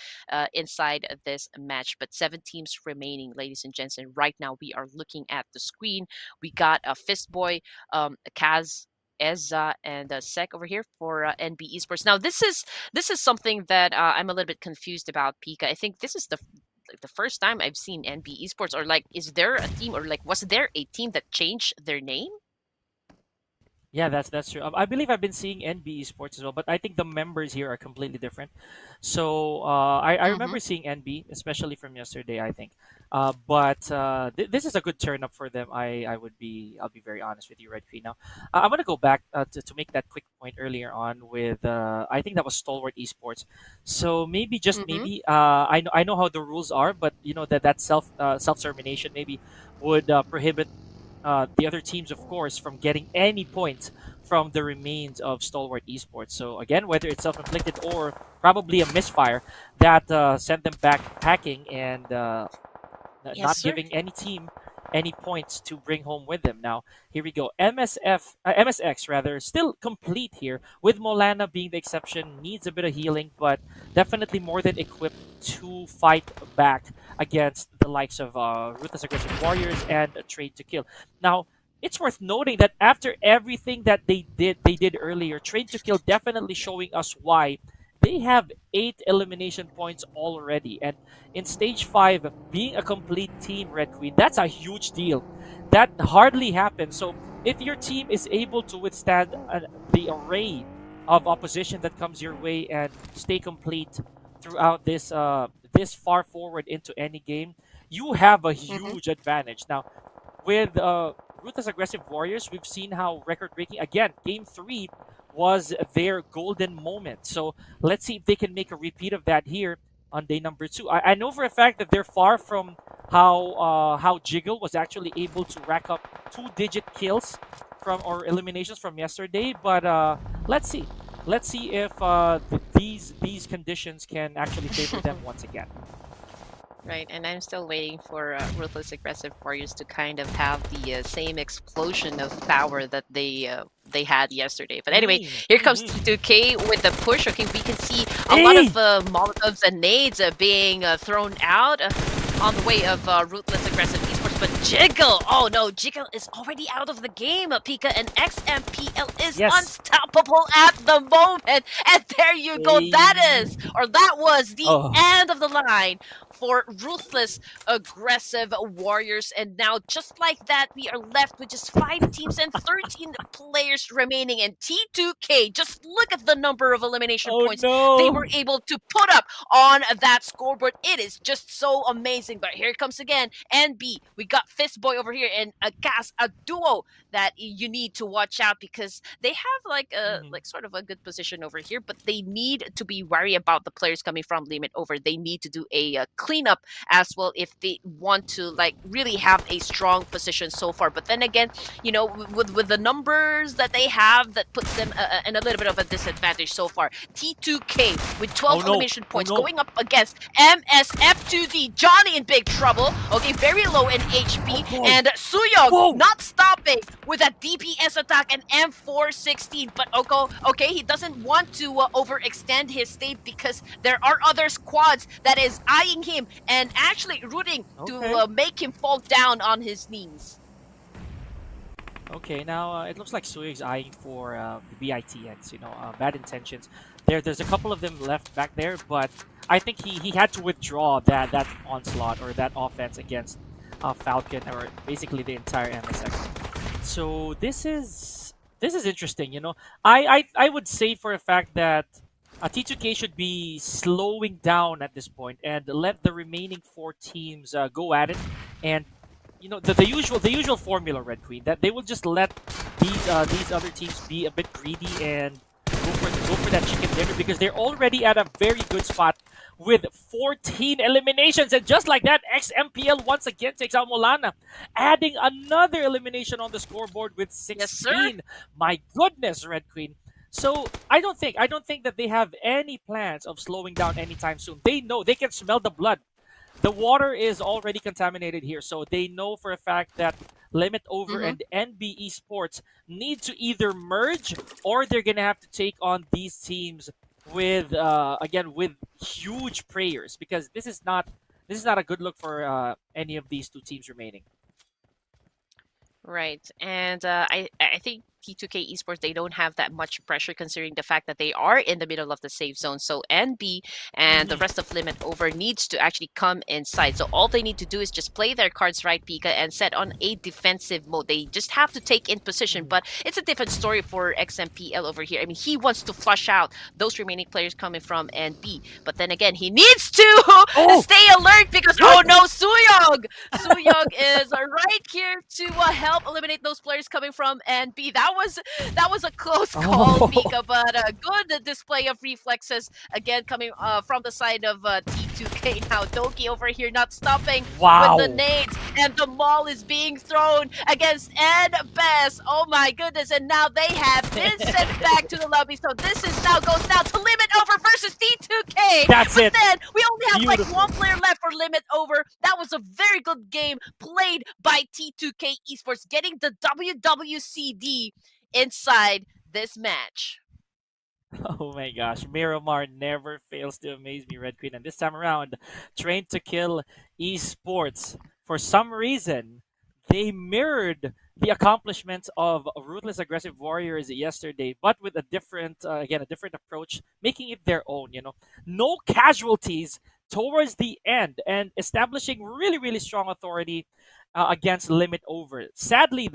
B: inside of this match. But 7 teams remaining, ladies and gents, and right now we are looking at the screen. We got a Fistboy, Kaz, Ezza, and Sek over here for NB Esports. Now this is something that I'm a little bit confused about, Pika. I think this is the first time I've seen NB Esports, or like, is there a team, or like, was there a team that changed their name?
A: Yeah, that's true. I believe I've been seeing NB Esports as well, but I think the members here are completely different. So I
B: Mm-hmm.
A: remember seeing NB, especially from yesterday, I think. But this is a good turn up for them. I'll be very honest with you, Red Queen. Now, I'm gonna go back to make that quick point earlier on with I think that was Stalwart Esports. So maybe just
B: Mm-hmm.
A: maybe I know how the rules are, but you know that self termination maybe would prohibit the other teams, of course, from getting any points from the remains of Stalwart Esports. So again, whether it's self-inflicted or probably a misfire that sent them back packing and
B: Yes,
A: not
B: sir.
A: giving any team any points to bring home with them. Now, here we go. MSX rather, still complete here, with Molana being the exception. Needs a bit of healing, but definitely more than equipped to fight back against the likes of Ruthless Aggressive Warriors and Trade to Kill. Now, it's worth noting that after everything that they did earlier, Trade to Kill definitely showing us why they have 8 elimination points already. And in stage 5, being a complete team, Red Queen, that's a huge deal. That hardly happens. So if your team is able to withstand the array of opposition that comes your way and stay complete throughout this far forward into any game, you have a
B: Mm-hmm.
A: huge advantage. Now, with Ruthless Aggressive Warriors, we've seen how record breaking, again, game 3 was their golden moment. So let's see if they can make a repeat of that here. on day number two. I know for a fact that they're far from how Jiggle was actually able to rack up two-digit kills from or eliminations from yesterday. But let's see. Let's see if these conditions can actually favor them once again.
B: Right, and I'm still waiting for Ruthless Aggressive Warriors to kind of have the same explosion of power that they had yesterday. But anyway, here comes
A: Mm-hmm.
B: T2K with the push. Okay, we can see a lot
A: Hey!
B: of Molotovs and nades being thrown out on the way of Ruthless Aggressive Esports. But Jiggle, oh no, Jiggle is already out of the game. Pika and XMPL is
A: Yes.
B: unstoppable at the moment. And there you go. That
A: Hey.
B: is, or that was the
A: Oh.
B: end of the line for Ruthless Aggressive Warriors. And now, just like that, we are left with just 5 teams and 13 players remaining. And T2K, just look at the number of elimination
A: Oh
B: points they were
A: no.
B: able to put up on that scoreboard. It is just so amazing. But here it comes again. NB, we got Fistboy over here and a Gas, a duo that you need to watch out because they have
A: Mhm.
B: like sort of a good position over here, but they need to be wary about the players coming from limit over. They need to do a cleanup as well if they want to like really have a strong position so far. But then again, you know, with the numbers that they have, that puts them in a little bit of a disadvantage so far. T2K with
A: Oh
B: 12
A: no.
B: elimination
A: Oh
B: points
A: no.
B: going up against MSF2D. Johnny in big trouble. Okay, very low in
A: Oh
B: HP.
A: boy.
B: And Suyong
A: Whoa.
B: not stopping with a DPS attack and M416. But okay, he doesn't want to overextend his state because there are other squads that is eyeing him and actually rooting to
A: Okay.
B: make him fall down on his knees.
A: Okay, now it looks like Suyig's eyeing for the BITX, bad intentions. There's a couple of them left back there, but I think he had to withdraw that onslaught or that offense against Falcon or basically the entire MSX. So this is interesting, I would say for a fact that T2K should be slowing down at this point and let the remaining four teams go at it, and the usual formula, Red Queen, that they will just let these other teams be a bit greedy and go for that chicken dinner because they're already at a very good spot with 14 eliminations, and just like that, XMPL once again takes out Molana, adding another elimination on the scoreboard with
B: Yes, sir.
A: 16. My goodness, Red Queen. So I don't think that they have any plans of slowing down anytime soon. They know they can smell the blood. The water is already contaminated here, so they know for a fact that Limit Over
B: Mm-hmm.
A: and NB Esports need to either merge or they're gonna have to take on these teams with again with huge prayers, because this is not a good look for any of these two teams remaining.
B: Right. And I think T2K Esports, they don't have that much pressure considering the fact that they are in the middle of the safe zone. So NB and the
A: Mhm.
B: rest of Limit Over needs to actually come inside. So all they need to do is just play their cards right, Pika, and set on a defensive mode. They just have to take in position.
A: Mhm.
B: But it's a different story for XMPL over here. I mean, he wants to flush out those remaining players coming from NB. But then again, he needs to
A: Oh,
B: stay alert because, oh
A: good.
B: no, Suyong! Suyong is right here to help eliminate those players coming from NB. That was a close call,
A: Oh,
B: Pika, but a good display of reflexes again coming from the side of T2K. Now Doki over here not stopping with the
A: wow.
B: nades, and the mall is being thrown against NBES. Oh my goodness! And now they have been sent back to the lobby. So this is now goes now to Limit Over versus T2K.
A: That's
B: But
A: it.
B: then we only have like
A: Beautiful.
B: one player left for Limit Over. That was a very good game played by T2K Esports, getting the WWCD inside this match.
A: Oh my gosh, Miramar never fails to amaze me, Red Queen. And this time around, Trained to Kill Esports, for some reason, they mirrored the accomplishments of Ruthless Aggressive Warriors yesterday, but with a different approach, making it their own. No casualties towards the end, and establishing really, really strong authority against Limit Over. Sadly,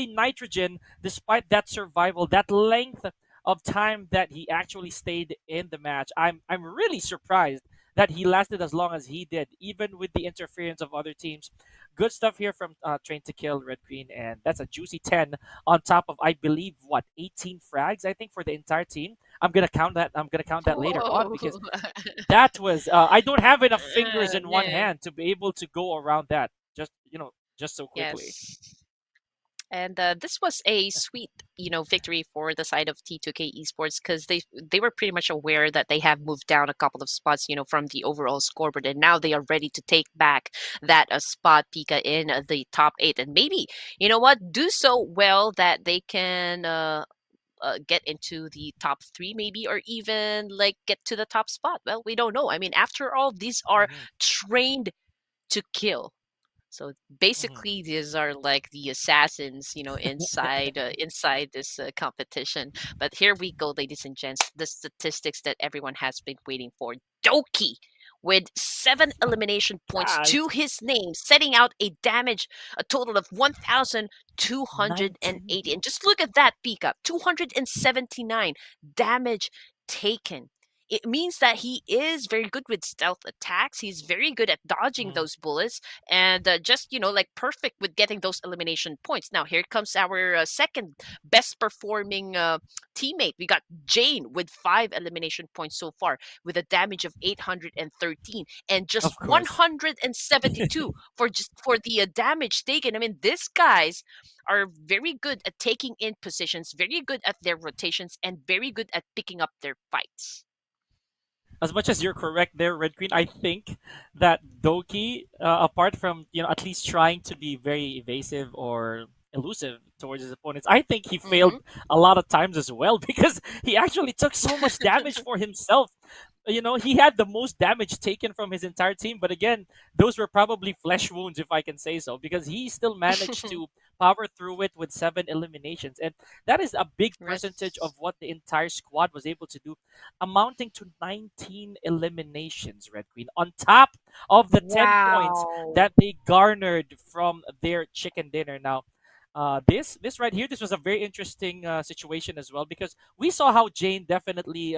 A: Nitrogen, despite that survival, that length of time that he actually stayed in the match, I'm really surprised that he lasted as long as he did, even with the interference of other teams. Good stuff here from Train to Kill, Red Queen, and that's a juicy 10 on top of, I believe, what, 18 frags, I think, for the entire team. I'm gonna count that. I'm gonna count that later on
B: Whoa.
A: because that was I don't have enough fingers in one
B: Yeah.
A: hand to be able to go around that just just so quickly.
B: Yes. And this was a sweet, victory for the side of T2K Esports because they were pretty much aware that they have moved down a couple of spots, from the overall scoreboard, and now they are ready to take back that spot, Pika, in the top eight, and maybe do so well that they can get into the top three, maybe, or even like get to the top spot. Well, we don't know. I mean, after all, these are
A: Hmm.
B: trained to kill. So
A: Hmm.
B: basically, these are like the assassins, inside this competition. But here we go, ladies and gents. The statistics that everyone has been waiting for. Doki with 7 elimination points to
A: Guys,
B: his name, setting out a total of 1,280.
A: 19.
B: And just look at that peak up, 279 damage taken. It means that he is very good with stealth attacks. He's very good at dodging
A: Mm.
B: those bullets and just like perfect with getting those elimination points. Now here comes our second best performing teammate. We got Jane with 5 elimination points so far with a damage of 813 and just
A: Of course.
B: 172 for the damage taken. I mean, these guys are very good at taking in positions, very good at their rotations, and very good at picking up their fights.
A: As much as you're correct there, Red Queen, I think that Doki, apart from at least trying to be very evasive or elusive towards his opponents, I think he
B: Mm-hmm.
A: failed a lot of times as well because he actually took so much damage for himself. He had the most damage taken from his entire team, but again, those were probably flesh wounds, if I can say so, because he still managed to power through it with 7 eliminations, and that is a big percentage of
B: Yes.
A: what the entire squad was able to do, amounting to 19 eliminations, Red Queen, on top of the 10 points
B: Wow.
A: that they garnered from their chicken dinner. Now, this right here, this was a very interesting situation as well because we saw how Jane definitely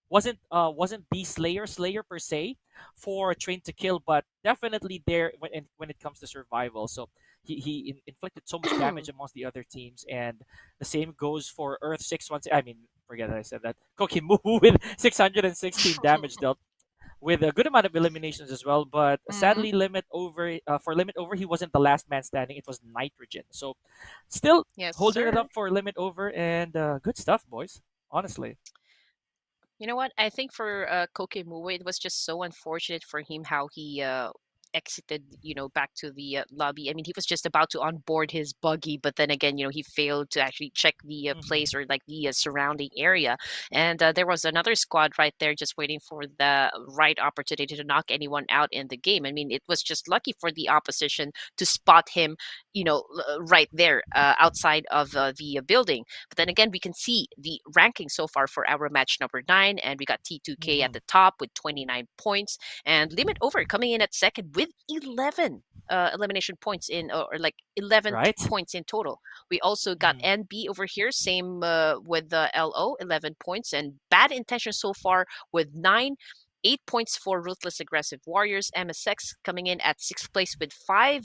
A: wasn't the Slayer per se for Train to Kill, but definitely there when it comes to survival. So he inflicted so much damage amongst the other teams, and the same goes for Earth 616. I mean, forget that I said that. Kokimu with 616 damage dealt with a good amount of eliminations as well. But
B: Mm-hmm.
A: sadly, Limit Over, he wasn't the last man standing. It was Nitrogen. So still
B: Yes,
A: holding it
B: sir.
A: up for Limit Over, and good stuff, boys. Honestly.
B: You know what? I think for Kokemue, it was just so unfortunate for him how he exited, back to the lobby. I mean, he was just about to onboard his buggy, but then again, he failed to actually check the place
A: Hmm.
B: or like the surrounding area. And there was another squad right there just waiting for the right opportunity to knock anyone out in the game. I mean, it was just lucky for the opposition to spot him, right there outside of the building. But then again, we can see the ranking so far for our match number 9, and we got T2K at
A: Hmm.
B: the top with 29 points, and Limit Over coming in at second with 11 elimination points or like 11
A: Right?
B: points in total. We also got
A: Hmm.
B: NB over here, same with the LO, 11 points, and Bad Intention so far with 9. 8 points for Ruthless Aggressive Warriors. MSX coming in at sixth place with 5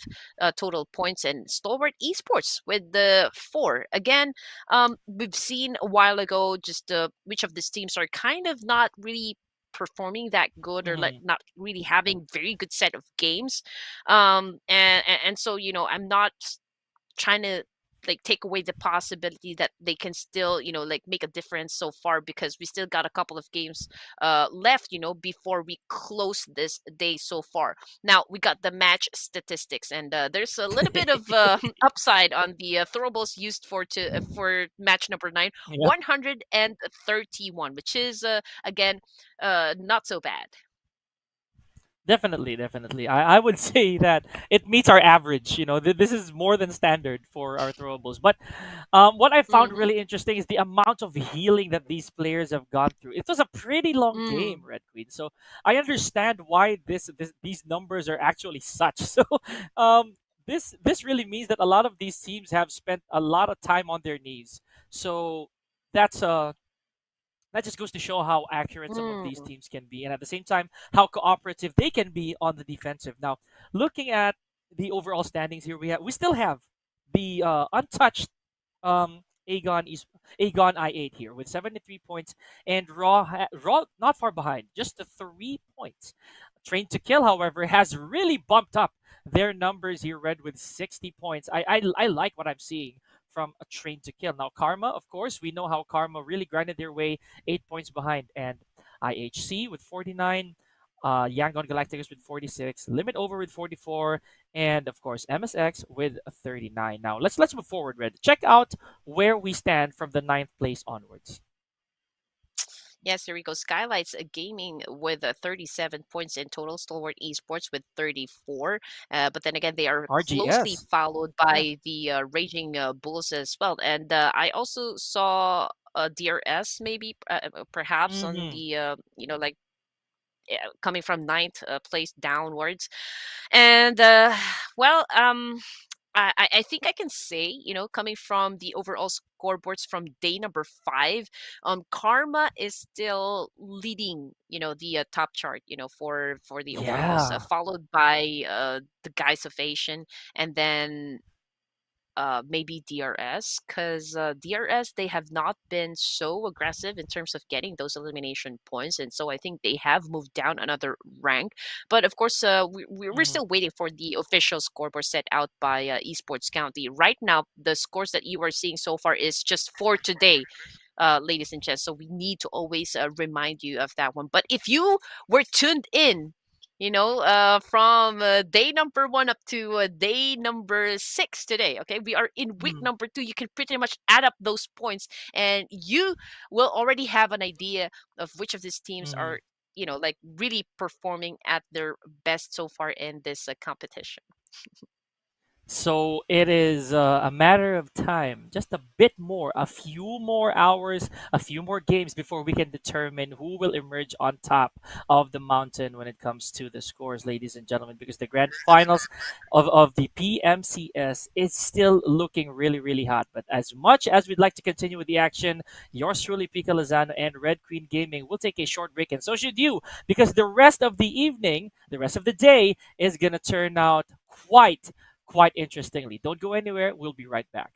B: total points, and Stalwart Esports with the 4. Again, we've seen a while ago just which of these teams are kind of not really performing that good or like
A: Hmm.
B: not really having very good set of games, and so I'm not trying to like take away the possibility that they can still like make a difference so far, because we still got a couple of games left before we close this day so far. Now we got the match statistics, and there's a little bit of upside on the throwables used for match number 9.
A: Yeah.
B: 131, which is again not so bad.
A: Definitely, definitely. I would say that it meets our average. This is more than standard for our throwables. But what I found
B: Mm-hmm.
A: really interesting is the amount of healing that these players have gone through. It was a pretty long game,
B: Mm.
A: Red Queen. So I understand why these numbers are actually such. So this really means that a lot of these teams have spent a lot of time on their knees. So that's that just goes to show how accurate some of these
B: Mm.
A: teams can be, and at the same time, how cooperative they can be on the defensive. Now, looking at the overall standings here, we still have the untouched Agon I8 here with 73 points, and Raw not far behind, just the 3 points. Train to Kill, however, has really bumped up their numbers here, Red, with 60 points. I like what I'm seeing from a Train to Kill. Now, Karma, of course, we know how Karma really grinded their way, 8 points behind, and IHC with 49, Yangon Galacticus with 46, Limit Over with 44, and of course MSX with 39. Now let's move forward, Red. Check out where we stand from the ninth place onwards.
B: Yes, here we go. Skylightz Gaming with 37 points in total. Stalwart Esports with 34. But then again, they are closely
A: RGS.
B: followed
A: Yeah.
B: by the Raging Bulls as well. And I also saw DRS maybe perhaps on
A: Mm-hmm.
B: the like coming from ninth place downwards. And well, I think I can say, coming from the overall scoreboards from day number 5, Karma is still leading, the top chart, for the overalls,
A: Yeah.
B: followed by the guys of Asian, and then maybe DRS, because DRS, they have not been so aggressive in terms of getting those elimination points, and so I think they have moved down another rank. But of course, we're
A: Mm-hmm.
B: still waiting for the official scoreboard set out by Esports County. Right now, the scores that you are seeing so far is just for today. Ladies and gents, so we need to always remind you of that one. But if you were tuned in, from day number 1 up to day number 6 today. Okay, we are in week
A: Mm-hmm.
B: number 2. You can pretty much add up those points, and you will already have an idea of which of these teams
A: Mm-hmm.
B: are, like really performing at their best so far in this competition.
A: So it is a matter of time, just a bit more, a few more hours, a few more games before we can determine who will emerge on top of the mountain when it comes to the scores, ladies and gentlemen, because the grand finals of the PMCS is still looking really, really hot. But as much as we'd like to continue with the action, yours truly, Pika Lozano and Red Queen Gaming will take a short break, and so should you, because the rest of the evening, the rest of the day is going to turn out quite interestingly. Don't go anywhere. We'll be right back.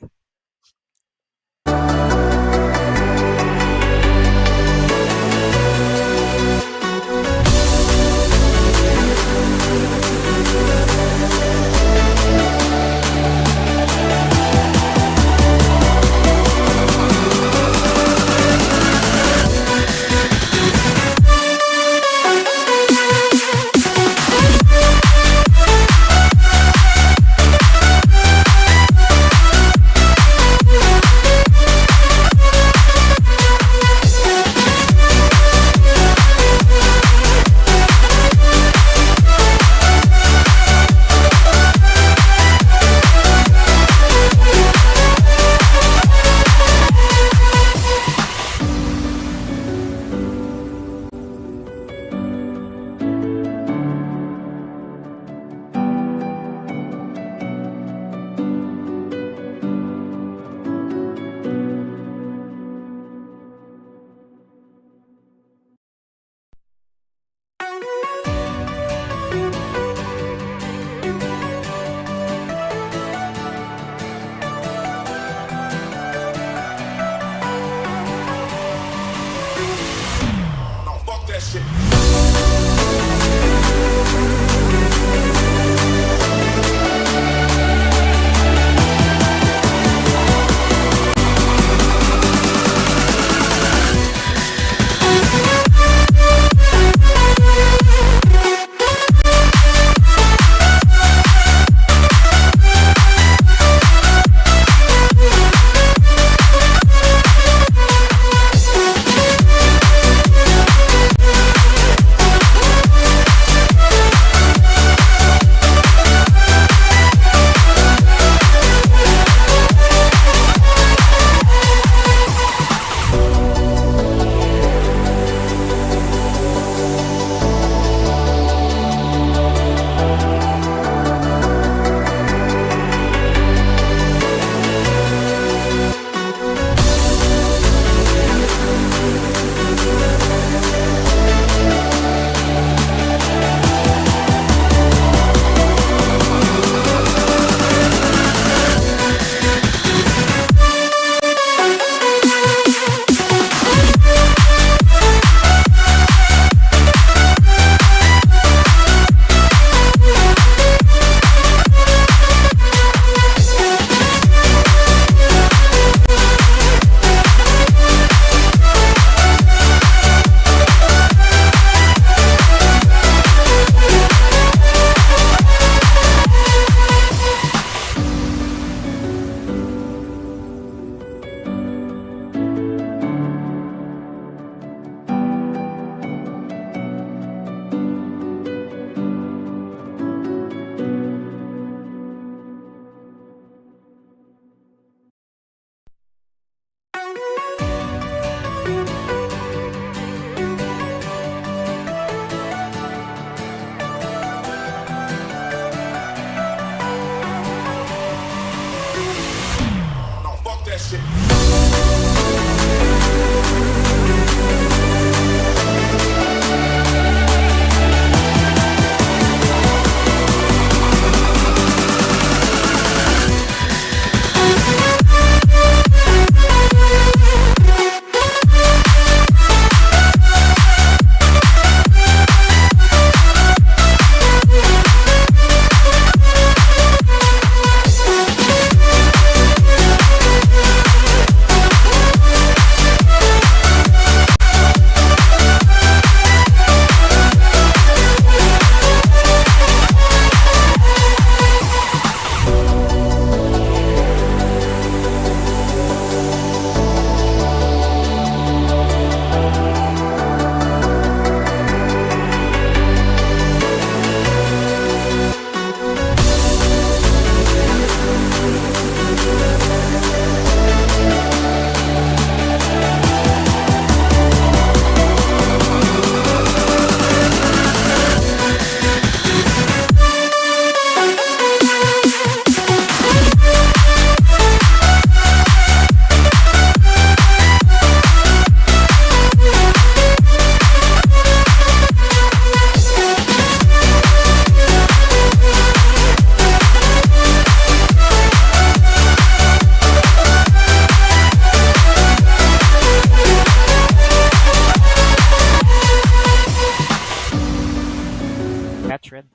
A: Veteran.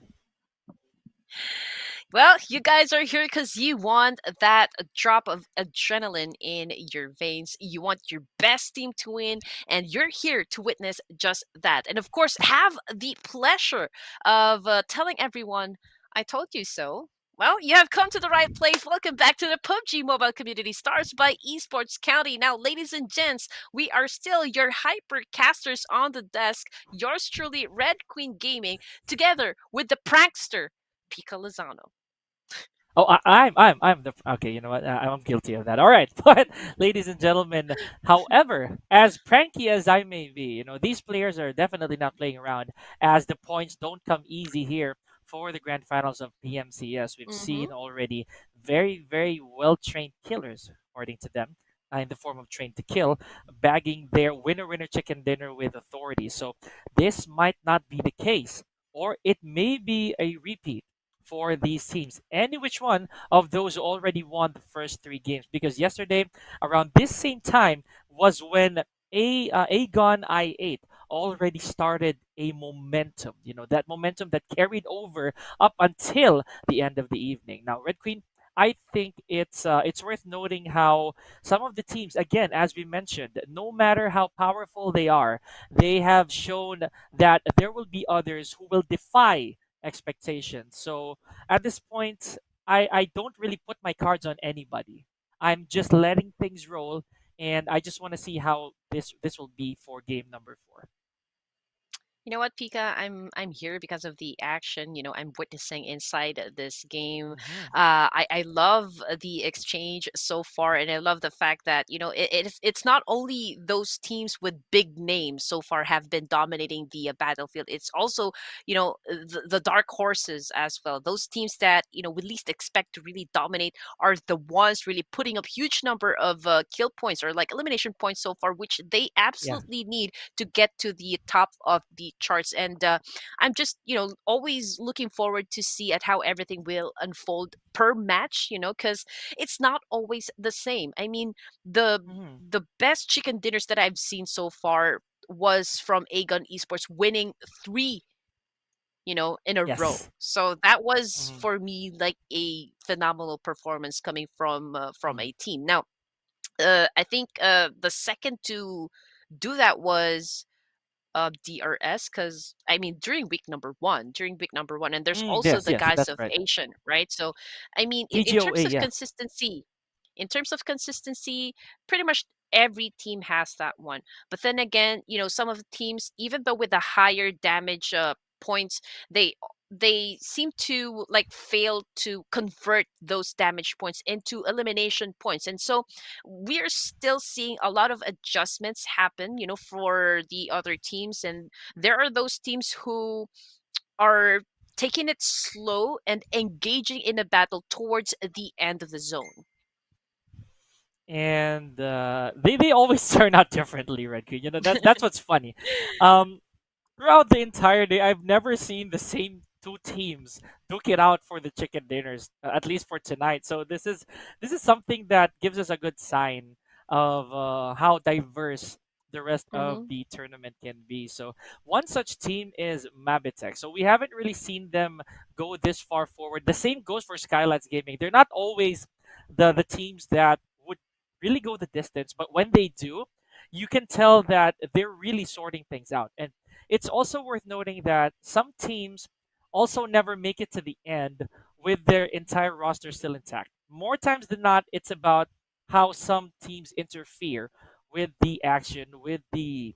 B: Well, you guys are here because you want that drop of adrenaline in your veins. You want your best team to win, and you're here to witness just that. And of course, have the pleasure of telling everyone, I told you so. Well, you have come to the right place. Welcome back to the PUBG Mobile Community Stars by Esports County. Now, ladies and gents, we are still your hypercasters on the desk. Yours truly, Red Queen Gaming, together with the prankster, Pika Lozano.
A: Oh, I'm the okay. You know what? I'm guilty of that. All right, but ladies and gentlemen, however, as pranky as I may be, these players are definitely not playing around, as the points don't come easy here for the grand finals of PMCS. We've
B: Mm-hmm.
A: seen already very, very well trained killers, according to them, in the form of trained to kill, bagging their winner chicken dinner with authority. So this might not be the case, or it may be a repeat for these teams. Any which one of those already won the first three games. Because yesterday, around this same time, was when Agon I8 already started a momentum. That momentum that carried over up until the end of the evening. Now, Red Queen, I think it's worth noting how some of the teams, again, as we mentioned, no matter how powerful they are, they have shown that there will be others who will defy expectations. So at this point, I don't really put my cards on anybody. I'm just letting things roll, and I just want to see how this will be for game number 4.
B: You know what, Pika? I'm here because of the action. I'm witnessing inside this game.
A: Hmm.
B: I love the exchange so far, and I love the fact that it's not only those teams with big names so far have been dominating the battlefield. It's also the dark horses as well. Those teams that we least expect to really dominate are the ones really putting up huge number of kill points or like elimination points so far, which they
A: Yeah.
B: absolutely need to get to the top of the charts. And I'm just always looking forward to see at how everything will unfold per match, because it's not always the same. I mean, the
A: Hmm.
B: the best chicken dinners that I've seen so far was from Agon Esports winning three in a row.
A: Yes.
B: So that was
A: Hmm.
B: for me like a phenomenal performance coming from
A: Hmm.
B: a team. Now, I think the second to do that was DRS, because I mean during week number one, and there's also
A: Yes,
B: the
A: yes,
B: guys
A: that's
B: of
A: right.
B: Asian, right? So I mean, in
A: TGOA,
B: terms of
A: yeah.
B: consistency, pretty much every team has that one. But then again, some of the teams, even though with the higher damage points, they they seem to like fail to convert those damage points into elimination points. And so we're still seeing a lot of adjustments happen, for the other teams. And there are those teams who are taking it slow and engaging in a battle towards the end of the zone.
A: and they always turn out differently, Red Queen. That's what's funny. Um, Throughout the entire day, I've never seen the same two teams duke it out for the chicken dinners, at least for tonight. So this is something that gives us a good sign of how diverse the rest of
B: Mm-hmm.
A: the tournament can be. So one such team is MABATEX. So we haven't really seen them go this far forward. The same goes for Skylightz Gaming. They're not always the teams that would really go the distance, but when they do, you can tell that they're really sorting things out. And it's also worth noting that some teams also never make it to the end with their entire roster still intact. More times than not, it's about how some teams interfere with the action, with the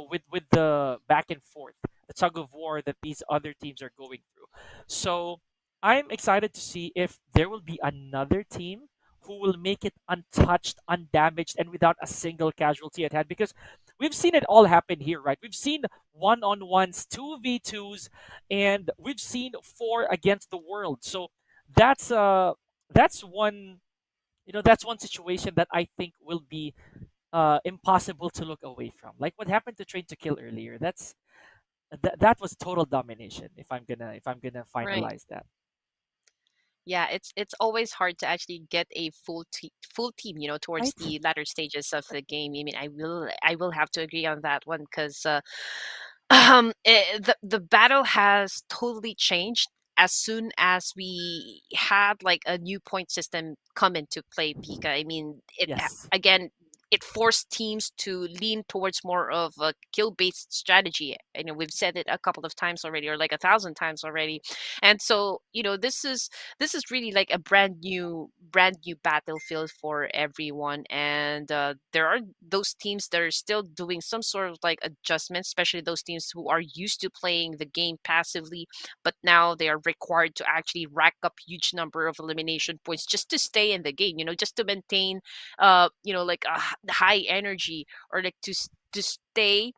A: with the back and forth, the tug of war that these other teams are going through. So I'm excited to see if there will be another team who will make it untouched, undamaged, and without a single casualty at hand. Because we've seen it all happen here, right? We've seen one-on-ones, 2v2s, and we've seen four against the world. So that's uh that's one that's one situation that I think will be impossible to look away from. Like what happened to Train to Kill earlier. That was total domination. If I'm gonna
B: Right.
A: finalize that.
B: Yeah, it's always hard to actually get a full team, towards
A: Right?
B: the latter stages of the game. I mean, I will have to agree on that one because the battle has totally changed as soon as we had like a new point system come into play, Pika. I mean,
A: Yes.
B: again, it forced teams to lean towards more of a kill based strategy. I know we've said it a couple of times already, or like 1,000 times already. And so, this is really like a brand new battlefield for everyone. And there are those teams that are still doing some sort of like adjustments, especially those teams who are used to playing the game passively, but now they are required to actually rack up huge number of elimination points just to stay in the game, just to maintain like high energy, or like to stay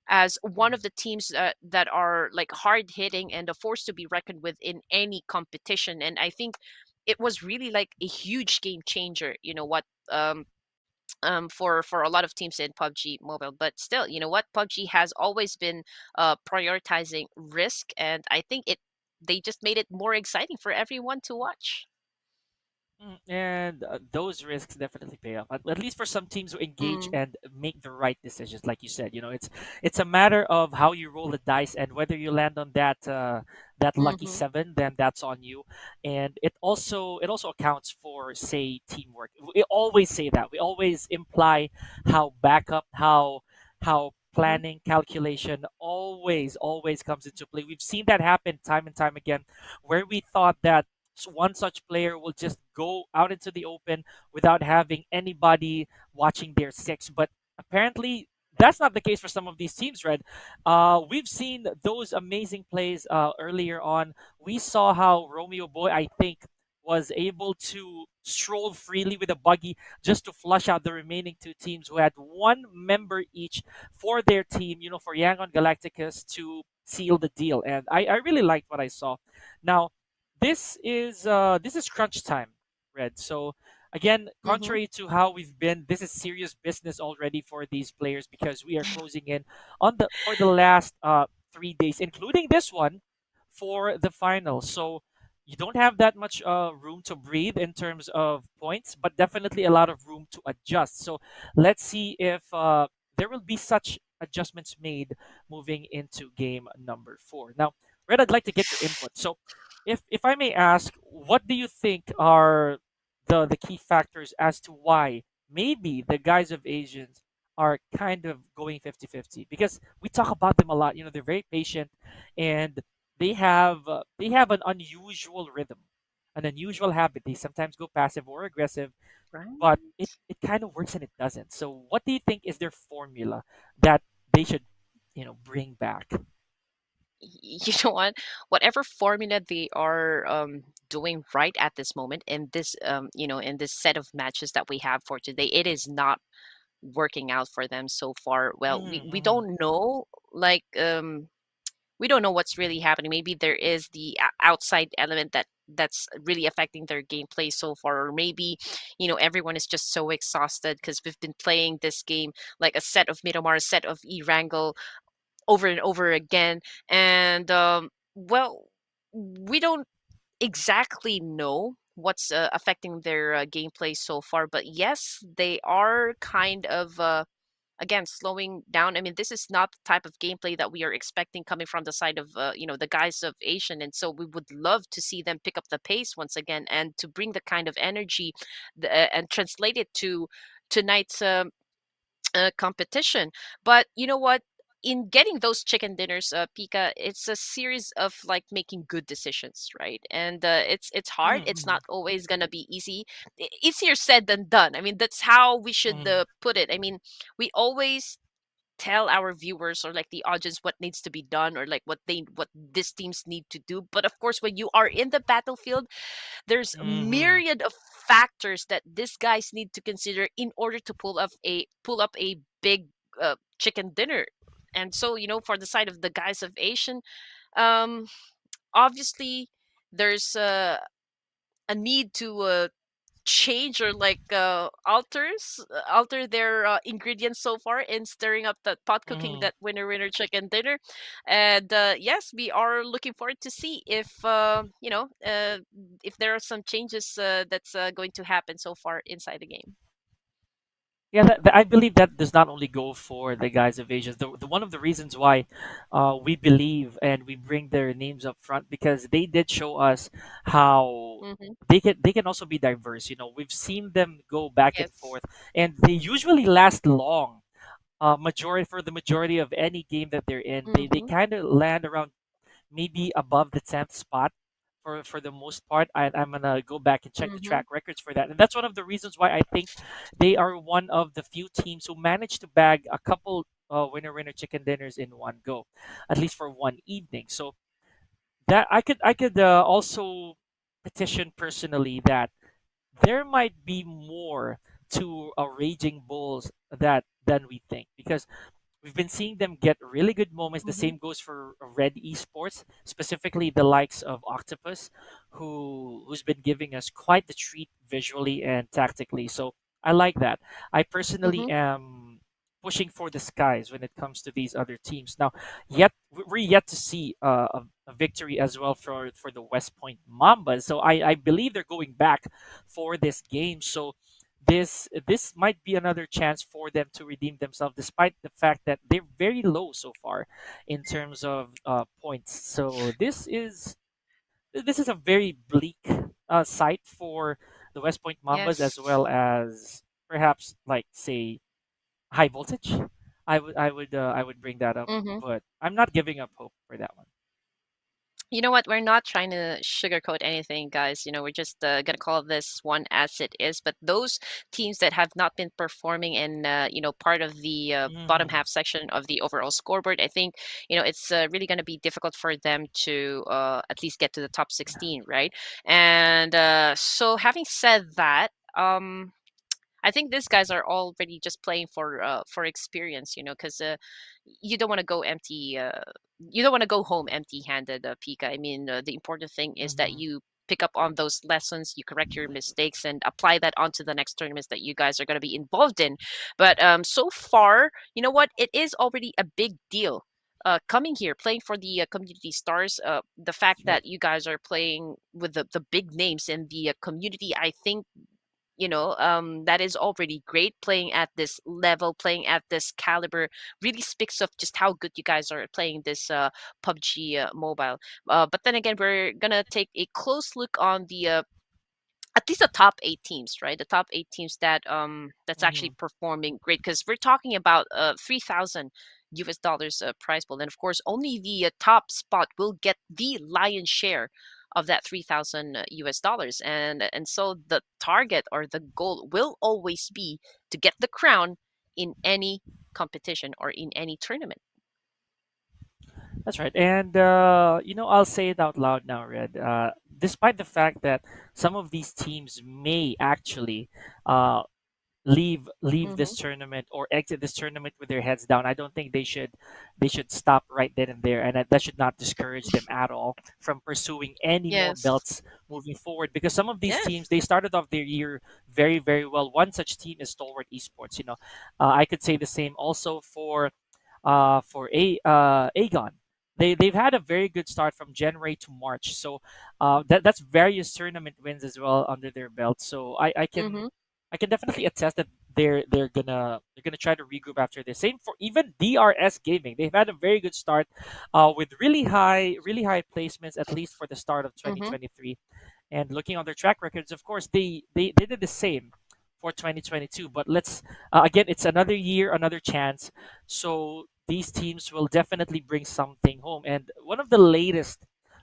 B: as one
A: Mhm.
B: of the teams that are like hard hitting and a force to be reckoned with in any competition. And I think it was really like a huge game changer, for a lot of teams in PUBG Mobile. But still, PUBG has always been prioritizing risk, and I think they just made it more exciting for everyone to watch.
A: And those risks definitely pay off. At least for some teams who engage
B: Mm,
A: and make the right decisions, like you said. It's a matter of how you roll the dice and whether you land on that lucky
B: mm-hmm,
A: seven, then that's on you. And it also accounts for, say, teamwork. We always say that. We always imply how backup, how
B: mm-hmm,
A: planning, calculation always comes into play. We've seen that happen time and time again, where we thought that one such player will just go out into the open without having anybody watching their six. But apparently, that's not the case for some of these teams, Red. We've seen those amazing plays earlier on. We saw how Romeo Boy, I think, was able to stroll freely with a buggy just to flush out the remaining two teams who had one member each for their team, for Yangon Galacticus to seal the deal. And I really liked what I saw. Now, this is crunch time, Red. So again,
B: mm-hmm.
A: contrary to how we've been, this is serious business already for these players because we are closing in on the for the last 3 days, including this one, for the final. So you don't have that much room to breathe in terms of points, but definitely a lot of room to adjust. So let's see if there will be such adjustments made moving into game number 4. Now, Red, I'd like to get your input. So if I may ask, what do you think are the key factors as to why maybe the guys of Asians are kind of going 50-50? Because we talk about them a lot. They're very patient, and they have an unusual rhythm, an unusual habit. They sometimes go passive or aggressive, but
B: Right.
A: it kind of works and it doesn't. So what do you think is their formula that they should bring back?
B: You know what, whatever formula they are doing right at this moment in this in this set of matches that we have for today, it is not working out for them so far. Well, we
A: Mm-hmm.
B: don't know, like we don't know what's really happening. Maybe there is the outside element that's really affecting their gameplay so far, or maybe everyone is just so exhausted because we've been playing this game like a set of Miramar, a set of Erangel over and over again, and well, we don't exactly know what's affecting their gameplay so far, but yes, they are kind of again slowing down. I mean, this is not the type of gameplay that we are expecting coming from the side of the guys of Asian, and so we would love to see them pick up the pace once again and to bring the kind of energy and translate it to tonight's competition. But you know what? In getting those chicken dinners, Pika, it's a series of like making good decisions, right? And it's hard. It's
A: Mm-hmm.
B: not always gonna be easy. Easier said than done. I mean, that's how we should
A: Mm-hmm.
B: put it. I mean, we always tell our viewers or like the audience what needs to be done, or like what these teams need to do. But of course, when you are in the battlefield, there's a
A: Mm-hmm.
B: myriad of factors that these guys need to consider in order to pull up a big chicken dinner. And so, for the side of the guys of Asian, um, obviously there's a need to change or like alter their ingredients so far in stirring up that pot cooking
A: Mm-hmm.
B: that winner chicken dinner. And yes, we are looking forward to see if there are some changes that's going to happen so far inside the game.
A: Yeah, I believe that does not only go for the guys of Asia. The one of the reasons why we believe and we bring their names up front, because they did show us how
B: Mm-hmm.
A: they can also be diverse. We've seen them go back and
B: Yes.
A: forth, and they usually last long. For the majority of any game that they're in, they
B: Mm-hmm.
A: kind of land around maybe above the 10th spot for the most part. I'm gonna go back and check the
B: Mm-hmm.
A: track records for that, and that's one of the reasons why I think they are one of the few teams who managed to bag a couple winner chicken dinners in one go, at least for one evening. So that I could also petition personally that there might be more to a Raging Bulls that than we think, because we've been seeing them get really good moments. The
B: Mm-hmm.
A: same goes for Red Esports, specifically the likes of Octopus, who's been giving us quite the treat visually and tactically. So I like that. I personally
B: Mm-hmm.
A: am pushing for the skies when it comes to these other teams. Now, yet we're yet to see a victory as well for the West Point Mambas. So I believe they're going back for this game. So this might be another chance for them to redeem themselves, despite the fact that they're very low so far in terms of points. So this is a very bleak sight for the West Point Mambas, as
B: Yes.
A: well as perhaps like say high voltage. I would bring that up,
B: Mm-hmm.
A: but I'm not giving up hope for that one.
B: You know what? We're not trying to sugarcoat anything, guys. We're just gonna call this one as it is. But those teams that have not been performing in, part of the bottom
A: Hmm.
B: half section of the overall scoreboard, I think, it's really gonna be difficult for them to at least get to the top 16, right? And so, having said that, I think these guys are already just playing for experience, because you don't want to go empty. You don't want to go home empty-handed, Pika. I mean, the important thing is that
A: Hmm.
B: you pick up on those lessons, you correct your mistakes, and apply that onto the next tournaments that you guys are going to be involved in. But so far, you know what? It is already a big deal. Coming here, playing for the community stars, the fact that you guys are playing with the big names in the community, I think that is already great. Playing at this level, playing at this caliber, really speaks of just how good you guys are playing this PUBG Mobile. But then again, we're gonna take a close look on the at least the top 8 teams, right? The top 8 teams that's actually
A: Hmm.
B: performing great, because we're talking about $3,000 prize pool, and of course, only the top spot will get the lion's share of that $3,000, and so the target or the goal will always be to get the crown in any competition or in any tournament.
A: That's right. And, I'll say it out loud now, Red. Despite the fact that some of these teams may actually uh, leave
B: Mm-hmm.
A: this tournament or exit this tournament with their heads down. I don't think they should stop right then and there, and that should not discourage them at all from pursuing any more
B: Yes.
A: belts moving forward. Because some of these teams,
B: Yes.
A: they started off their year very very well. One such team is Stalwart Esports. I could say the same also for Agon. They've had a very good start from January to March. So that's various tournament wins as well under their belt. So
B: Mm-hmm.
A: I can definitely attest that they're gonna try to regroup after this. Same for even DRS Gaming. They've had a very good start, with really high placements at least for the start of
B: Mm-hmm.
A: 2023. And looking on their track records, of course, they did the same for 2022. But let's again, it's another year, another chance. So these teams will definitely bring something home. And one of the latest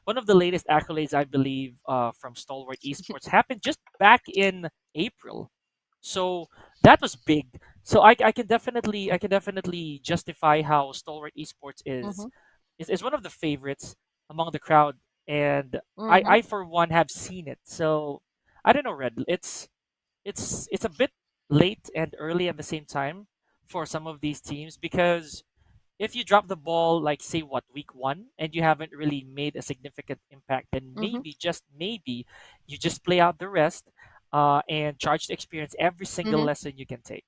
A: accolades, I believe, from Stalwart Esports happened just back in April. So that was big. So I can definitely justify how Stalwart Esports
B: Mm-hmm.
A: is one of the favorites among the crowd, and I
B: Mm-hmm.
A: I for one have seen it. So I don't know, Red. It's a bit late and early at the same time for some of these teams, because if you drop the ball, like say what, week one, and you haven't really made a significant impact, then
B: Mm-hmm.
A: maybe, just maybe, you just play out the rest, and charge to experience every single
B: Mm-hmm.
A: lesson you can take.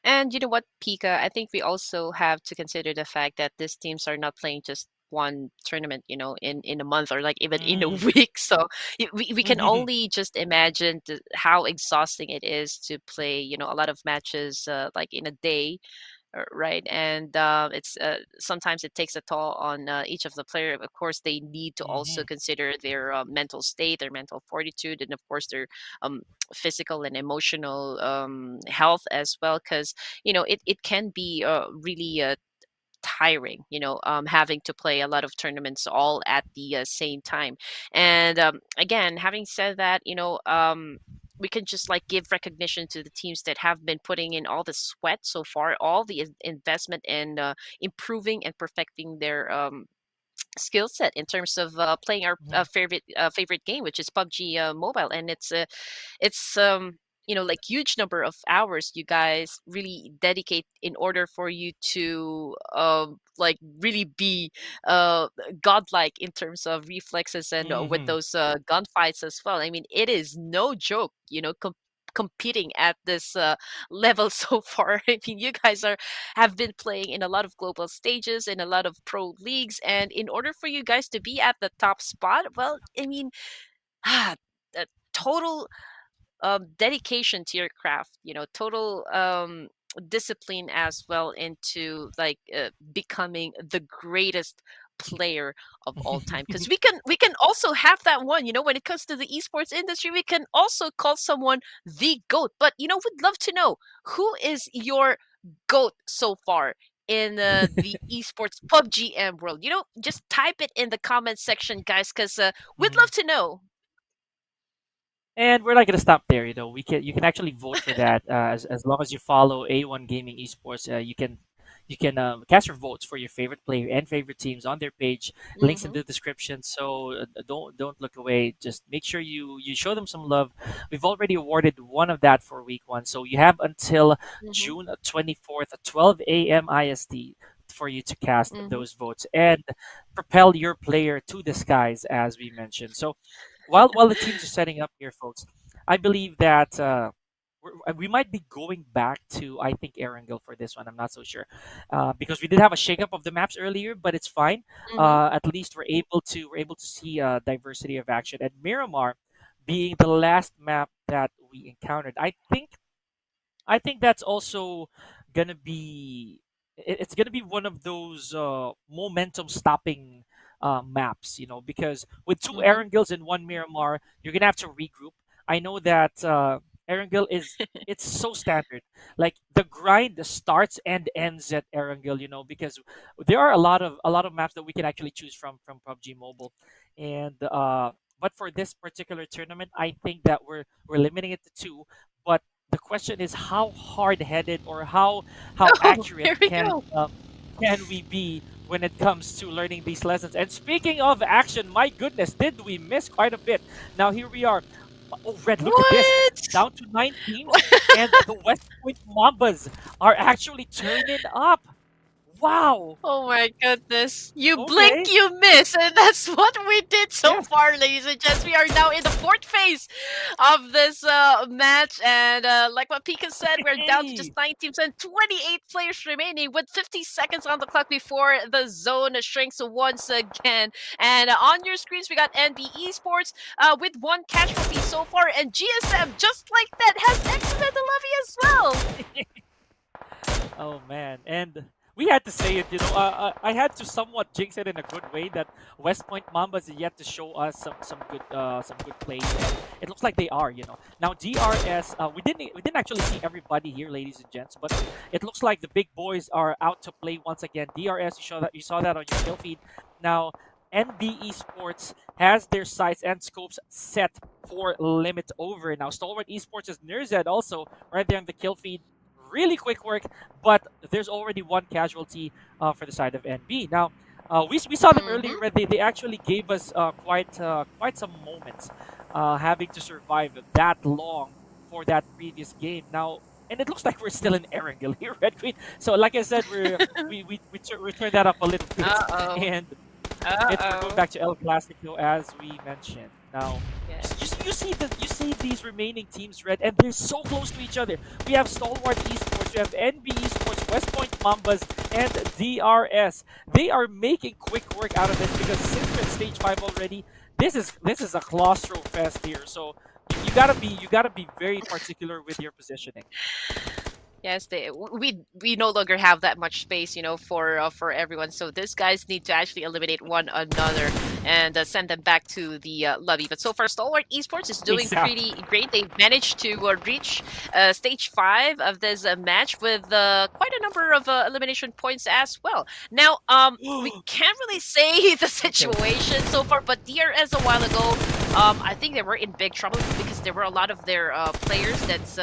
B: And you know what, Pika? I think we also have to consider the fact that these teams are not playing just one tournament, in a month or like even in a
A: Mm.
B: week. So we can only just imagine how exhausting it is to play, a lot of matches like in a day, right? And it's sometimes it takes a toll on each of the player. Of course, they need to also
A: Mhm.
B: consider their mental state, their mental fortitude, and of course their um, physical and emotional health as well, because it can be really tiring, having to play a lot of tournaments all at the same time. And again, having said that, we can just like give recognition to the teams that have been putting in all the sweat so far, all the investment in improving and perfecting their skill set in terms of playing our
A: Mhm.
B: favorite game, which is PUBG Mobile. And it's like huge number of hours you guys really dedicate in order for you to like really be uh godlike in terms of reflexes and with
A: Mhm.
B: those gunfights as well. I mean, it is no joke, competing at this level so far. I mean, you guys have been playing in a lot of global stages, in a lot of pro leagues, and in order for you guys to be at the top spot, well, I mean, ah, the total dedication to your craft, total discipline as well into like becoming the greatest player of all time, because we can also have that one, when it comes to the esports industry, we can also call someone the goat. But we'd love to know, who is your goat so far in the esports PUBG M world. Just type it in the comment section, guys, because we'd
A: Mhm.
B: love to know.
A: And we're not gonna stop there. You can actually vote for that, as long as you follow A1 Gaming Esports. You can cast your votes for your favorite player and favorite teams on their page. Links in
B: Mm-hmm.
A: the description. So don't look away. Just make sure you show them some love. We've already awarded one of that for week one, so you have until
B: Mm-hmm.
A: June 24th at 12 a.m. IST for you to cast
B: Mm-hmm.
A: those votes and propel your player to the skies, as we mentioned. So while the teams are setting up here, folks, I believe that we might be going back to, I think, Erangel for this one. I'm not so sure, because we did have a shakeup of the maps earlier, but it's fine.
B: Mm-hmm.
A: At least we're able to see diversity of action. And Miramar being the last map that we encountered, I think that's also gonna be it's gonna be one of those momentum stopping maps, because with two
B: Mm-hmm.
A: Erangels and one Miramar, you're gonna have to regroup. I know that Erangel it's so standard. Like the grind starts and ends at Erangel, because there are a lot of maps that we can actually choose from PUBG Mobile, and but for this particular tournament, I think that we're limiting it to two. But the question is, how hard-headed or how
B: Oh,
A: accurate
B: here we
A: can
B: go.
A: can we be when it comes to learning these lessons? And speaking of action, my goodness, did we miss quite a bit? Now here we are. Oh, Red, look at this.
B: What?
A: Down to 9 teams, and the West Point Mambas are actually turning up. Wow.
B: Oh my goodness. You blink,
A: Okay.
B: you miss, and that's what we did so
A: Yes.
B: far, ladies and gents. We are now in the fourth phase of this match, and like what Pika said, we're down to just
A: Hey.
B: 9 teams and 28 players remaining with 50 seconds on the clock before the zone shrinks once again. And on your screens, we got NB Esports with 1 casualty so far, and GSM, just like that, has exited the lobby as well.
A: Oh man, and we had to say it. I had to somewhat jinx it in a good way that West Point Mambas is yet to show us some good plays. And it looks like they are. Now DRS, we didn't actually see everybody here, ladies and gents, but it looks like the big boys are out to play once again. DRS, you saw that on your kill feed. Now NB Esports has their sights and scopes set for limit over. Now Stalwart Esports is Nerzed also right there on the kill feed. Really quick work, but there's already 1 casualty for the side of NB. Now, we saw them
B: Mm-hmm.
A: earlier where they actually gave us quite some moments having to survive that long for that previous game. Now, and it looks like we're still in Erangel here, Red Queen. So, like I said, we turned that up a little bit,
B: Uh-oh.
A: and we're going
B: Uh-oh.
A: back to El Clasico as we mentioned. Now,
B: Yeah.
A: you see these remaining teams, Red, and they're so close to each other. We have Stalwart Esports, we have NB Esports, West Point Mambas, and DRS. They are making quick work out of this because since we're in stage 5 already, this is a claustro fest here. So you gotta be very particular with your positioning.
B: Yes, we no longer have that much space, for everyone. So these guys need to actually eliminate one another and send them back to the lobby. But so far, Stalwart Esports is doing
A: Exactly.
B: pretty great. They've managed to reach stage 5 of this match with quite a number of elimination points as well. Now, we can't really say the situation so far, but DRS a while ago, I think they were in big trouble because there were a lot of their players that's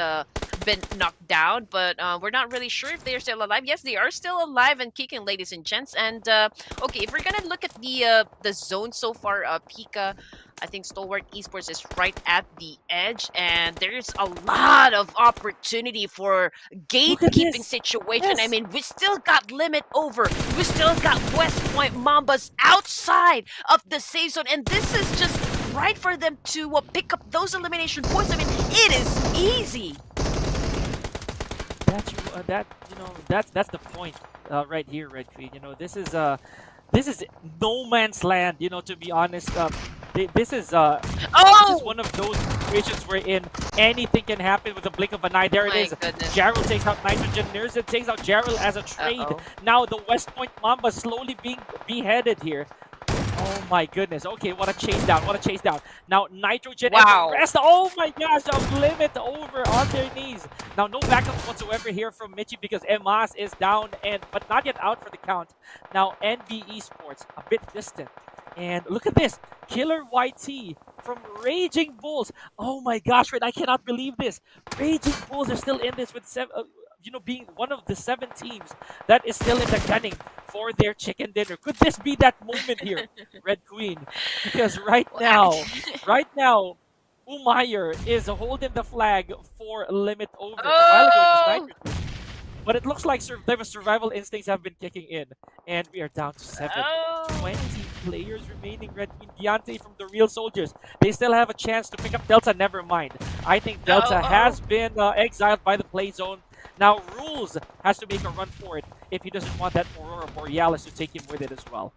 B: been knocked down, but we're not really sure if they're still alive. Yes, they are still alive and kicking, ladies and gents. And okay, if we're gonna look at the zone so far, Pika, I think Stalwart Esports is right at the edge, and there's a lot of opportunity for
A: Look at
B: gatekeeping
A: this.
B: situation. I
A: Yes.
B: mean, we still got limit over. We still got West Point Mambas outside of the safe zone, and this is just right for them to pick up those elimination points. I mean, it is easy.
A: That's the point right here, Red Queen. This is no man's land. To be honest, this is
B: Oh
A: one of those situations wherein anything can happen with a blink of an eye. There it
B: my
A: is.
B: goodness.
A: Jarrell takes out Nitrogen. Nerzed takes out Jarrell as a trade.
B: Uh-oh.
A: Now the West Point Mamba slowly being beheaded here. Oh my goodness. Okay, what a chase down. What a chase down. Now Nitrogen
B: Wow.
A: and the rest. Oh my gosh, a limit over on their knees. Now no backups whatsoever here from Michi because Emas is down but not yet out for the count. Now NB Esports a bit distant. And look at this. Killer YT from Raging Bulls. Oh my gosh, Red, I cannot believe this. Raging Bulls are still in this with being one of the 7 teams that is still in the gunning for their chicken dinner. Could this be that moment here, Red Queen? Because right now, Umayer is holding the flag for limit over. A while ago, it was
B: Oh.
A: Nitrogen. But it looks like the survival instincts have been kicking in, and we are down to 7.
B: Oh.
A: 20 players remaining. Red Queen, Deontay from the Real Soldiers. They still have a chance to pick up Delta. Never mind. I think Delta has been exiled by the play zone. Now Rules has to make a run for it if he doesn't want that Aurora Borealis to take him with it as well.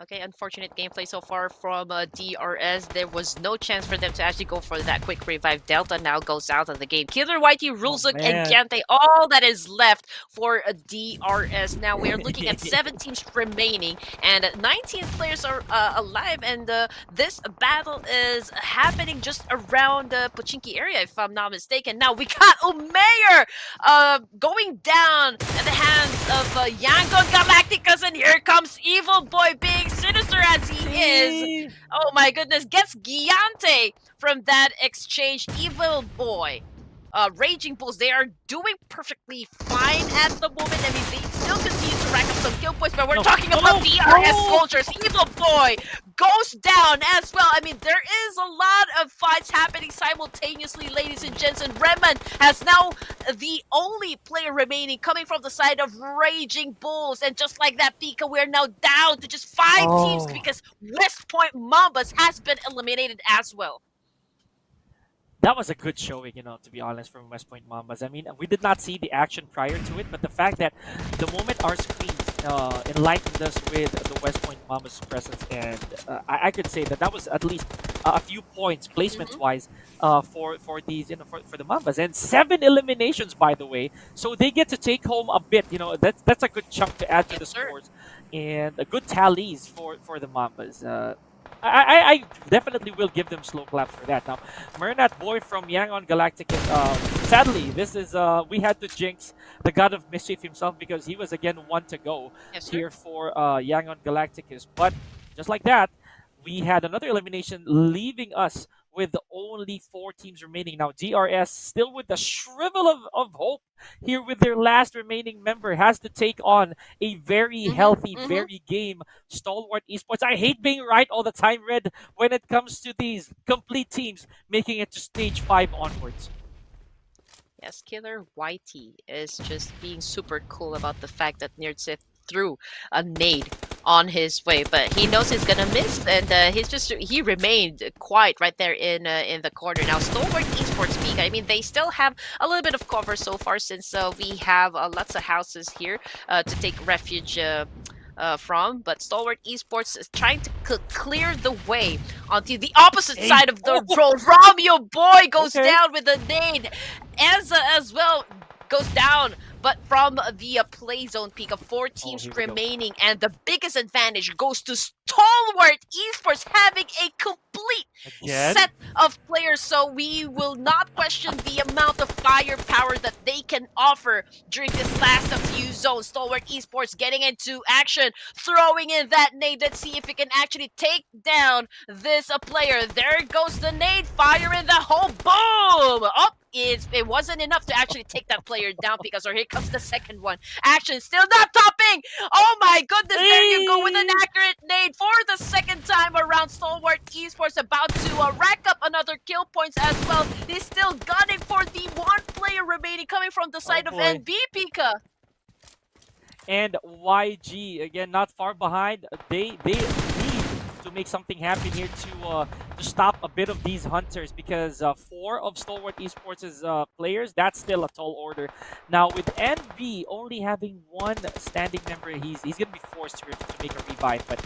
B: Okay, unfortunate gameplay so far from DRS. There was no chance for them to actually go for that quick revive. Delta now goes out of the game. Killer Whitey, Rulzuk, and
A: man.
B: Gante, all that is left for DRS. Now we are looking at 7 teams remaining, and 19 players are alive, and this battle is happening just around the Pochinki area, if I'm not mistaken. Now we got Umayer going down at the hands of Yangon Galacticus, and here comes Evil Boy being sinister as he is. Oh my goodness, gets Giante from that exchange. Evil Boy, Raging Bulls, they are doing perfectly fine at the moment. I mean, they still continue to rack up some kill points, but we're talking about DRS soldiers. Evil Boy goes down as well. I mean, there is a lot of fights happening simultaneously, ladies and gents, and Redman has now the only player remaining coming from the side of Raging Bulls. And just like that, Pika, we're now down to just 5 teams
A: Oh,
B: because West Point Mambas has been eliminated as well.
A: that was a good showing, to be honest, from West Point Mambas. I mean, we did not see the action prior to it, but the fact that the moment our screens enlightened us with the West Point Mambas presence, and I could say that that was at least a few points placements
B: Mm-hmm.
A: wise for these, for the Mambas, and 7 eliminations, by the way, so they get to take home a bit. That's a good chunk to add to
B: Yes,
A: the
B: sir.
A: scores, and a good tallies for the Mambas. I definitely will give them slow claps for that. Now, Mernat Boy from Yangon Galacticus. Sadly, this is we had to jinx the God of Mischief himself because he was again one to go
B: Yes, sir.
A: here for Yangon Galacticus. But just like that, we had another elimination, leaving us with only 4 teams remaining. Now, DRS still with the shrivel of hope here with their last remaining member, has to take on a very
B: Mm-hmm.
A: healthy,
B: Mm-hmm.
A: very game Stalwart Esports. I hate being right all the time, Red, when it comes to these complete teams making it to stage 5 onwards.
B: Yes, Killer Whitey is just being super cool about the fact that Nerdsit threw a nade on his way, but he knows he's gonna miss, and he remained quiet right there in the corner. Now, Stalwart Esports Peak, I mean, they still have a little bit of cover so far since we have lots of houses here to take refuge. From, but Stalwart Esports is trying to clear the way onto the opposite
A: Hey,
B: side of the
A: oh,
B: road. Romeo Boy goes
A: okay.
B: down with a nade. Ezza as well goes down, but from the play zone peak of 4 teams
A: Here we go.
B: remaining, and the biggest advantage goes to Stalwart Esports having a complete
A: Again?
B: set of players, so we will not question the amount of firepower that they can offer during this last few zones. Stalwart Esports getting into action, throwing in that nade. Let's see if it can actually take down this player. There goes the nade, fire in the hole, boom! Up. It wasn't enough to actually take that player down because here comes the second one. Action still not topping. Oh my goodness, there you go with an accurate nade for the second time around. Stalwart Esports about to rack up another kill points as well. He's still gunning for the one player remaining coming from the side of
A: boy.
B: NB, Pika.
A: And YG again not far behind. They need to make something happen here to stop a bit of these hunters, because 4 of Stalwart Esports' players, that's still a tall order. Now with NB only having 1 standing member, he's gonna be forced here to make a revive. But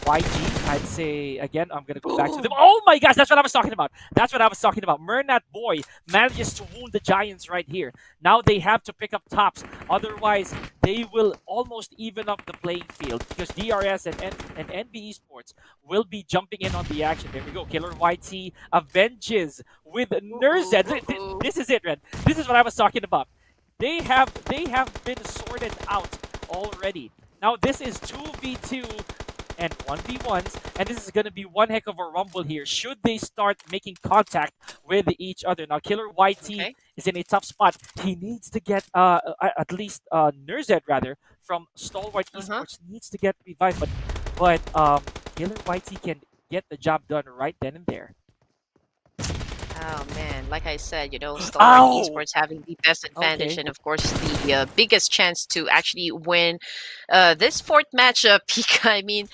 A: YG, I'd say again, I'm gonna go back to them. Oh my gosh, that's what I was talking about. That's what I was talking about. Mernat Boy manages to wound the Giants right here. Now they have to pick up tops. Otherwise, they will almost even up the playing field, because DRS and NB Esports will be jumping in on the action. There we go. Killer YT avenges with Nerzed. This is it, Red. This is what I was talking about. They have been sorted out already. Now this is 2v2 and 1v1s, and this is going to be one heck of a rumble here should they start making contact with each other. Now Killer YT is in a tough spot. He needs to get at least Nerzed rather from Stalwart Esports needs to get revived, but Killer YT can get the job done right then and there.
B: Oh man, like I said, Stalwart
A: Ow!
B: Esports having the best advantage
A: Okay.
B: and of course the biggest chance to actually win this 4th matchup. I mean,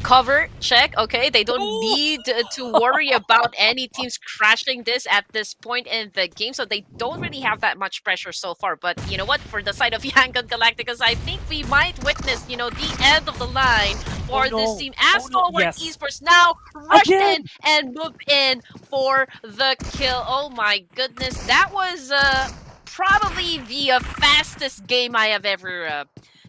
B: cover check. Okay, they don't
A: Ooh!
B: need to worry about any teams crashing this at this point in the game, so they don't really have that much pressure so far. But you know what? For the side of Yangon Galacticus, I think we might witness, the end of the line for this team as Stalwart Esports now rushed in and moved in for the kill. Oh my goodness, that was probably the fastest game I have ever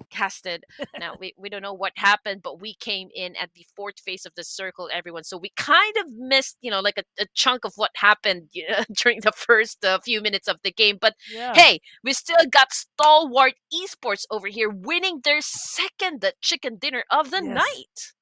B: casted. Now we don't know what happened, but we came in at the 4th phase of the circle, everyone. So we kind of missed, like a chunk of what happened during the first few minutes of the game. But hey, we still got Stalwart Esports over here winning their 2nd chicken dinner of the night.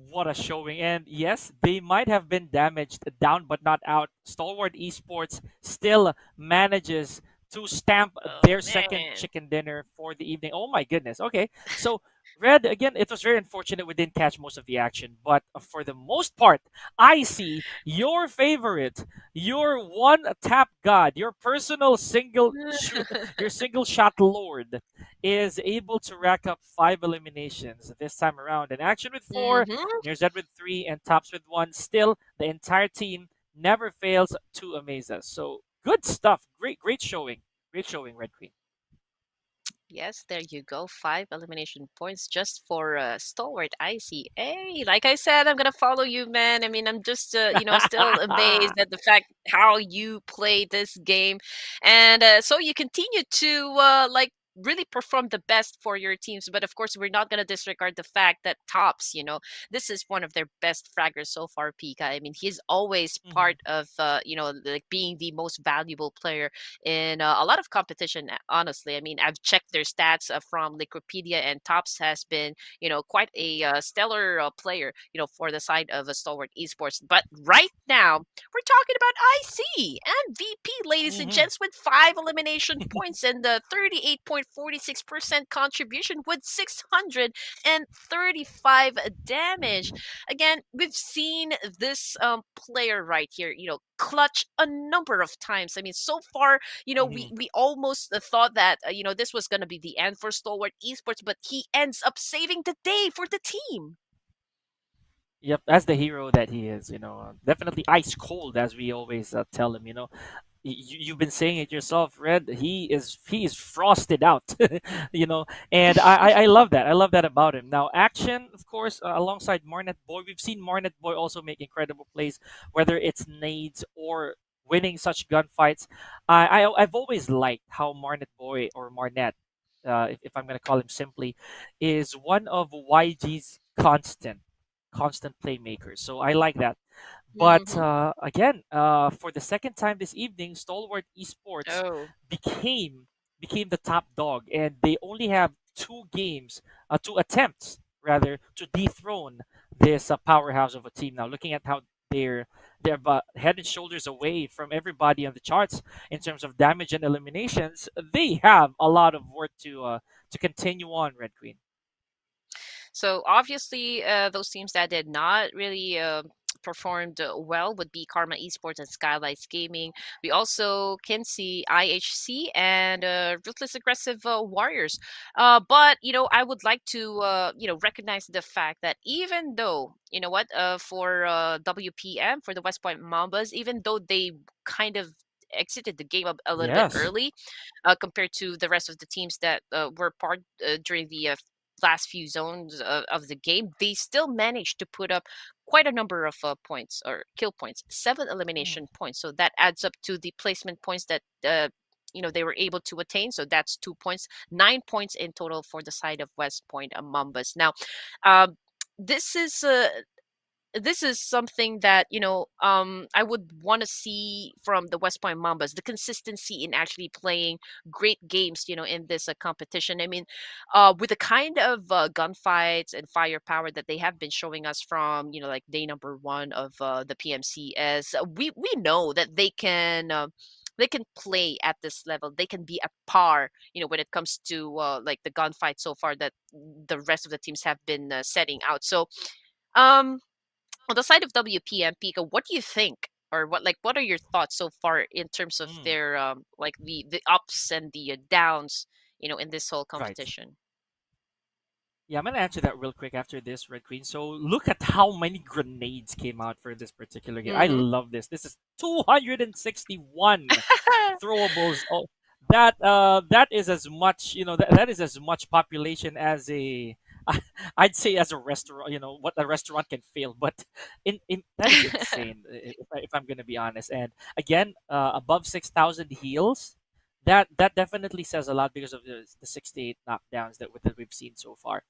A: What a showing. And yes, they might have been damaged, down but not out. Stalwart Esports still manages to stamp
B: Oh
A: their second
B: man.
A: chicken dinner for the evening. Oh my goodness. Okay. So, Red, again, it was very unfortunate we didn't catch most of the action, but for the most part, I see your favorite, your one tap god, your personal your single shot lord is able to rack up 5 eliminations this time around. And action with four,
B: Mm-hmm.
A: near Z with three, and tops with one. Still, the entire team never fails to amaze us. So good stuff. Great showing. Great showing, Red Queen.
B: Yes, there you go. 5 elimination points just for Stalwart Icy. Hey, like I said, I'm gonna follow you, man. I mean, I'm just, still amazed at the fact how you play this game, and so you continue to really perform the best for your teams. But of course, we're not gonna disregard the fact that Tops, this is one of their best fraggers so far, Pika. I mean, he's always
A: Mhm.
B: part of, like being the most valuable player in a lot of competition. Honestly, I mean, I've checked their stats from Wikipedia, and Tops has been, quite a stellar player, for the side of a Stalwart Esports. But right now, we're talking about IC MVP, ladies and
A: Mhm.
B: gents, with 5 elimination points and the 38.46% contribution with 635 damage. Again, we've seen this player right here, clutch a number of times. I mean, so far, we
A: Mhm.
B: we almost thought that this was going to be the end for Stalwart Esports, but he ends up saving the day for the team.
A: Yep, that's the hero that he is. Definitely ice cold, as we always tell him. You've been saying it yourself, Red. He is frosted out, you know, and I love that. I love that about him. Now, action, of course, alongside Marnet Boy, we've seen Marnet Boy also make incredible plays, whether it's nades or winning such gunfights. I've always liked how Marnet Boy or Marnet, if I'm gonna call him simply, is one of YG's constant playmakers. So I like that. But
B: Hmm.
A: again, for the second time this evening, Stalwart Esports
B: Oh.
A: became became the top dog, and they only have two attempts rather, to dethrone this powerhouse of a team. Now, looking at how they're head and shoulders away from everybody on the charts in terms of damage and eliminations, they have a lot of work to continue on. Red Queen.
B: So obviously, those teams that did not really performed well would be Karma Esports and Skylightz Gaming. We also can see IHC and Ruthless Aggressive Warriors. But I would like to recognize the fact that even though for WPM, for the West Point Mambas, even though they kind of exited the game a little bit
A: Yes.
B: early, compared to the rest of the teams that were part during the last few zones of the game, they still managed to put up quite a number of points or kill points, 7 elimination points. So that adds up to the placement points that they were able to attain. So that's 2 points, 9 points in total for the side of West Point Mambas. Now, um, this is something that I would want to see from the West Point Mambas, the consistency in actually playing great games in this competition. I mean, with the kind of gunfights and firepower that they have been showing us from like day number one of the PMCS, we know that they can play at this level. They can be a par when it comes to like the gunfight so far that the rest of the teams have been setting out. So um on the side of WPM, Pika, what do you think, or what are your thoughts so far in terms of
A: Mm,
B: their like the ups and the downs, in this whole
A: right.
B: competition?
A: Yeah, I'm gonna answer that real quick after this, Red Queen. So look at how many grenades came out for this particular game. I
B: Mm-hmm.
A: love this. This is 261 throwables. Oh, that is as much, that is as much population as I'd say as a restaurant. What a restaurant can fill, but in that is insane. If I'm gonna be honest, and again, above 6,000 heals. That definitely says a lot because of the 68 knockdowns that we've seen so far.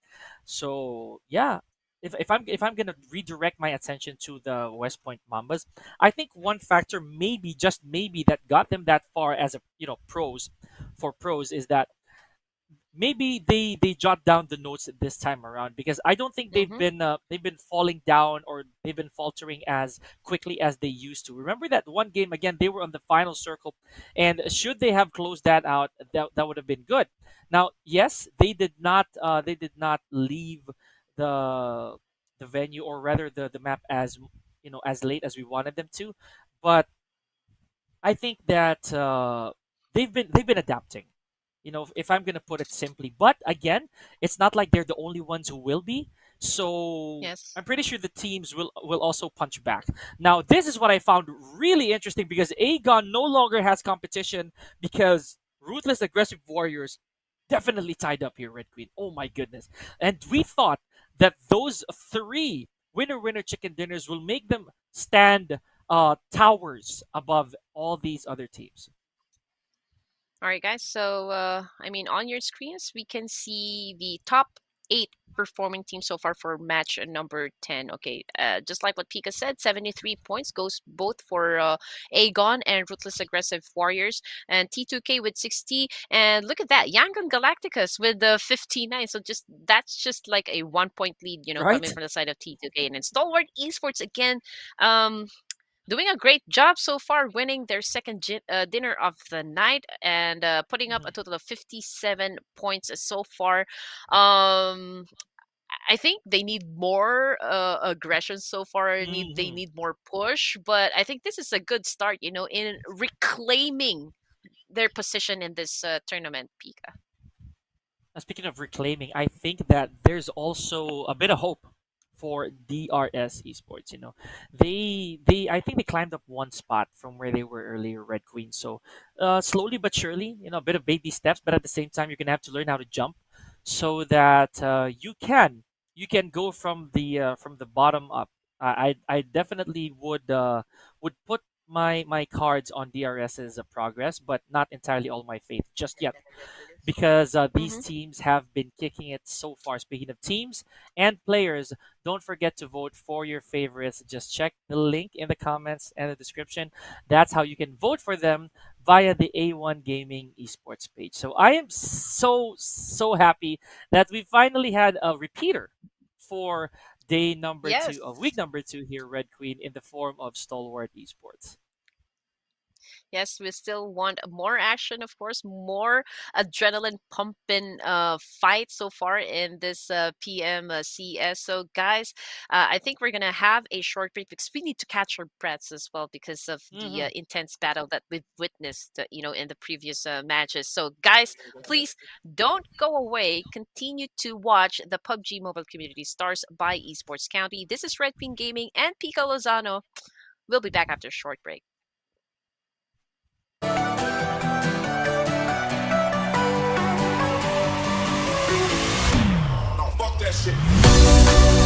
A: So yeah, if I'm gonna redirect my attention to the West Point Mambas, I think one factor, maybe just maybe, that got them that far as a pros, for pros, is that maybe they jot down the notes this time around, because I don't think
B: Mm-hmm.
A: they've been falling down, or they've been faltering as quickly as they used to. Remember that one game again, they were on the final circle, and should they have closed that out, that would have been good. Now, yes, they did not leave the the venue, or rather the map, as as late as we wanted them to, but I think that they've been adapting. If I'm gonna put it simply, but again, it's not like they're the only ones who will be. So
B: Yes.
A: I'm pretty sure the teams will also punch back. Now, this is what I found really interesting, because Agon no longer has competition, because Ruthless Aggressive Warriors definitely tied up here, Red Queen. Oh my goodness! And we thought that those three winner winner chicken dinners will make them stand towers above all these other teams.
B: All right, guys. So, I mean, on your screens, we can see the top eight performing teams so far for match number 10. Okay, just like what Pika said, 73 points goes both for Agon and Ruthless Aggressive Warriors, and T2K with 60. And look at that, Yangon Galacticus with the 59. So that's just like a 1 point lead, coming
A: Right?
B: from the side of T2K. And then Stalwart Esports again. Doing a great job so far, winning their second dinner of the night, and putting up a total of 57 points so far. I think they need more aggression so far. They
A: Hmm.
B: need more push, but I think this is a good start, in reclaiming their position in this tournament, Pika.
A: Speaking of reclaiming, I think that there's also a bit of hope for DRS Esports. They I think they climbed up one spot from where they were earlier, Red Queen. So slowly but surely, a bit of baby steps, but at the same time, you're gonna have to learn how to jump, so that you can go from the bottom up. I definitely would put my cards on DRS's progress, but not entirely all my faith just yet, because these
B: Hmm.
A: teams have been kicking it so far. Speaking of teams and players, don't forget to vote for your favorites. Just check the link in the comments and the description. That's how you can vote for them via the A1 Gaming Esports page. So I am so happy that we finally had a repeater for day number two, of week
B: Yes.
A: number two here, Red Queen, in the form of Stalwart Esports.
B: Yes, we still want more action, of course, more adrenaline pumping fight so far in this PMCS. So, guys, I think we're gonna have a short break because we need to catch our breaths as well because of the
A: Hmm.
B: intense battle that we've witnessed, in the previous matches. So, guys, please don't go away. Continue to watch the PUBG Mobile Community Stars by Esports County. This is Red Queen Gaming and Pika Lozano. We'll be back after a short break.
C: Fuck that shit.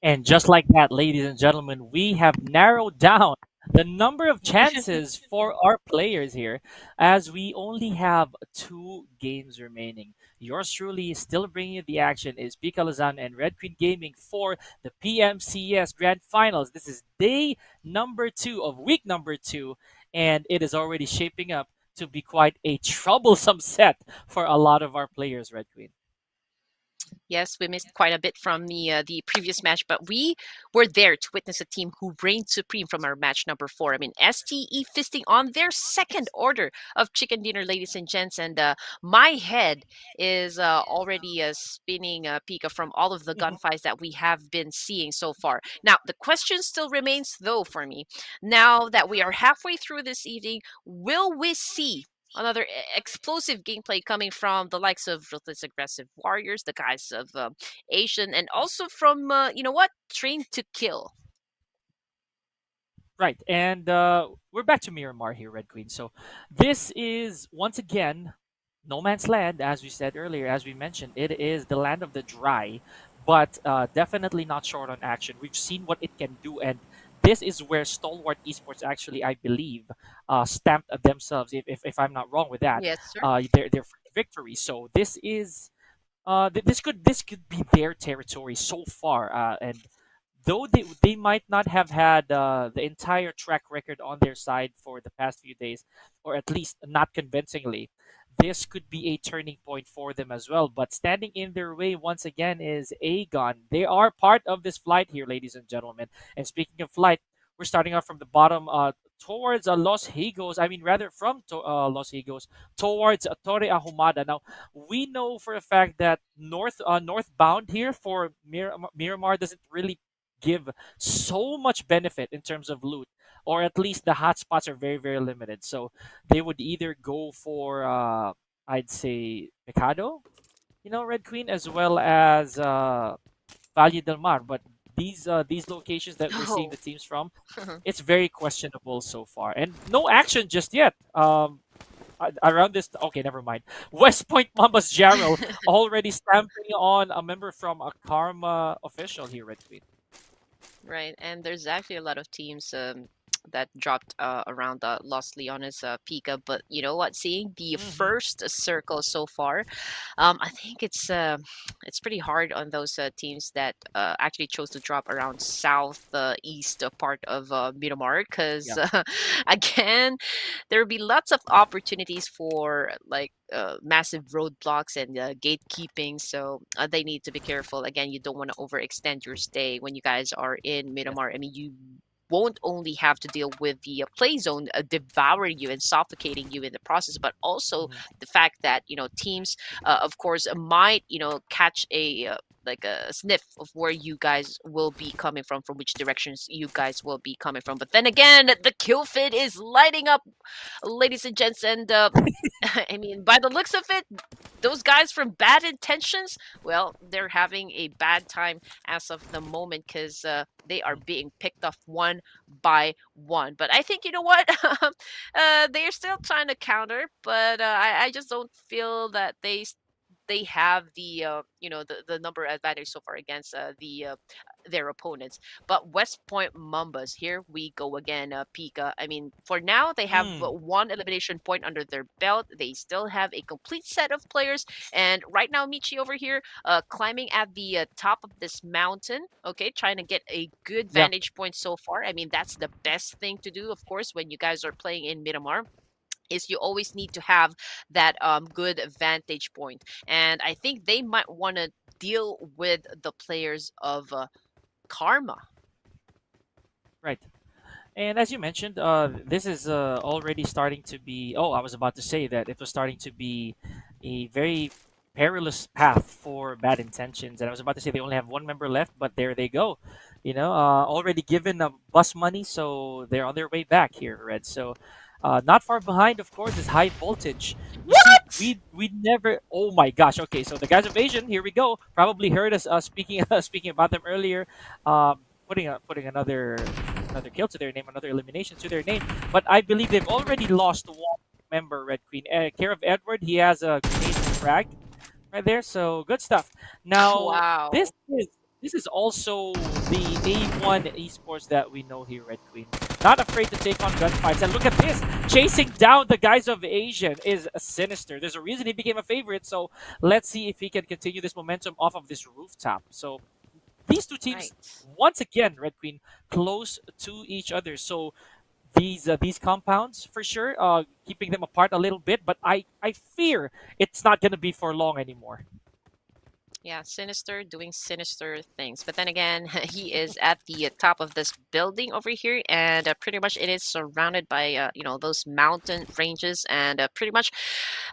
A: And just like that, ladies and gentlemen, we have narrowed down the number of chances for our players here, as we only have 2 games remaining. Yours truly is still bringing you the action is Pika Lozano and Red Queen Gaming for the PMCS Grand Finals. This is day number 2 of week number 2, and it is already shaping up to be quite a troublesome set for a lot of our players, Red Queen.
B: Yes, we missed quite a bit from the previous match, but we were there to witness a team who reigned supreme from our match number 4. I mean, STE feasting on their second order of chicken dinner, ladies and gents, and my head is already spinning, Pika, from all of the gunfights that we have been seeing so far. Now, the question still remains, though, for me. Now that we are halfway through this evening, will we see another explosive gameplay coming from the likes of Ruthless Aggressive Warriors, the guys of Asian, and also from, you know what, Train to Kill?
A: Right, and we're back to Miramar here, Red Queen. So this is once again no man's land, as we said earlier, as we mentioned. It is the land of the dry, but definitely not short on action. We've seen what it can do, and this is where Stalwart Esports actually, I believe, stamped themselves. If I'm not wrong with that,
B: Yes, sir.
A: their first victory. So this is this could be their territory so far, and though they might not have had the entire track record on their side for the past few days, or at least not convincingly, this could be a turning point for them as well. But standing in their way once again is Agon. They are part of this flight here, ladies and gentlemen. And speaking of flight, we're starting off from the bottom towards Los Higos. I mean, rather from Los Higos towards Torre Ahumada. Now, we know for a fact that northbound here for Miramar doesn't really give so much benefit in terms of loot, or at least the hotspots are very, very limited. So they would either go for, I'd say, Pecado, Red Queen, as well as Valle del Mar. But these locations that we're seeing
B: Oh.
A: the teams from, it's very questionable so far, and no action just yet. Around this, okay, never mind. West Point Mambas Jarrell already stamping on a member from a Karma official here, Red Queen.
B: Right, and there's actually a lot of teams that dropped around Los Leones Pika. But you know what? Seeing the
A: Mm-hmm.
B: first circle so far, I think it's pretty hard on those teams that actually chose to drop around south east part of Miramar, because
A: Yeah.
B: again, there will be lots of opportunities for like massive roadblocks and gatekeeping. So they need to be careful. Again, you don't want to overextend your stay when you guys are in
A: Yes.
B: Miramar. I mean, you won't only have to deal with the play zone devouring you and suffocating you in the process, but also
A: Mm-hmm.
B: the fact that teams, of course, might catch a like a sniff of where you guys will be coming from which directions you guys will be coming from. But then again, the kill feed is lighting up, ladies and gents, and I mean, by the looks of it, those guys from Bad Intentions, well, they're having a bad time as of the moment, because they are being picked off one by one. But I think, you know what? They are still trying to counter, but I just don't feel that they have the the number advantage so far against their opponents. But West Point Mambas, here we go again, Pika. I mean, for now they have
A: Mm.
B: one elimination point under their belt. They still have a complete set of players, and right now Michi over here, climbing at the top of this mountain. Okay, trying to get a good
A: Yeah.
B: vantage point so far. I mean, that's the best thing to do, of course, when you guys are playing in Miramar, is you always need to have that good vantage point. And I think they might want to deal with the players of Karma.
A: Right. And as you mentioned, this is already starting to be. Oh, I was about to say that it was starting to be a very perilous path for Bad Intentions, and I was about to say they only have one member left, but there they go. Already given bus money, so they're on their way back here, Red. So, not far behind, of course, is High Voltage. You see,
B: What?
A: we never. Oh my gosh. Okay, so the guys of Asian, here we go. Probably heard us speaking speaking about them earlier. Putting another kill to their name, another elimination to their name. But I believe they've already lost one member, Red Queen. Care of Edward, he has a grenade and frag right there, so good stuff. Now, this
B: Wow.
A: is this is also the A1 esports that we know here, Red Queen. Not afraid to take on gunfights. And look at this! Chasing down the guys of Asian is sinister. There's a reason he became a favorite, so let's see if he can continue this momentum off of this rooftop. So these two teams,
B: Right.
A: once again, Red Queen, close to each other. So these compounds for sure, keeping them apart a little bit. But I fear it's not gonna be for long anymore.
B: Yeah, Sinister doing sinister things. But then again, he is at the top of this building over here, and pretty much it is surrounded by those mountain ranges, and pretty much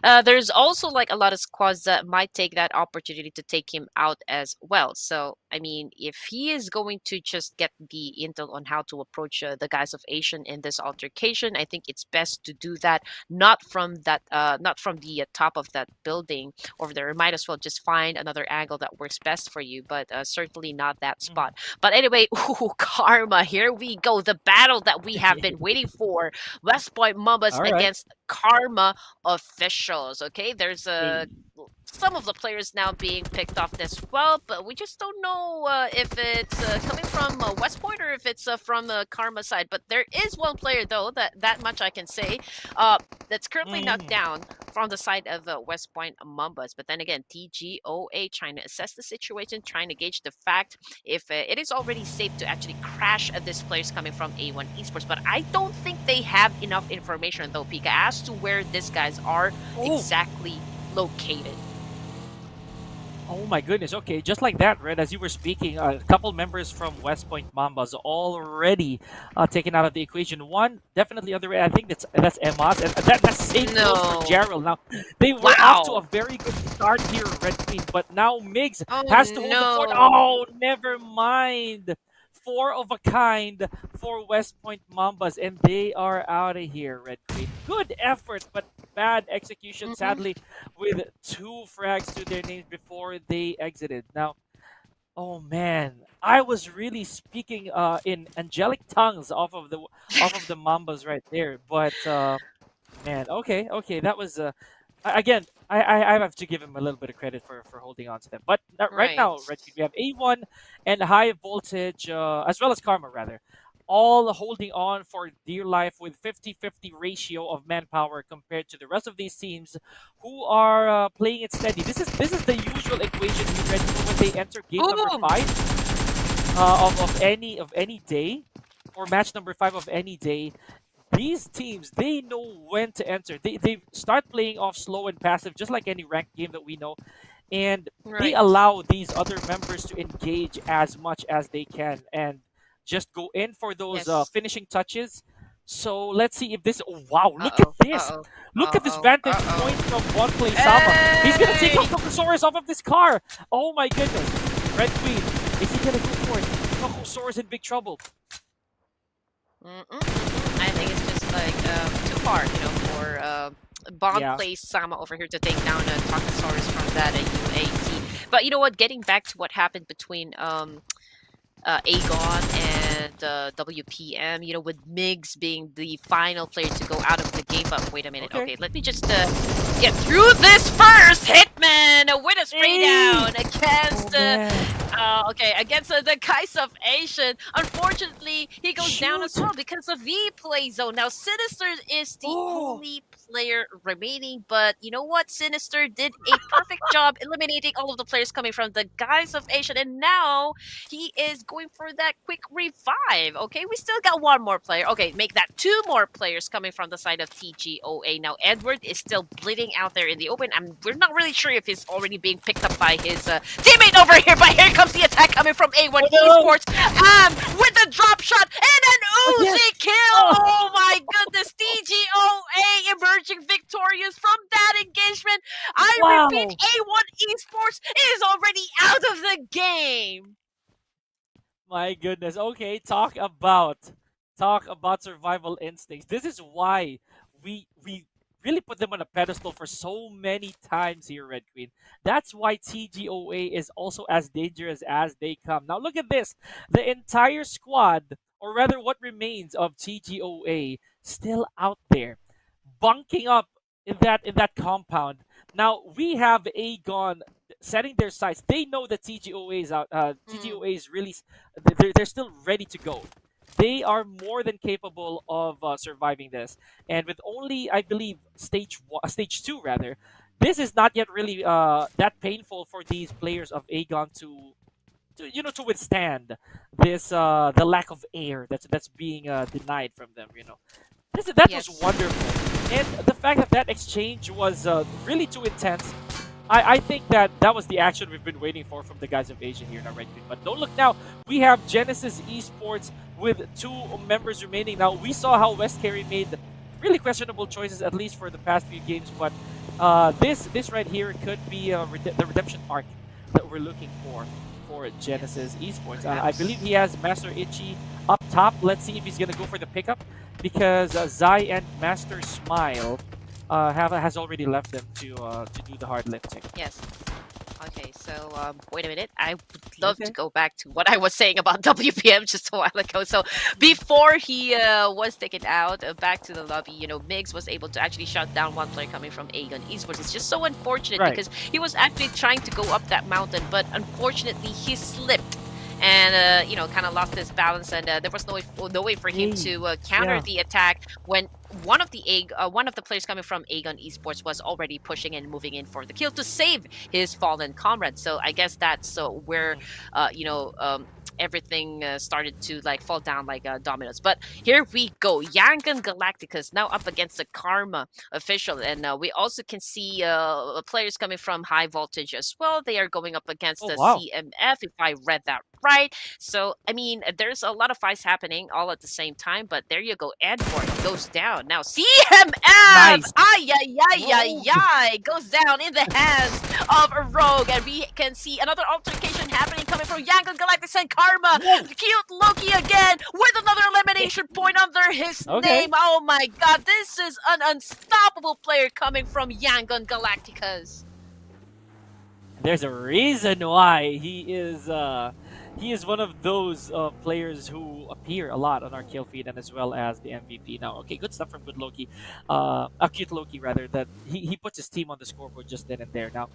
B: there's also like a lot of squads that might take that opportunity to take him out as well. So I mean, if he is going to just get the intel on how to approach the guys of Asian in this altercation, I think it's best to do that not from the top of that building over there. Might as well just find another angle that works best for you, but certainly not that spot. But anyway, ooh, Karma, here we go. The battle that we have been waiting for. West Point Mambas
A: All right.
B: against Karma officials. Okay, there's
A: Hey.
B: some of the players now being picked off as well, but we just don't know if it's coming from West Point or if it's from the Karma side. But there is one player though, that much I can say, that's currently knocked
A: Mm,
B: down from the side of West Point Mambas. But then again, TGOA trying to assess the situation, trying to gauge the fact if it is already safe to actually crash this players coming from A1 Esports. But I don't think they have enough information though, Pika, as to where these guys are
A: oh,
B: exactly located.
A: oh my goodness. Okay, just like that, Red. As you were speaking, a couple members from West Point Mambas already taken out of the equation. One definitely underrated. I think that's Emma's, and that same goes for
B: No.
A: Gerald. Now they were off to a
B: Wow.
A: very good start here, Red Queen, but now Migs
B: Oh
A: has to hold the fort.
B: no.
A: Oh, never mind. Four of a kind for West Point Mambas, and they are out of here, Red Queen. Good effort, but bad execution,
B: Mhm.
A: sadly, with two frags to their names before they exited. Now, oh man, I was really speaking in angelic tongues off of the Mambas right there, but man, okay, that was again. I have to give him a little bit of credit for holding on to them. But right
B: Right.
A: now, Red Queen, we have A1 and High Voltage, as well as Karma rather, all holding on for dear life with 50-50 ratio of manpower compared to the rest of these teams who are playing it steady. This is the usual equation we read when they enter game number
B: Boom!
A: 5 of any day, or match number 5 of any day. These teams, they know when to enter. They start playing off slow and passive, just like any ranked game that we know, and they
B: Right.
A: allow these other members to engage as much as they can and just go in for those
B: Yes.
A: finishing touches. So let's see if this. Oh, wow! Look at
B: Uh-oh.
A: this!
B: Uh-oh.
A: Look at this
B: Uh-oh.
A: vantage
B: Uh-oh.
A: point from one play Sama. He's gonna take out
B: Hey!
A: Tokusaurus off of this car. Oh my goodness! Red Queen, is he gonna go for it? Tokusaurus in big trouble.
B: I think it's just like too far, for Bond
A: Yeah.
B: plays Sama over here to take down a Takosaurus from that UAC. But you know what? Getting back to what happened between Agon and WPM, with Migs being the final player to go out of the game. But wait a minute.
A: Okay.
B: Okay, let me just get through this first. Hitman with a spray down against against the Kais of Asian. Unfortunately, he goes down as
A: Shoot.
B: well because of the play zone. Now, Sinister is the only player remaining, but you know what? Sinister did a perfect job eliminating all of the players coming from the Guys of Asian, and now he is going for that quick revive. Okay, we still got one more player. Okay, make that 2 more players coming from the side of TGOA. Now, Edward is still bleeding out there in the open. We're not really sure if he's already being picked up by his teammate over here, but here comes the attack coming from A1 Esports. With the drop shot and an Uzi kill. Oh my goodness, TGOA emerging victorious from that engagement. I
A: Wow.
B: repeat, A1 Esports is already out of the game.
A: My goodness. Okay, talk about survival instincts. This is why we really put them on a pedestal for so many times here, Red Queen. That's why TGOA is also as dangerous as they come. Now look at this. The entire squad, or rather what remains of TGOA, still out there, bunking up in that compound. Now we have Agon setting their sights. They know that TGOA is out. TGOA is really they're still ready to go. They are more than capable of surviving this. And with only, I believe, stage 2 rather, this is not yet really that painful for these players of Agon to withstand this the lack of air that's being denied from them. That was
B: Yes.
A: wonderful, and the fact that exchange was really too intense. I think that was the action we've been waiting for from the guys of Asian here now, right? But don't look now. We have Genesis Esports with 2 members remaining. Now we saw how West Carry made really questionable choices, at least for the past few games. But this right here could be the redemption arc that we're looking for Genesis Esports. I
B: Perhaps.
A: believe he has Master Itchy up top. Let's see if he's gonna go for the pickup, because Zai and Master Smile has already left them to do the hard lifting.
B: Yes. Okay, so wait a minute. I would love
A: Okay.
B: to go back to what I was saying about WPM just a while ago. So before he was taken out, back to the lobby, Migs was able to actually shut down one player coming from Agon Esports. It's just so unfortunate
A: Right.
B: because he was actually trying to go up that mountain, but unfortunately he slipped. And kind of lost his balance, and there was no way for him to counter
A: Yeah.
B: the attack when one of the players coming from Agon Esports was already pushing and moving in for the kill to save his fallen comrade. So I guess that's where everything started to fall down like dominoes. But here we go. Yangon Galacticus now up against the Karma official, and we also can see players coming from High Voltage as well. They are going up against the
A: wow.
B: CMF, if I read that right. So I mean, there's a lot of fights happening all at the same time. But there you go. Edward goes down now. CMF,
A: Nice.
B: ay ay ay ay ay, goes down in the hands of Rogue, and we can see another altercation happening coming from Yangon Galacticus and Karma. Cute Loki again with another elimination point under his
A: Okay.
B: name. Oh my god, this is an unstoppable player coming from Yangon Galacticus.
A: There's a reason why he is one of those players who appear a lot on our kill feed, and as well as the MVP. Now, okay, good stuff from Good Loki, Cute Loki rather, that he puts his team on the scoreboard just then and there. Now,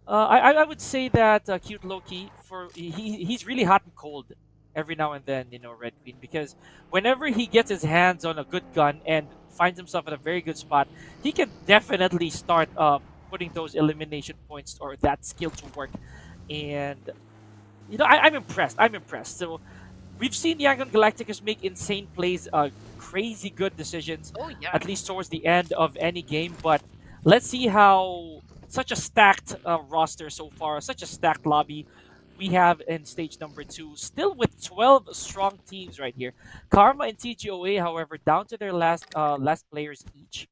A: I would say that Cute Loki, he's really hot and cold every now and then, Red Queen, because whenever he gets his hands on a good gun and finds himself at a very good spot, he can definitely start putting those elimination points or that skill to work. And I'm impressed. I'm impressed. So we've seen Yangon Galacticus make insane plays, crazy good decisions,
B: Oh yeah.
A: at least towards the end of any game. But let's see how such a stacked roster so far, such a stacked lobby we have in stage number 2, still with 12 strong teams right here. Karma and TGOA, however, down to their last players each.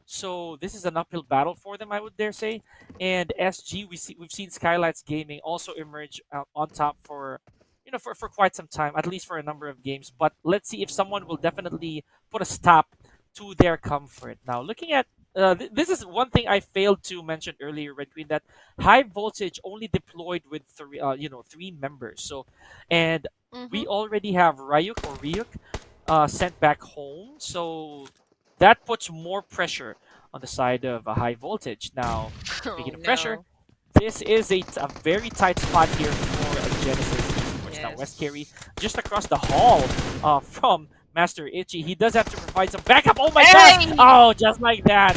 A: So this is an uphill battle for them, I would dare say. And SG, we've seen Skylightz Gaming also emerge on top for for quite some time, at least for a number of games. But let's see if someone will definitely put a stop to their comfort. Now, looking at this is one thing I failed to mention earlier, Red Queen, that high voltage only deployed with three members. So, and
B: Mm-hmm.
A: we already have Ryuk sent back home. So that puts more pressure on the side of a high voltage. Now,
B: Oh
A: speaking of pressure,
B: no.
A: this is a very tight spot here for Genesis Esports. Now, West Carry
B: Yes.
A: just across the hall from Master Itchy. He does have to provide some backup. Oh my gosh!
B: Hey!
A: Oh, just like that.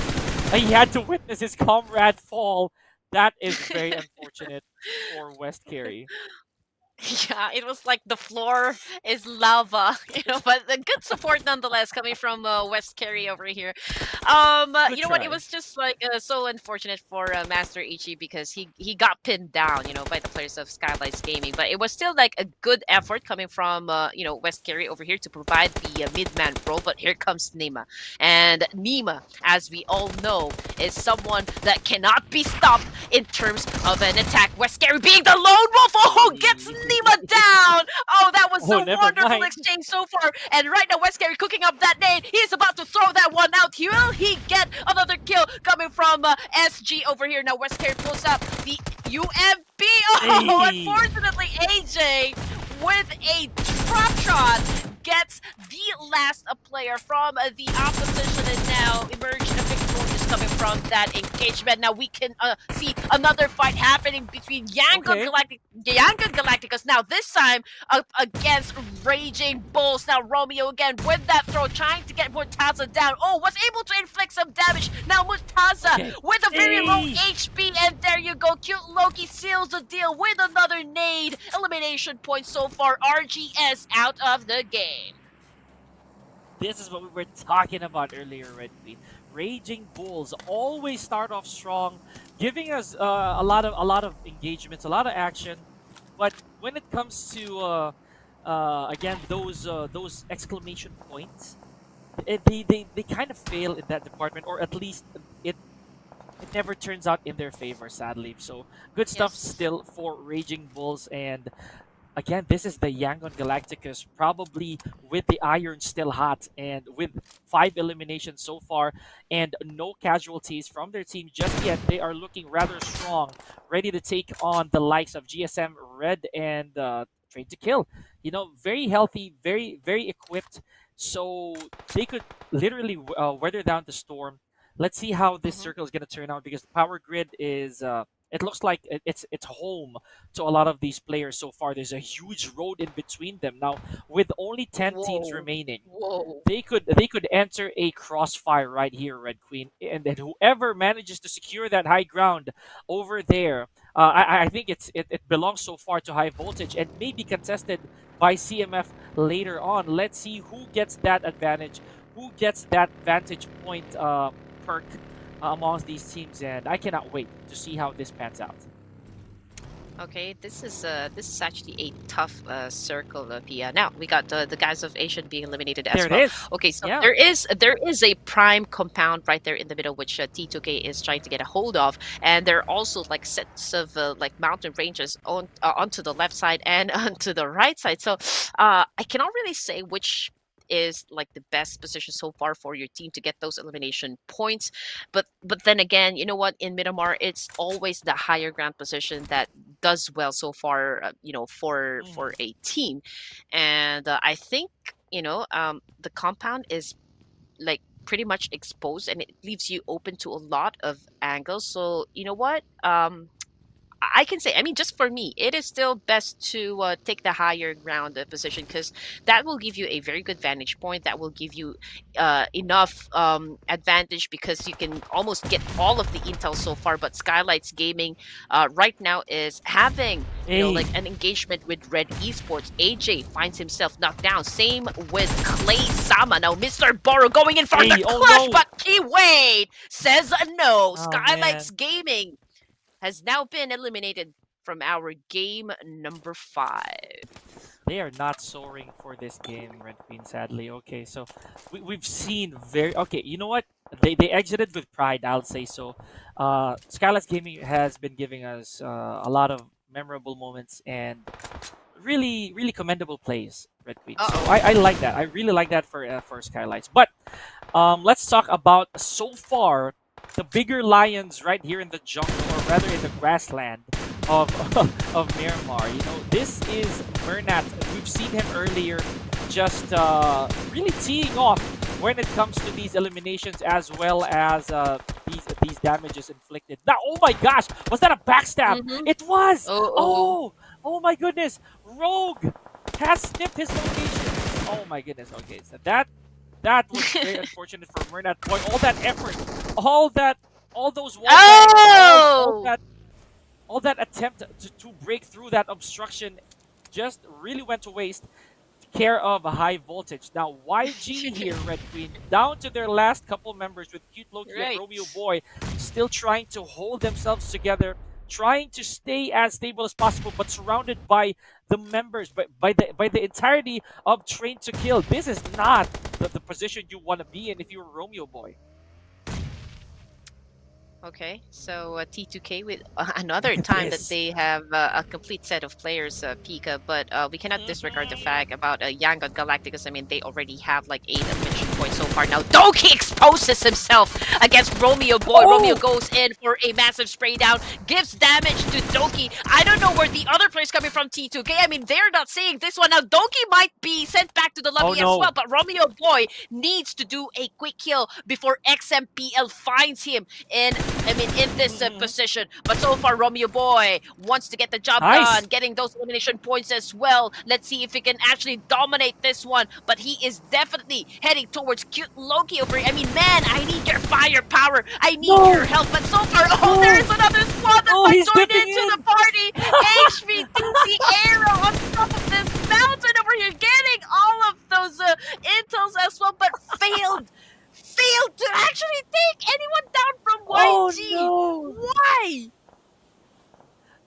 A: He had to witness his comrade fall. That is very unfortunate for West Carry.
B: Yeah, it was like the floor is lava, but the good support nonetheless coming from West Carry over here.
A: Good
B: You know what? It
A: try.
B: was just like so unfortunate for Master Ichi because he got pinned down, by the players of Skylightz Gaming. But it was still like a good effort coming from West Carry over here to provide the mid-man role. But here comes Nima, and Nima, as we all know, is someone that cannot be stopped in terms of an attack. West Carry being the lone wolf. Oh, gets Nima down. Oh, that was
A: Oh,
B: a
A: never
B: wonderful
A: mind.
B: exchange so far. And right now, West Carry cooking up that nade. He is about to throw that one out. Will he get another kill coming from SG over here? Now, West Carry pulls up the UMP. Oh,
A: Hey.
B: unfortunately, AJ with a drop shot gets the last player from the opposition and now emerge a victorious coming from that engagement. Now we can see another fight happening between
A: Okay.
B: Yangon Galacticus now this time up against Raging Bulls. Now Romeo again with that throw trying to get Murtaza down. Oh, was able to inflict some damage. Now Murtaza
A: Okay.
B: with a very low
A: Hey.
B: HP and there you go. Cute Loki seals the deal with another nade. Elimination point so far. RGS out of the game.
A: This is what we were talking about earlier, Red Queen. Raging Bulls always start off strong, giving us a lot of engagements, a lot of action. But when it comes to again those exclamation points, they kind of fail in that department, or at least it it never turns out in their favor, sadly. So good stuff
B: Yes.
A: still for Raging Bulls. And again, this is the Yangon Galacticus, probably with the iron still hot and with 5 eliminations so far and no casualties from their team just yet. They are looking rather strong, ready to take on the likes of GSM, Red, and Train to Kill. Very healthy, very equipped, so they could literally weather down the storm. Let's see how this
B: Hmm.
A: circle is going to turn out because the power grid is. It looks like it's home to a lot of these players so far. There's a huge road in between them now. With only 10 teams
B: Whoa.
A: remaining,
B: Whoa.
A: they could enter a crossfire right here, Red Queen, and then whoever manages to secure that high ground over there, I think it belongs so far to high voltage and may be contested by CMF later on. Let's see who gets that advantage, who gets that vantage point perk amongst these teams, and I cannot wait to see how this pans out.
B: Okay, this is actually a tough circle, Pia. Now we got the guys of Asian being eliminated
A: There
B: as
A: it
B: well.
A: is.
B: Okay, so
A: Yeah.
B: there is a prime compound right there in the middle, which T2K is trying to get a hold of, and there are also like sets of like mountain ranges onto the left side and onto the right side. So I cannot really say which is like the best position so far for your team to get those elimination points, but then again, you know what, in Miramar it's always the higher ground position that does well so far, for
A: Mhm.
B: a team. And I think, the compound is like pretty much exposed and it leaves you open to a lot of angles. So you know what, I can say, I mean, just for me, it is still best to take the higher ground position, because that will give you a very good vantage point. That will give you enough advantage, because you can almost get all of the intel so far. But Skylightz Gaming right now is having,
A: Hey,
B: like an engagement with Red Esports. AJ finds himself knocked down. Same with Clay Sama. Now Mr. Boro going in for the
A: hey, oh
B: clutch,
A: no!
B: but Wade says no.
A: Oh man.
B: Skylightz Gaming has now been eliminated from our game number 5.
A: They are not soaring for this game, Red Queen, sadly. Okay, so we've seen very... Okay, you know what? They exited with pride, I'll say so. Skylightz Gaming has been giving us a lot of memorable moments and really, really commendable plays, Red Queen. So
B: Uh-oh.
A: I like that. I really like that for Skylightz. But let's talk about so far the bigger lions right here in the jungle, or rather in the grassland of of Miramar. You know, this is Mernat. We've seen him earlier, just really teeing off when it comes to these eliminations, as well as these damages inflicted. Now, oh my gosh, was that a backstab?
B: Mm-hmm.
A: It was.
B: Oh.
A: Oh my goodness, Rogue has snipped his location. Oh my goodness. Okay, so that was very unfortunate for Mernat. Boy, all that effort, all those wall bangs,
B: Oh!
A: all that attempt to break through that obstruction just really went to waste. Care of a high voltage. Now, YG here, Red Queen, down to their last couple members with Cute Loki and
B: Right.
A: Romeo Boy, still trying to hold themselves together, trying to stay as stable as possible, but surrounded by the members, by the entirety of Train to Kill. This is not the position you want to be in if you're Romeo Boy.
B: Okay, so T2K with another time that
A: Yes.
B: they have a complete set of players, Pika, but we cannot disregard the fact about Young God Galacticus. I mean, they already have like 8 elimination points so far. Now, Doki exposes himself against Romeo Boy.
A: Oh!
B: Romeo goes in for a massive spray down, gives damage to Doki. I don't know where the other players coming from T2K. I mean, they're not seeing this one. Now, Doki might be sent back to the lobby
A: no.
B: as well, but Romeo Boy needs to do a quick kill before XMPL finds him in this position. But so far, Romeo Boy wants to get the job
A: Nice.
B: done, getting those elimination points as well. Let's see if he can actually dominate this one. But he is definitely heading towards Cute Loki over here. I mean, man, I need your firepower. I need your help. But so far, there's another squad that might
A: he's
B: join
A: dipping
B: into
A: in.
B: the party. HVTC Arrow on top of this mountain over here, getting all of those intels as well, but failed to actually take anyone down from YG.
A: Oh no.
B: Why?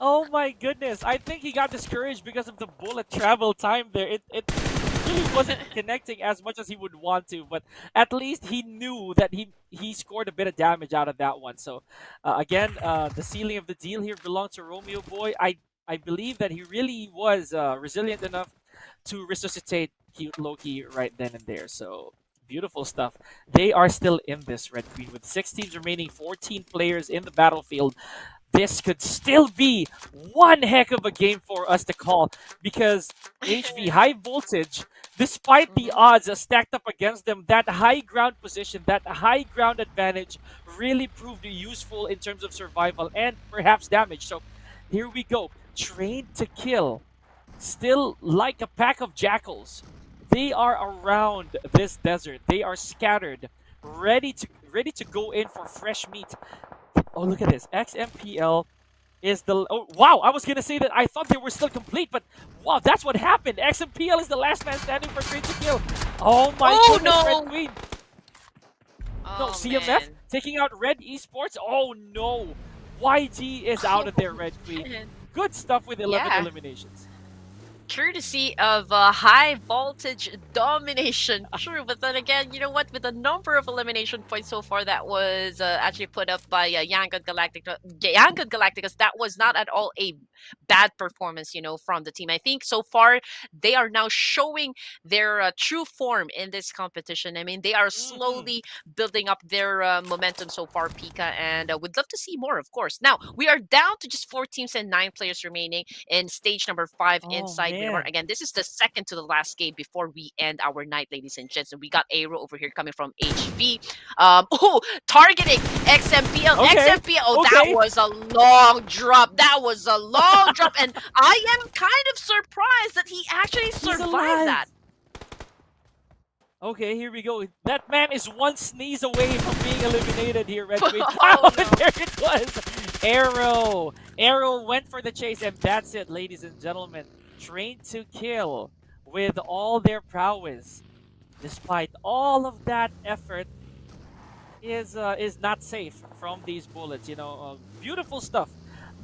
A: Oh my goodness. I think he got discouraged because of the bullet travel time there. It really wasn't connecting as much as he would want to, but at least he knew that he scored a bit of damage out of that one. So again, the ceiling of the deal here belongs to Romeo Boy. I believe that he really was resilient enough to resuscitate Cute Loki right then and there. So beautiful stuff. They are still in this, Red Queen, with 6 teams remaining, 14 players in the battlefield. This could still be one heck of a game for us to call, because HV High Voltage, despite the odds stacked up against them, that high ground position, that high ground advantage really proved useful in terms of survival and perhaps damage. So here we go. Train to Kill, still like a pack of jackals. They are around this desert. They are scattered, ready to go in for fresh meat. Oh, look at this. XMPL is the... Oh, wow. I was going to say that I thought they were still complete, but wow, that's what happened. XMPL is the last man standing for Train to Kill. Oh, my goodness,
B: no.
A: Red Queen. No,
B: Oh,
A: CMF
B: man.
A: taking out Red Esports. Oh, no. YG is out of there, Red Queen.
B: Man.
A: Good stuff with 11
B: Yeah.
A: eliminations.
B: Courtesy of high voltage domination. True, but then again, you know what? With the number of elimination points so far that was actually put up by Young God Galacticus, that was not at all a bad performance, from the team. I think so far they are now showing their true form in this competition. I mean, they are slowly building up their momentum so far, Pika, and would love to see more, of course. Now, we are down to just 4 teams and 9 players remaining in stage number 5
A: Oh,
B: inside
A: man.
B: Winner.
A: man.
B: Again, this is the second to the last game before we end our night, ladies and gents. And we got Aero over here coming from HV. Oh, targeting XMPL.
A: Okay,
B: XMPL. Oh, that
A: okay.
B: was a long drop. That was a long drop. And I am kind of surprised that he actually
A: He's
B: survived
A: alive.
B: that.
A: Okay, here we go. That man is one sneeze away from being eliminated here, Red Queen.
B: Oh,
A: Oh,
B: no.
A: there it was. Arrow. Arrow went for the chase, and that's it, ladies and gentlemen. Trained to kill with all their prowess. Despite all of that effort, is not safe from these bullets. You know, beautiful stuff.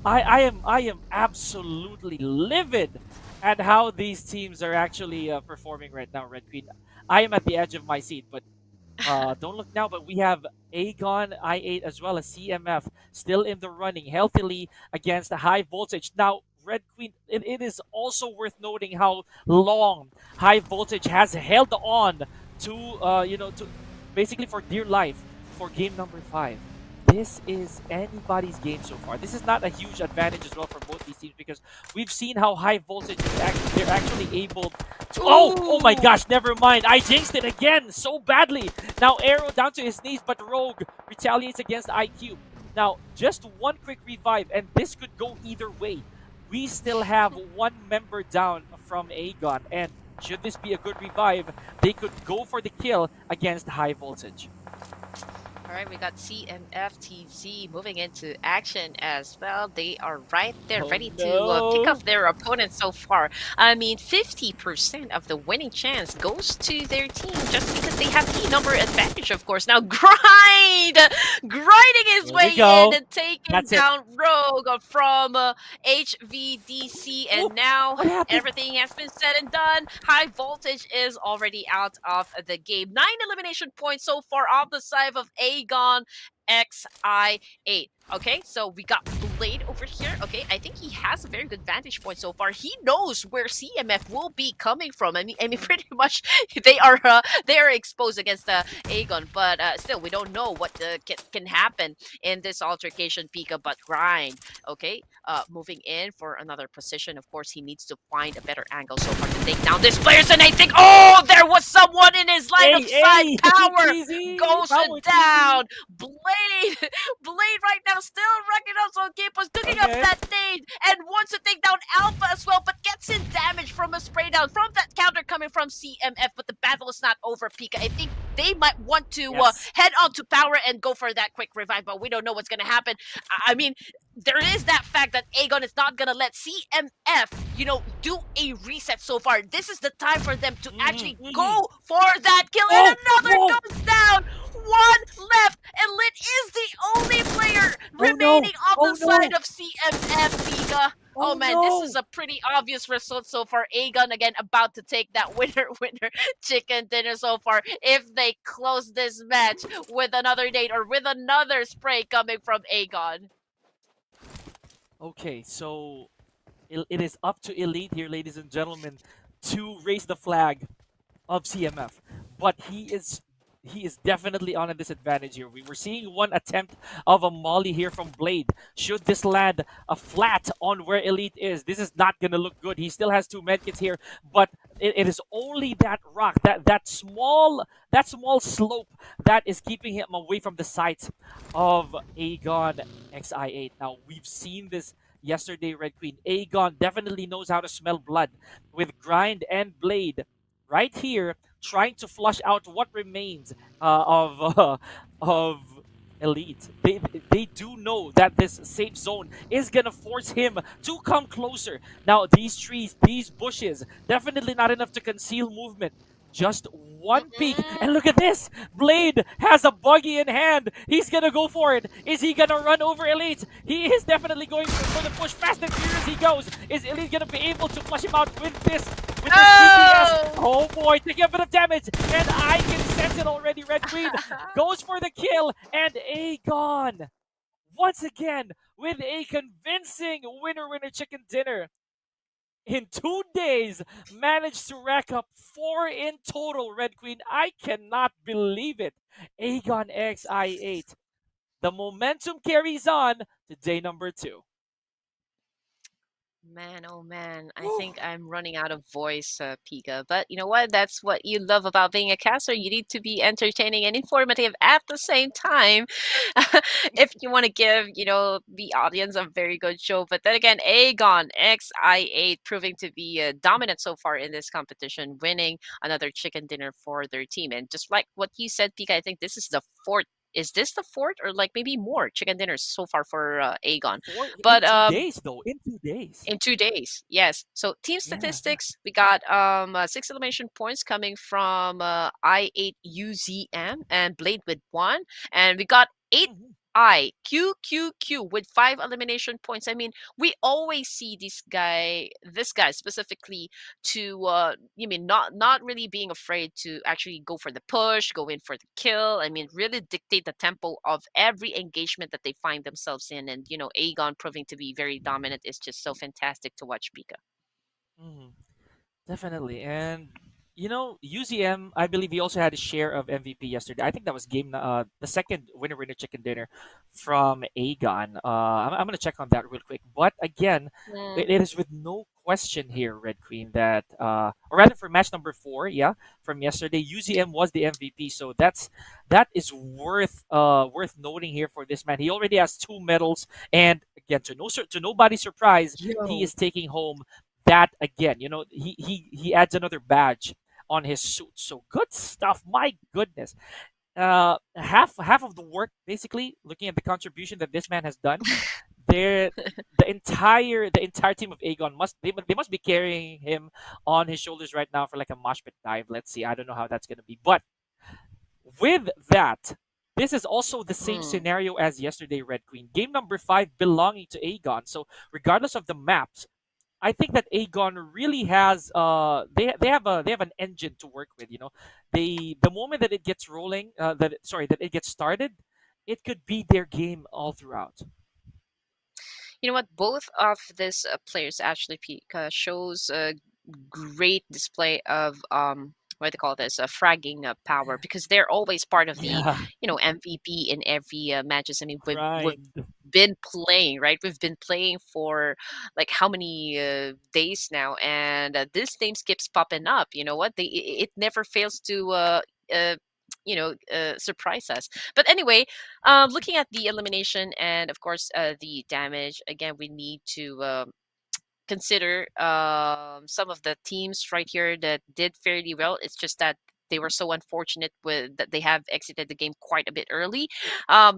A: I am absolutely livid at how these teams are actually performing right now, Red Queen. I am at the edge of my seat, but don't look now, but we have Agon, I8, as well as CMF still in the running healthily against the high voltage. Now, Red Queen, it is also worth noting how long high voltage has held on to, to basically for dear life for game number 5. This is anybody's game so far. This is not a huge advantage as well for both these teams because we've seen how high voltage is they're actually able to. Oh my
B: Ooh.
A: gosh, never mind. I jinxed it again so badly. Now Arrow down to his knees, but Rogue retaliates against IQ. Now, just one quick revive, and this could go either way. We still have one member down from Agon, and should this be a good revive, they could go for the kill against high voltage.
B: All right, we got CMFTZ moving into action as well. They are right there,
A: Oh,
B: ready to pick
A: no.
B: off their opponent so far. I mean, 50% of the winning chance goes to their team just because they have the number advantage, of course. Now, grinding his
A: Here
B: way
A: we go.
B: in and taking
A: That's it.
B: down Rogue from HVDC. And
A: Oh,
B: now
A: what happened?
B: everything has been said and done. High voltage is already out of the game. 9 elimination points so far off the side of Agon XI8. Okay, so we got Blade over here. Okay, I think he has a very good vantage point so far. He knows where CMF will be coming from. I mean, pretty much they are exposed against the Agon, but still, we don't know what can happen in this altercation. Pika, but grind. Okay, moving in for another position. Of course, he needs to find a better angle so far to take down this players. And I think, oh, there was someone in his line of sight. Power
A: Cheesy,
B: goes
A: power
B: down. Blade right now still racking up, so Gipos cooking up
A: Okay.
B: that nade and wants to take down Alpha as well, but gets in damage from a spray down from that counter coming from CMF. But the battle is not over, Pika. I think they might want to
A: Yes.
B: head on to power and go for that quick revive, but we don't know what's gonna happen. I mean, there is that fact that Agon is not gonna let CMF, do a reset so far. This is the time for them to actually go for that kill, and another
A: whoa.
B: goes down. One left, and Lit is the only player remaining on the side of CMF, Pika. Oh man, this is a pretty obvious result so far. Agon again about to take that winner chicken dinner so far if they close this match with another date or with another spray coming from Agon.
A: Okay, so it is up to Elite here, ladies and gentlemen, to raise the flag of CMF. But he is definitely on a disadvantage here. We were seeing one attempt of a molly here from Blade. Should this land a flat on where Elite is, this is not gonna look good. He still has 2 medkits here, but it is only that rock, that small slope that is keeping him away from the sights of Agon XI8. Now we've seen this yesterday, Red Queen. Agon definitely knows how to smell blood with Grind and Blade right here, trying to flush out what remains of Elite. They do know that this safe zone is gonna force him to come closer. Now these trees, these bushes, definitely not enough to conceal movement. Just one peek, and look at this! Blade has a buggy in hand. He's gonna go for it. Is he gonna run over Elite? He is definitely going for the push. Fast and furious he goes. Is Elite gonna be able to flush him out with this? With this DPS? Oh boy, taking a bit of damage, and I can sense it already. Red Queen goes for the kill, and Agon once again with a convincing winner chicken dinner. In 2 days, managed to rack up 4 in total, Red Queen. I cannot believe it. Agon XI8. The momentum carries on to day number 2.
B: Man, oh man, I
A: Whew.
B: think I'm running out of voice, Pika. But you know what? That's what you love about being a caster. You need to be entertaining and informative at the same time. If you want to give, the audience a very good show. But then again, Agon XI8 proving to be dominant so far in this competition, winning another chicken dinner for their team. And just like what you said, Pika, I think this is the fourth. Is this the fourth or like maybe more chicken dinners so far for Agon?
A: Four in
B: But
A: 2 days, though. In 2 days.
B: in 2 days, yes. So team
A: Yeah.
B: statistics, we got 6 elimination points coming from I8UZM and Blade with 1, and we got 8
A: Mhm.
B: IQQQ with 5 elimination points. I mean, we always see this guy specifically to you mean not really being afraid to actually go for the push, go in for the kill. I mean, really dictate the tempo of every engagement that they find themselves in. And Aegon proving to be very dominant is just so fantastic to watch, Pika.
A: Mhm. Definitely. And UZM, I believe he also had a share of MVP yesterday. I think that was the second winner chicken dinner from Agon. I'm gonna check on that real quick. But again,
B: Mm,
A: it is with no question here, Red Queen, that or rather for match number 4, yeah, from yesterday, UZM was the MVP. So that is worth noting here for this man. He already has 2 medals, and again, to nobody's surprise, he
B: yo.
A: is taking home that again. He adds another badge on his suit. So good stuff. My goodness. Half of the work, basically, looking at the contribution that this man has done, there the entire team of Agon must be carrying him on his shoulders right now for like a mosh pit dive. Let's see. I don't know how that's gonna be, but with that. This is also the same
B: Mm.
A: scenario as yesterday, Red Queen. Game number 5 belonging to Agon. So regardless of the maps, I think that Agon really has they have an engine to work with. The moment that it gets rolling, that it gets started, it could be their game all throughout.
B: You know what? Both of these players actually shows a great display of what do they call this? Fragging power, because they're always part of the
A: Yeah,
B: MVP in every matches. I mean, we've
A: grind.
B: been playing, right? We've been playing for like how many days now, and this name keeps popping up. You know what? It never fails to uh, surprise us. But anyway, looking at the elimination and of course the damage, again, we need to consider some of the teams right here that did fairly well. It's just that they were so unfortunate with that they have exited the game quite a bit early.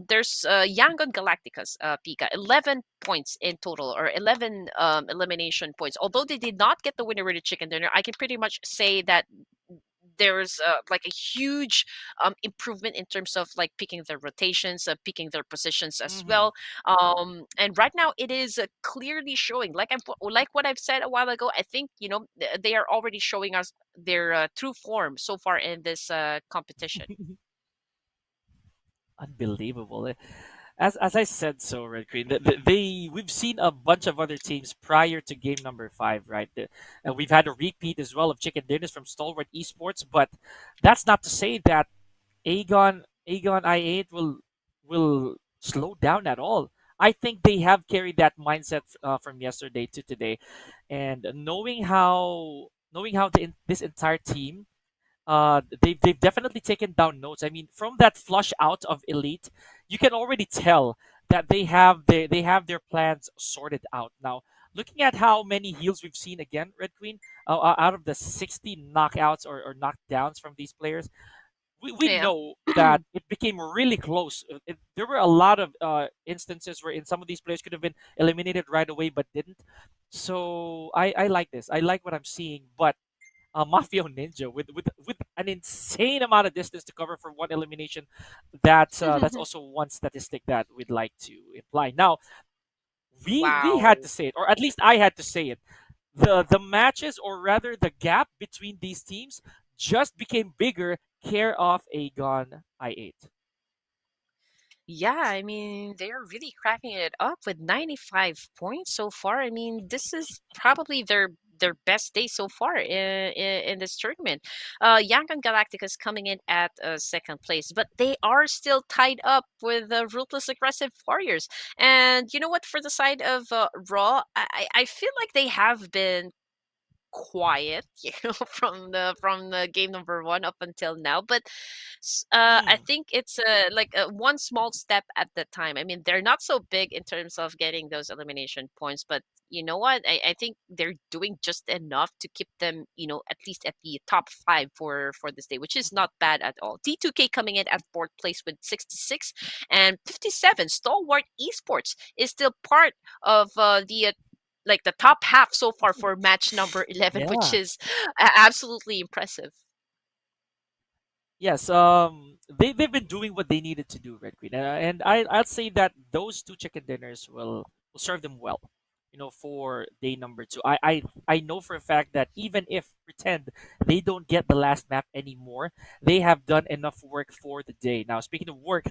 B: There's Yangon Galacticos, Pika, 11 points in total, or 11 elimination points. Although they did not get the winner with the chicken dinner, I can pretty much say that there's like a huge improvement in terms of like picking their rotations, picking their positions as
A: Hmm.
B: well. And right now it is clearly showing, like what I've said a while ago. I think they are already showing us their true form so far in this competition.
A: Unbelievable. As I said, so Red Queen, we've seen a bunch of other teams prior to game number 5, right? And we've had a repeat as well of Chicken Dinners from Stalwart Esports, but that's not to say that Agon I8 will slow down at all. I think they have carried that mindset from yesterday to today, and knowing how this entire team, they've definitely taken down notes. I mean, from that flush out of Elite, you can already tell that they have their plans sorted out. Now, looking at how many heals we've seen again, Red Queen, out of the 60 knockouts or knockdowns from these players, we
B: Yeah.
A: know that it became really close. There were a lot of instances where in some of these players could have been eliminated right away but didn't. So I like this. I like what I'm seeing, but Mafia Ninja with an insane amount of distance to cover for one elimination. That's also one statistic that we'd like to imply. Now, we had
B: Wow.
A: to say it, or at least I had to say it. The matches, or rather the gap between these teams, just became bigger. Care of Agon I8.
B: Yeah, I mean, they're really cracking it up with 95 points so far. I mean, this is probably their their best day so far in this tournament. Yangon Galacticos coming in at second place, but they are still tied up with the Ruthless Aggressive Warriors. And you know what? For the side of Raw, I feel like they have been quiet, from the game number one up until now. But I
A: Mm.
B: think it's like one small step at the time. I mean, they're not so big in terms of getting those elimination points, but you know what? I think they're doing just enough to keep them, at least at the top five for this day, which is
A: Mhm.
B: not bad at all. T2K coming in at fourth place with 66 and 57. Stalwart Esports is still part of the like the top half so far for match number 11, which
A: Yeah.
B: is absolutely impressive.
A: Yes, they've been doing what they needed to do, Red Queen, and I'll say that those two chicken dinners will serve them well, for day number two. I know for a fact that even if pretend they don't get the last map anymore, they have done enough work for the day. Now, speaking of work,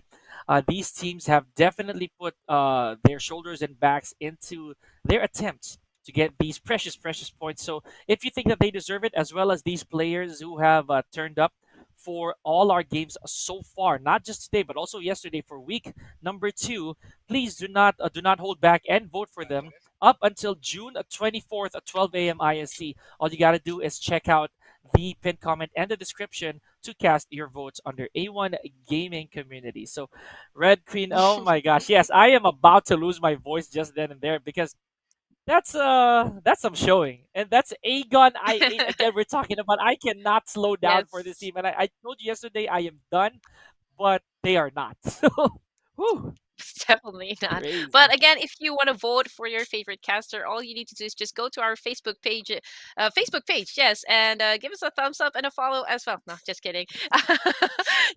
A: these teams have definitely put their shoulders and backs into their attempts to get these precious points. So if you think that they deserve it, as well as these players who have turned up for all our games so far, not just today but also yesterday for week number two. Please do not hold back and vote for them up until June 24th at 12 a.m. IST. All you gotta do is check out the pinned comment and the description to cast your votes under A1 Gaming Community. So, Red Queen, oh my gosh, yes, I am about to lose my voice just then and there because that's some showing. And that's Agon I8 again we're talking about. I cannot slow down for this
B: Yes.
A: team. And I told you yesterday I am done, but they are not. So whew,
B: Definitely not.
A: crazy.
B: But again, if you want to vote for your favorite caster, all you need to do is just go to our Facebook page, yes, and give us a thumbs up and a follow as well. No, just kidding.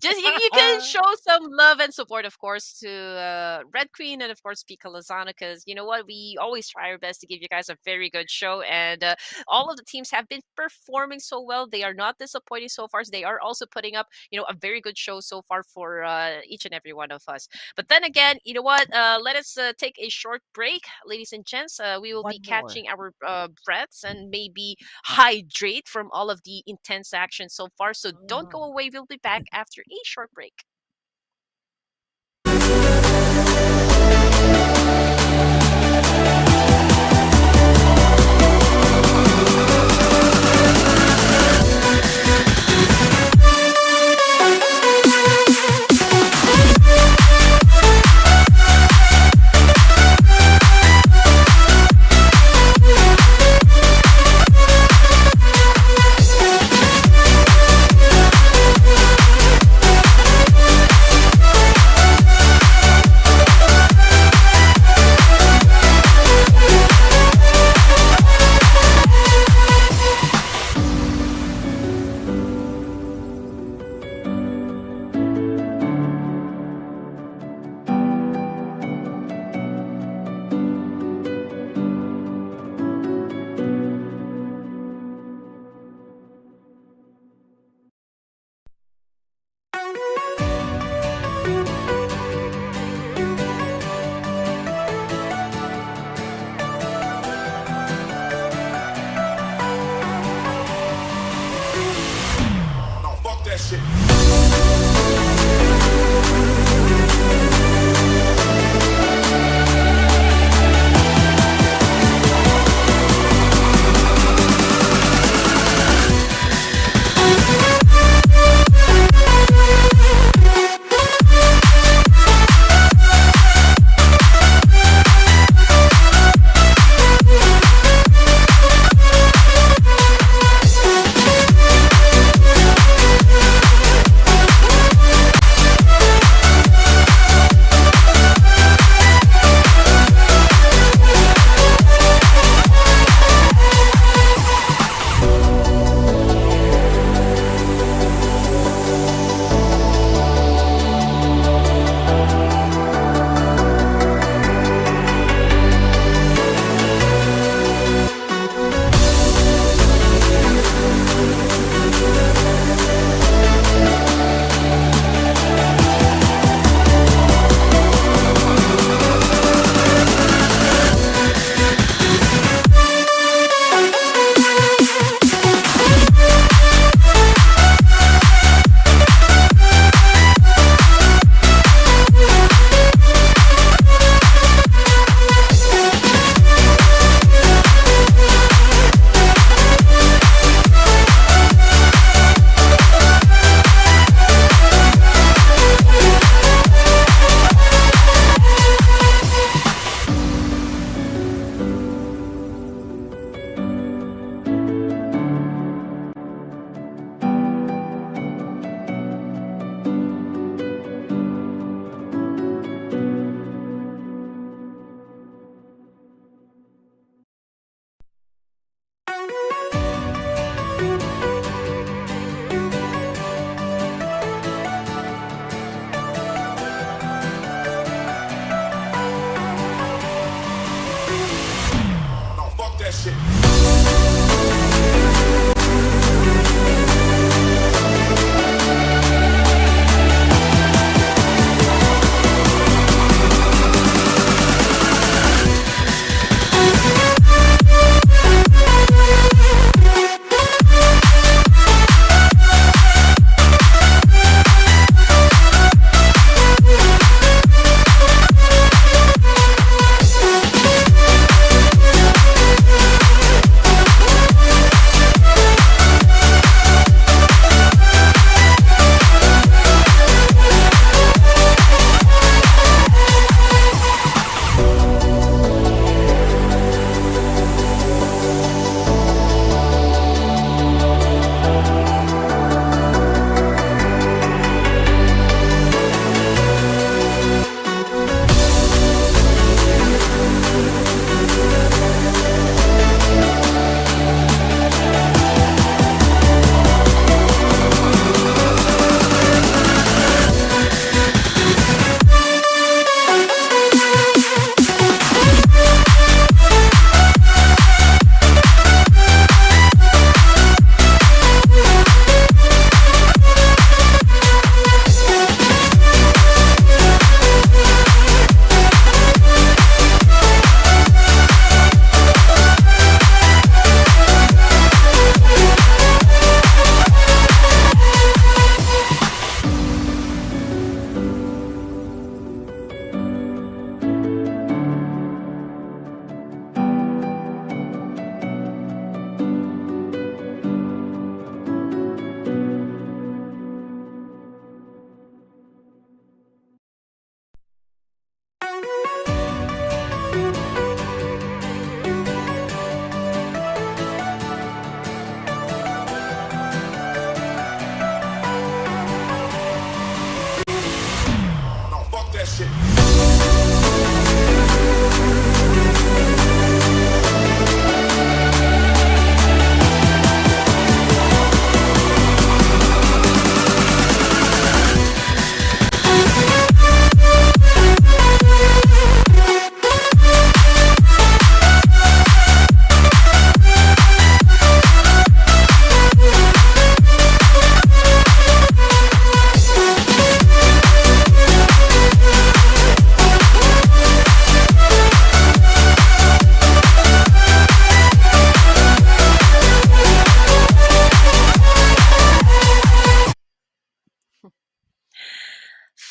B: Just you can show some love and support, of course, to Red Queen and of course Pika Lozano, because you know what, we always try our best to give you guys a very good show, and all of the teams have been performing so well. They are not disappointing so far. So they are also putting up, a very good show so far for each and every one of us. But then again, you know what? Let us take a short break, ladies and gents. We will be
A: One more.
B: catching our breaths and maybe hydrate from all of the intense action so far. So don't go
A: Mhm.
B: away. We'll be back after a short break.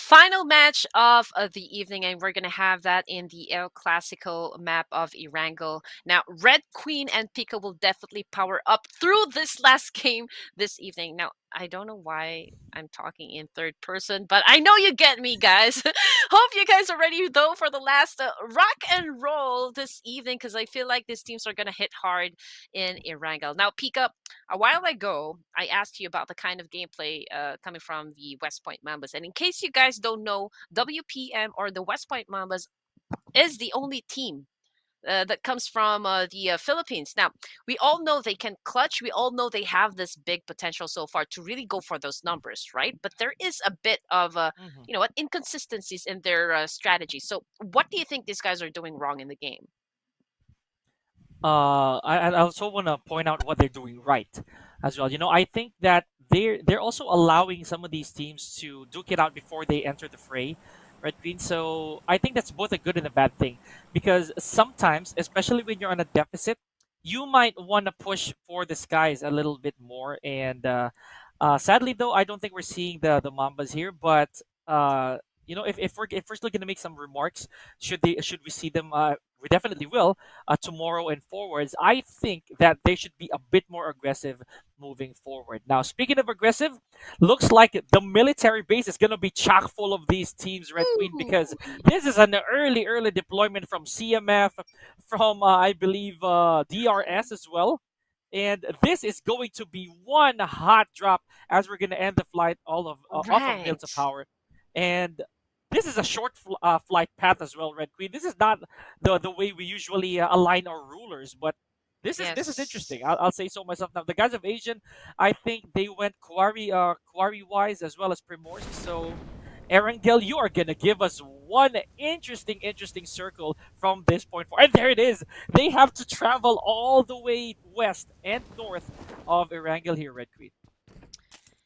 B: Final match of the evening, and we're gonna have that in the El Clasico map of Erangel. Now, Red Queen and Pika will definitely power up through this last game this evening. Now, I don't know why I'm talking in third person, but I know you get me, guys. Hope you guys are ready though for the last rock and roll this evening, because I feel like these teams are gonna hit hard in Erangel. Now, Pika, a while ago, I asked you about the kind of gameplay coming from the West Point Mambas. And in case you guys don't know, WPM or the West Point Mambas is the only team that comes from the Philippines. Now, we all know they can clutch. We all know they have this big potential so far to really go for those numbers, right? But there is a bit of,
A: Mhm.
B: inconsistencies in their strategy. So, what do you think these guys are doing wrong in the game?
A: I also want to point out what they're doing right as well. I think that they're also allowing some of these teams to duke it out before they enter the fray, right, Green? So I think that's both a good and a bad thing, because sometimes, especially when you're on a deficit, you might want to push for the skies a little bit more. And sadly, though, I don't think we're seeing the Mambas here. But if we're still gonna make some remarks, should we see them? We definitely will tomorrow and forwards. I think that they should be a bit more aggressive moving forward. Now, speaking of aggressive, looks like the military base is gonna be chock full of these teams, Red Queen, because
B: Ooh.
A: this is an early deployment from CMF, from I believe DRS as well. And this is going to be one hot drop as we're going to end the flight all of off of Mills of
B: Right.
A: Power. And this is a short flight path as well, Red Queen. This is not the way we usually align our rulers, but this is
B: Yes.
A: interesting. I'll say so myself. Now, the guys of Asian, I think they went quarry wise as well as Primorsk. So, Erangel, you are gonna give us one interesting circle from this point forward. And there it is. They have to travel all the way west and north of Erangel here, Red Queen.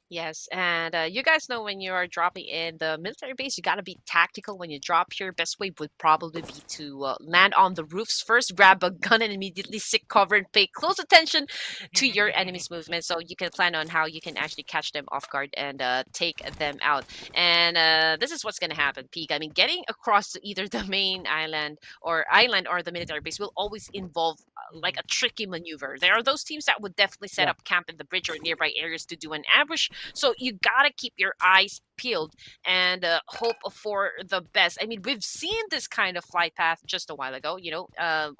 B: Yes, and you guys know when you are dropping in the military base, you gotta be tactical when you drop here. Best way would probably be to land on the roofs first, grab a gun, and immediately seek cover and pay close attention to your enemy's movement, so you can plan on how you can actually catch them off guard and take them out. And this is what's gonna happen, Peak. I mean, getting across to either the main island or the military base will always involve like a tricky maneuver. There are those teams that would definitely set
A: Yeah.
B: up camp in the bridge or nearby areas to do an ambush. So you gotta keep your eyes peeled and hope for the best. I mean, we've seen this kind of flight path just a while ago.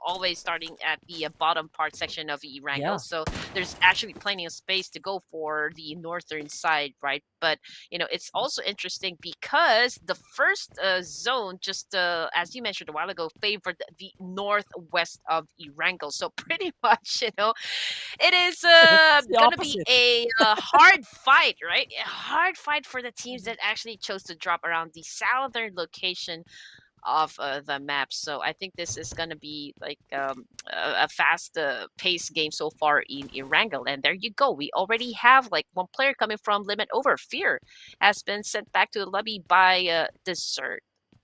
B: Always starting at the bottom part section of Erangel.
A: Yeah.
B: So there's actually plenty of space to go for the northern side, right? But it's also interesting because the first zone, just as you mentioned a while ago, favored the northwest of Erangel. So pretty much, it is
A: It's the
B: going to be
A: opposite.
B: a hard fight, right? A hard fight for the teams that actually chose to drop around the southern location of the map. So I think this is going to be like a fast paced game so far in Erangel. And there you go. We already have like one player coming from Limit Over. Fear has been sent back to the lobby by Desert.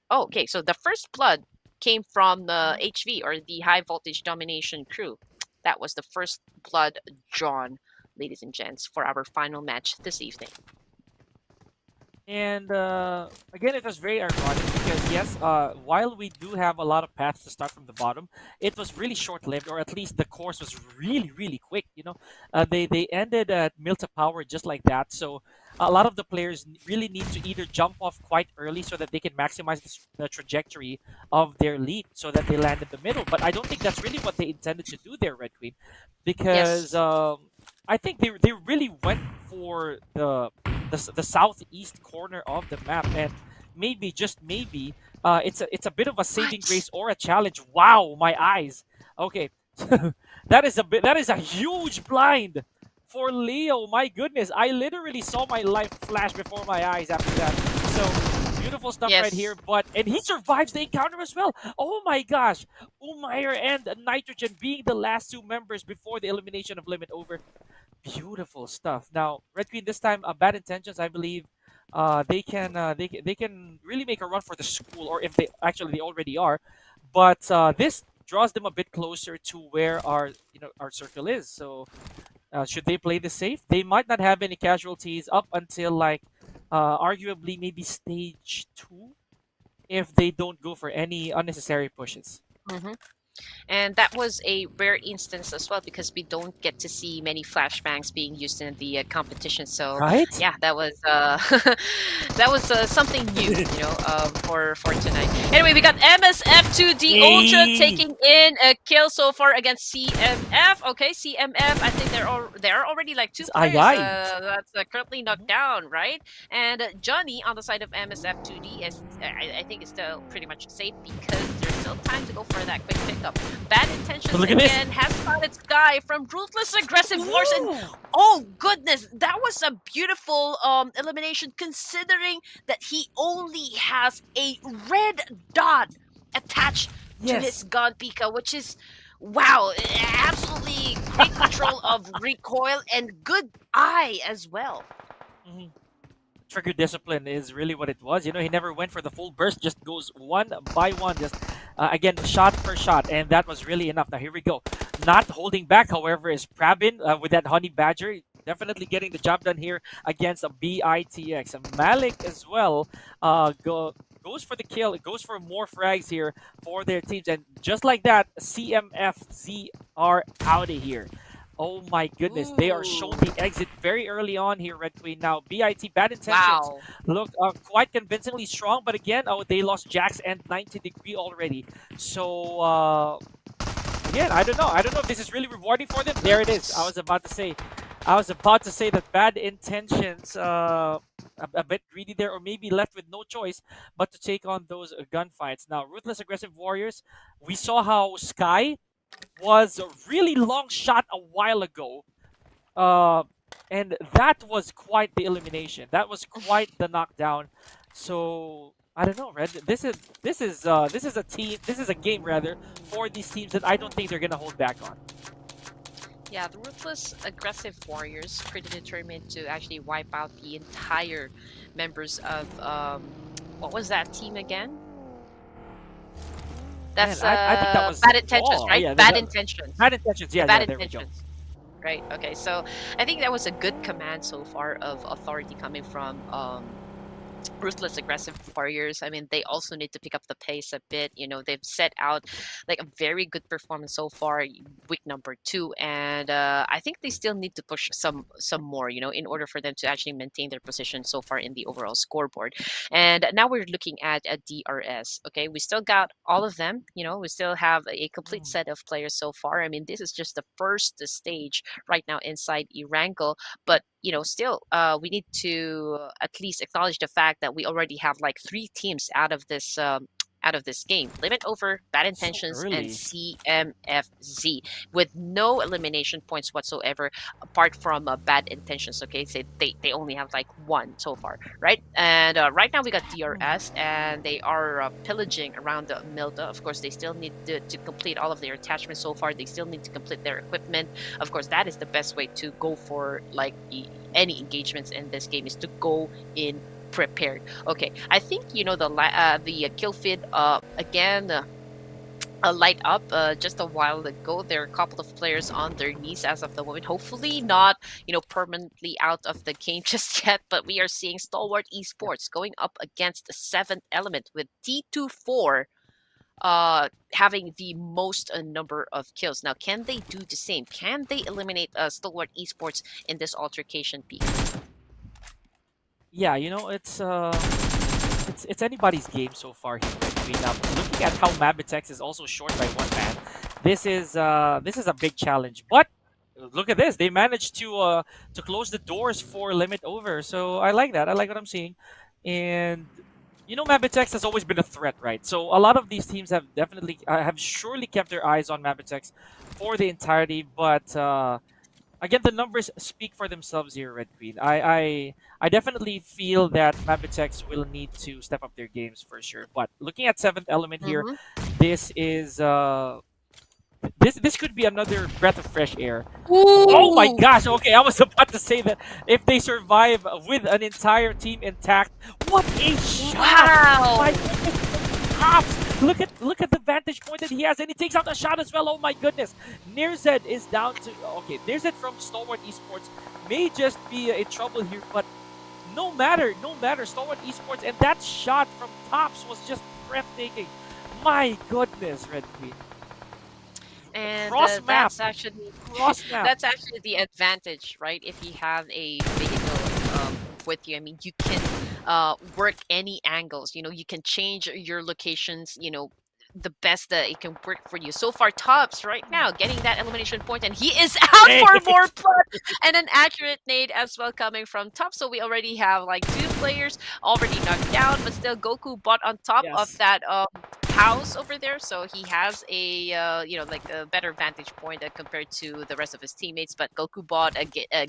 B: Oh, okay. So the first blood came from the HV, or the High Voltage Domination crew. That was the first blood drawn, ladies and gents, for our final match this evening.
A: And again, it was very ironic because yes, while we do have a lot of paths to start from the bottom, it was really short-lived, or at least the course was really quick. They ended at Milta Power just like that. So a lot of the players really need to either jump off quite early so that they can maximize the trajectory of their lead, so that they land in the middle. But I don't think that's really what they intended to do there, Red Queen, because
B: Yes.
A: I think they really went for the southeast corner of the map, and maybe, just maybe, it's a bit of a saving grace
B: What?
A: or a challenge. Wow, my eyes. Okay, that is a huge blind for Leo. My goodness, I literally saw my life flash before my eyes after that. So beautiful stuff right here.
B: Yes.
A: And he survives the encounter as well. Oh my gosh, Umair and Nitrogen being the last two members before the elimination of Limit Over. Beautiful stuff. Now, Red Queen, this time, Bad Intentions, I believe, they can really make a run for the school, or if they already are, but this draws them a bit closer to where our circle is. So, should they play this safe? They might not have any casualties up until like, arguably maybe stage 2, if they don't go for any unnecessary pushes.
B: Mm-hmm. And that was a rare instance as well, because we don't get to see many flashbangs being used in the competition. So
A: Right?
B: yeah, that was that was something new, for tonight. Anyway, we got MSF2D Ultra
A: Hey!
B: taking in a kill so far against CMF. Okay, CMF. I think there are already like two
A: It's
B: players
A: Ayay.
B: that's currently knocked down, right? And Johnny on the side of MSF2D is, I think, is still pretty much safe, because there's still time to go for that quick pickup. Bad Intentions
A: But look at this.
B: again has spotted Sky from Ruthless Aggressive Wars, and
A: Ooh!
B: oh goodness, that was a beautiful elimination, considering that he only has a red dot attached to his
A: Yes.
B: gun, Pika, which is, wow, absolutely great control of recoil and good eye as well.
A: Mhm. Trigger discipline is really what it was. He never went for the full burst, just goes one by one, just again, shot per shot, and that was really enough. Now, here we go. Not holding back, however, is Prabin with that Honey Badger. Definitely getting the job done here against a BITX. And Malik as well goes for the kill, goes for more frags here for their teams. And just like that, CMFTZ are out of here. Oh my goodness, they are shown
B: Ooh,
A: the exit very early on here, Red Queen. Now, BIT, Bad Intentions,
B: wow.
A: look quite convincingly strong, but again, they lost Jax and 90 Degree already. So, again, I don't know. I don't know if this is really rewarding for them. There it is. I was about to say that Bad Intentions, a bit greedy there, or maybe left with no choice but to take on those gunfights. Now, Ruthless Aggressive Warriors, we saw how Sky was a really long shot a while ago. Uh, and that was quite the elimination. That was quite the knockdown. So I don't know, Red. This is a team. This is a game rather for these teams that I don't think they're gonna hold back on.
B: Yeah, the ruthless, aggressive warriors, pretty determined to actually wipe out the entire members of what was that team again?
A: Man,
B: That's
A: I think that was
B: bad intentions,
A: oh
B: right?
A: yeah,
B: Bad intentions.
A: bad intentions.
B: Yeah,
A: Yeah,
B: bad
A: yeah. There we go.
B: intentions. Right. Okay. So I think that was a good command so far of authority coming from ruthless aggressive warriors. I mean, they also need to pick up the pace a bit. You know, they've set out like a very good performance so far, week number 2, and I think they still need to push some more, you know, in order for them to actually maintain their position so far in the overall scoreboard. And now we're looking at a DRS. Okay, we still got all of them. You know, we still have a complete
A: Mm,
B: set of players so far. I mean, this is just the first stage right now inside Erangel, but you know, still, we need to at least acknowledge the fact that we already have like 3 teams out of this game: Limit Over, Bad
A: so
B: Intentions, and
A: early.
B: CMFZ, with no elimination points whatsoever, apart from Bad Intentions. Okay, so they only have like 1 so far, right? And right now we got DRS, and they are pillaging around the Milda. Of course, they still need to complete all of their attachments so far. They still need to complete their equipment. Of course, that is the best way to go for like any engagements in this game, is to go in prepared. Okay, I think you know the kill feed again. Light up just a while ago. There are a couple of players on their knees as of the moment. Hopefully not, you know, permanently out of the game just yet. But we are seeing Stalwart
A: Yep.
B: Esports going up against the 7th Element with T24 having the most number of kills. Now, can they do the same? Can they eliminate Stalwart Esports in this altercation peak?
A: Yeah, you know, it's anybody's game so far here. I mean, looking at how MABATEX is also short by 1 man, this is a big challenge. But look at this, they managed to close the doors for Limit Over. So I like that. I like what I'm seeing, and you know, MABATEX has always been a threat, right? So a lot of these teams have definitely have surely kept their eyes on MABATEX for the entirety, but. Again, the numbers speak for themselves here, Red Queen. I definitely feel that MABATEX will need to step up their games for sure. But looking at 7th Element here,
B: Mm-hmm.
A: this is this could be another breath of fresh air. Oh my
B: Ooh!
A: gosh! Okay, I was about to say that if they survive with an entire team intact, what a shot! My
B: Wow!
A: goodness, Pops! Look at the vantage point that he has, and he takes out the shot as well. Oh my goodness! Nearzed is down to okay. Nearzed from Stalwart Esports may just be in trouble here, but no matter, no matter. Stalwart Esports and that shot from Tops was just breathtaking. My goodness, Red Queen.
B: And
A: Cross map, cross map.
B: that's actually the advantage, right? If you have a vehicle with you, I mean, you can work any angles. You know, you can change your locations. You know, the best that it can work for you. So far, Tubbs right now getting that elimination point, and he is out
A: Hey,
B: for more blood, and an accurate nade as well coming from Tubbs. So we already have like 2 players already knocked down, but still Goku bought on top of
A: yes.
B: that house over there, so he has a you know, like a better vantage point compared to the rest of his teammates. But Goku bot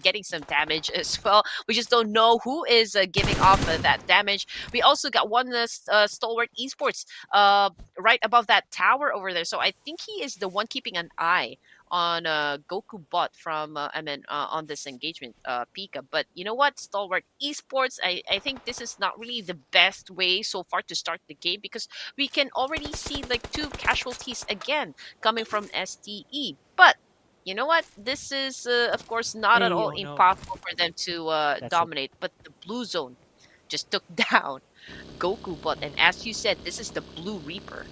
B: getting some damage as well. We just don't know who is giving off that damage. We also got one Stalwart Esports right above that tower over there, so I think he is the one keeping an eye on Goku bot from on this engagement, Pika. But you know what, Stalwart Esports, I think this is not really the best way so far to start the game, because we can already see like 2 casualties again coming from STE. But you know what? This is, of course, not at
A: Hey,
B: all
A: oh no.
B: impossible for them to
A: That's it.
B: dominate. But the blue zone just took down Goku Bot. And as you said, this is the Blue Reaper.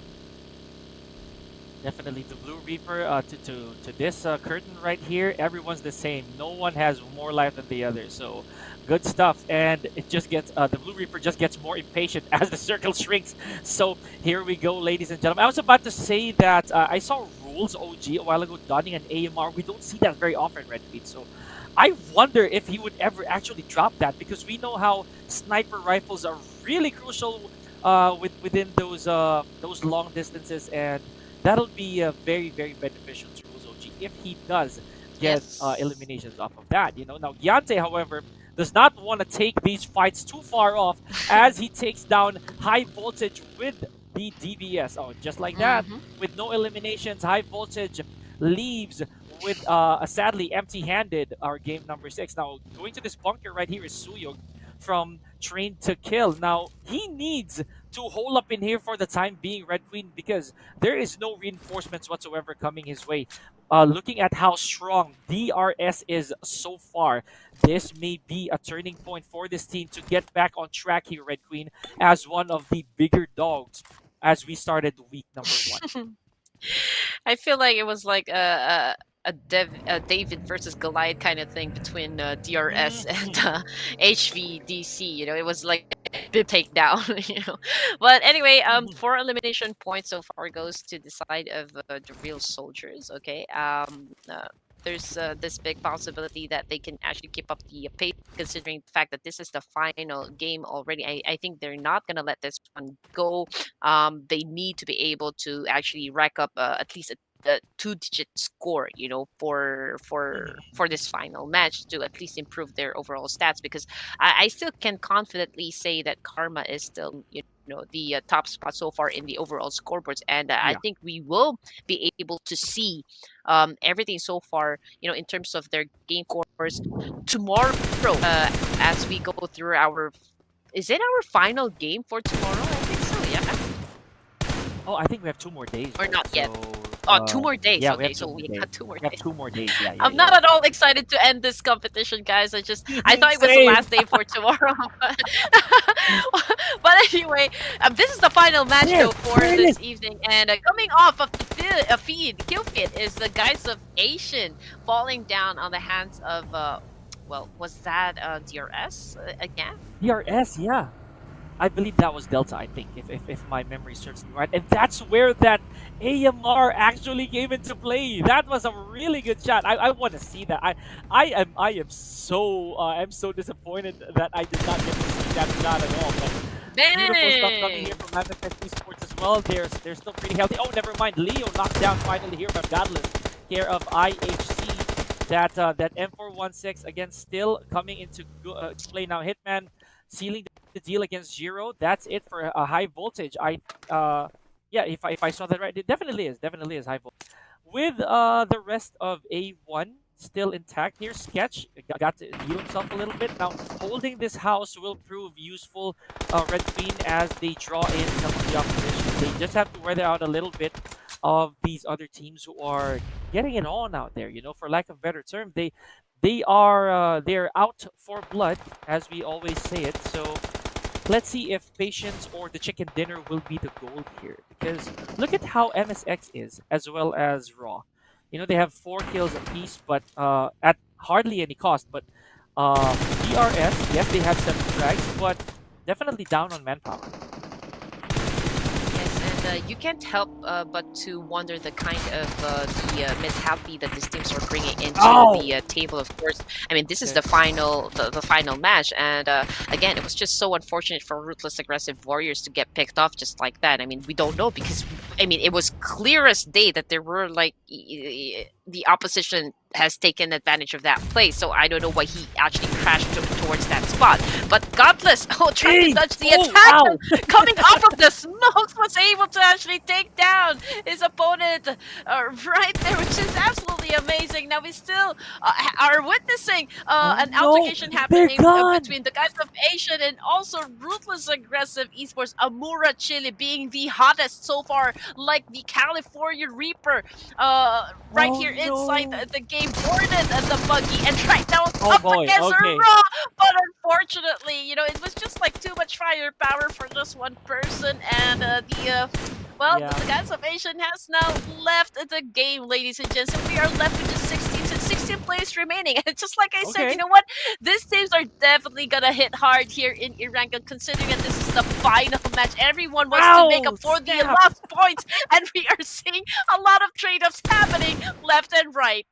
A: Definitely the Blue Reaper to this curtain right here. Everyone's the same. No one has more life than the other. So good stuff. And it just gets the Blue Reaper just gets more impatient as the circle shrinks. So here we go, ladies and gentlemen. I was about to say that I saw Rules OG a while ago donning an AMR. We don't see that very often, Red Beat. So I wonder if he would ever actually drop that, because we know how sniper rifles are really crucial within those long distances, and that'll be very beneficial to Rules OG if he does get
B: Yes.
A: eliminations off of that. You know, now Giante, however, does not want to take these fights too far off as he takes down High Voltage with the DBS. Oh, just like that,
B: Hmm.
A: with no eliminations, High Voltage leaves with a sadly empty-handed our game number 6. Now, going to this bunker right here is Suyog from Train to Kill. Now, he needs to hold up in here for the time being, Red Queen, because there is no reinforcements whatsoever coming his way. Looking at how strong DRS is so far, this may be a turning point for this team to get back on track here, Red Queen, as one of the bigger dogs as we started week number 1.
B: I feel like it was like a David versus Goliath kind of thing between DRS and HVDC. You know, it was like a big takedown. You know, but anyway, for elimination points so far goes to the side of the real soldiers. Okay, there's this big possibility that they can actually keep up the pace, considering the fact that this is the final game already. I think they're not gonna let this one go. They need to be able to actually rack up at least a two-digit score, you know, for this final match to at least improve their overall stats. Because I still can confidently say that Karma is still, you know, the top spot so far in the overall scoreboards, and I
A: Yeah.
B: think we will be able to see everything so far, you know, in terms of their game scores tomorrow as we go through our. Is it our final game for tomorrow? I think so. Yeah.
A: Oh, I think we have 2 more days.
B: Or
A: Right?
B: not yet.
A: So,
B: Oh, 2 more days.
A: yeah, we
B: Okay,
A: have 2
B: so
A: more
B: we
A: days.
B: got 2 more
A: We have
B: days.
A: 2 more days. Yeah,
B: I'm not at all excited to end this competition, guys. I thought it was the
A: Same.
B: last day for tomorrow. But anyway, this is the final match
A: There,
B: though for
A: there it
B: this
A: is.
B: evening. And coming off of the kill feed is the guys of Asian falling down on the hands of well, was that DRS again?
A: DRS, yeah. I believe that was Delta, I think, if my memory serves me right. And that's where that AMR actually came into play. That was a really good shot. I want to see that. I'm so disappointed that I did not get to see that shot at all. But beautiful stuff coming here
B: Dang!
A: from MABATEX Esports as well. They're still pretty healthy. Oh, never mind. Leo knocked down finally here by Godless, care of IHC. That M416 again still coming into play now. Hitman sealing the deal against Zero. That's it for a high voltage. Yeah, if I saw that right, it definitely is high voltage. With the rest of A1 still intact here, Sketch got to heal himself a little bit. Now holding this house will prove useful, Red Queen, as they draw in some of the opposition. They just have to weather out a little bit of these other teams who are getting it on out there. You know, for lack of a better term, they're out for blood, as we always say it. So let's see if patience or the chicken dinner will be the goal here. Because look at how MSX is, as well as Raw. You know, they have 4 kills apiece, but at hardly any cost. But DRS, yes, they have 7 frags, but definitely down on manpower.
B: Yes, and you can't help but to wonder the kind of the mentality that these teams are bringing into
A: Oh!
B: the table. Of course, I mean this is
A: Okay.
B: the final match, and again, it was just so unfortunate for Ruthless Aggressive Warriors to get picked off just like that. I mean, we don't know because I mean it was clear as day that there were like the opposition has taken advantage of that play. So I don't know why he actually crashed towards that spot. But Godless, trying to dodge the attack,
A: Ow!
B: and coming off of the smokes, was able to actually take down his opponent right there, which is absolutely amazing. Now we still are witnessing an
A: no!
B: altercation
A: They're
B: happening
A: gone!
B: between the guys of Asian and also Ruthless Aggressive Esports. Amura Chile being the hottest so far, like the California Reaper, right
A: Oh
B: here inside
A: no!
B: the game, boarded the buggy and right now
A: Oh
B: up
A: boy,
B: against
A: okay.
B: Raw. But unfortunately, you know, it was just like too much firepower for just one person, and well,
A: Yeah.
B: the guys of Asian has now left the game, ladies and gents, and we are left with just 16 players remaining. And just like I said, you
A: Okay.
B: know what? These teams are definitely gonna hit hard here in Iranka, considering that this is the final match. Everyone wants to make
A: Ow!
B: up for the
A: Snap!
B: lost points, and we are seeing a lot of trade-offs happening left and right.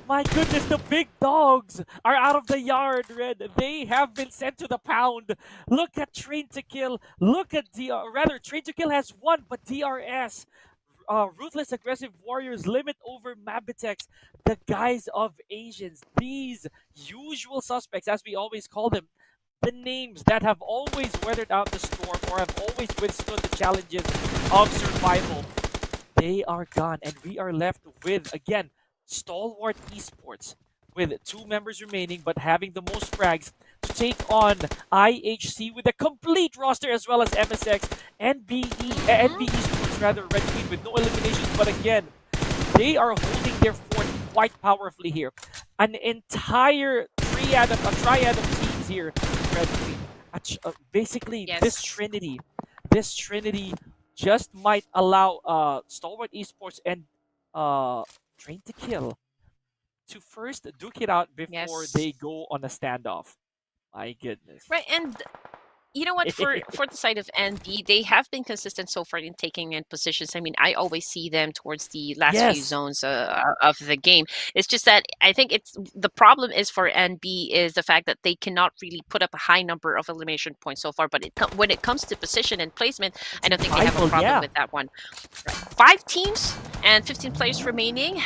A: My goodness, the big dogs are out of the yard, Red. They have been sent to the pound. Look at Train to Kill. Look at Train to Kill has 1, but DRS Ruthless Aggressive Warriors limit over MABATEX, the guise of Asians. These usual suspects, as we always call them, the names that have always weathered out the storm or have always withstood the challenges of survival, they are gone. And we are left with, again, Stalwart Esports with 2 members remaining but having the most frags to take on IHC with a complete roster as well as MSX and NB Esports rather, Red Queen with no eliminations. But again, they are holding their fort quite powerfully here. An entire triad of teams here, Red Queen. Basically,
B: Yes.
A: this trinity just might allow Stalwart Esports and Train to Kill to first duke it out before
B: Yes.
A: they go on a standoff. My goodness.
B: Right, and you know what? For the side of NB, they have been consistent so far in taking in positions. I mean, I always see them towards the last few
A: Yes.
B: zones of the game. It's just that I think it's the problem is for NB is the fact that they cannot really put up a high number of elimination points so far. But when it comes to position and placement, I don't think they have a
A: Survival,
B: problem
A: yeah.
B: with that one. Right. 5 teams and 15 players remaining.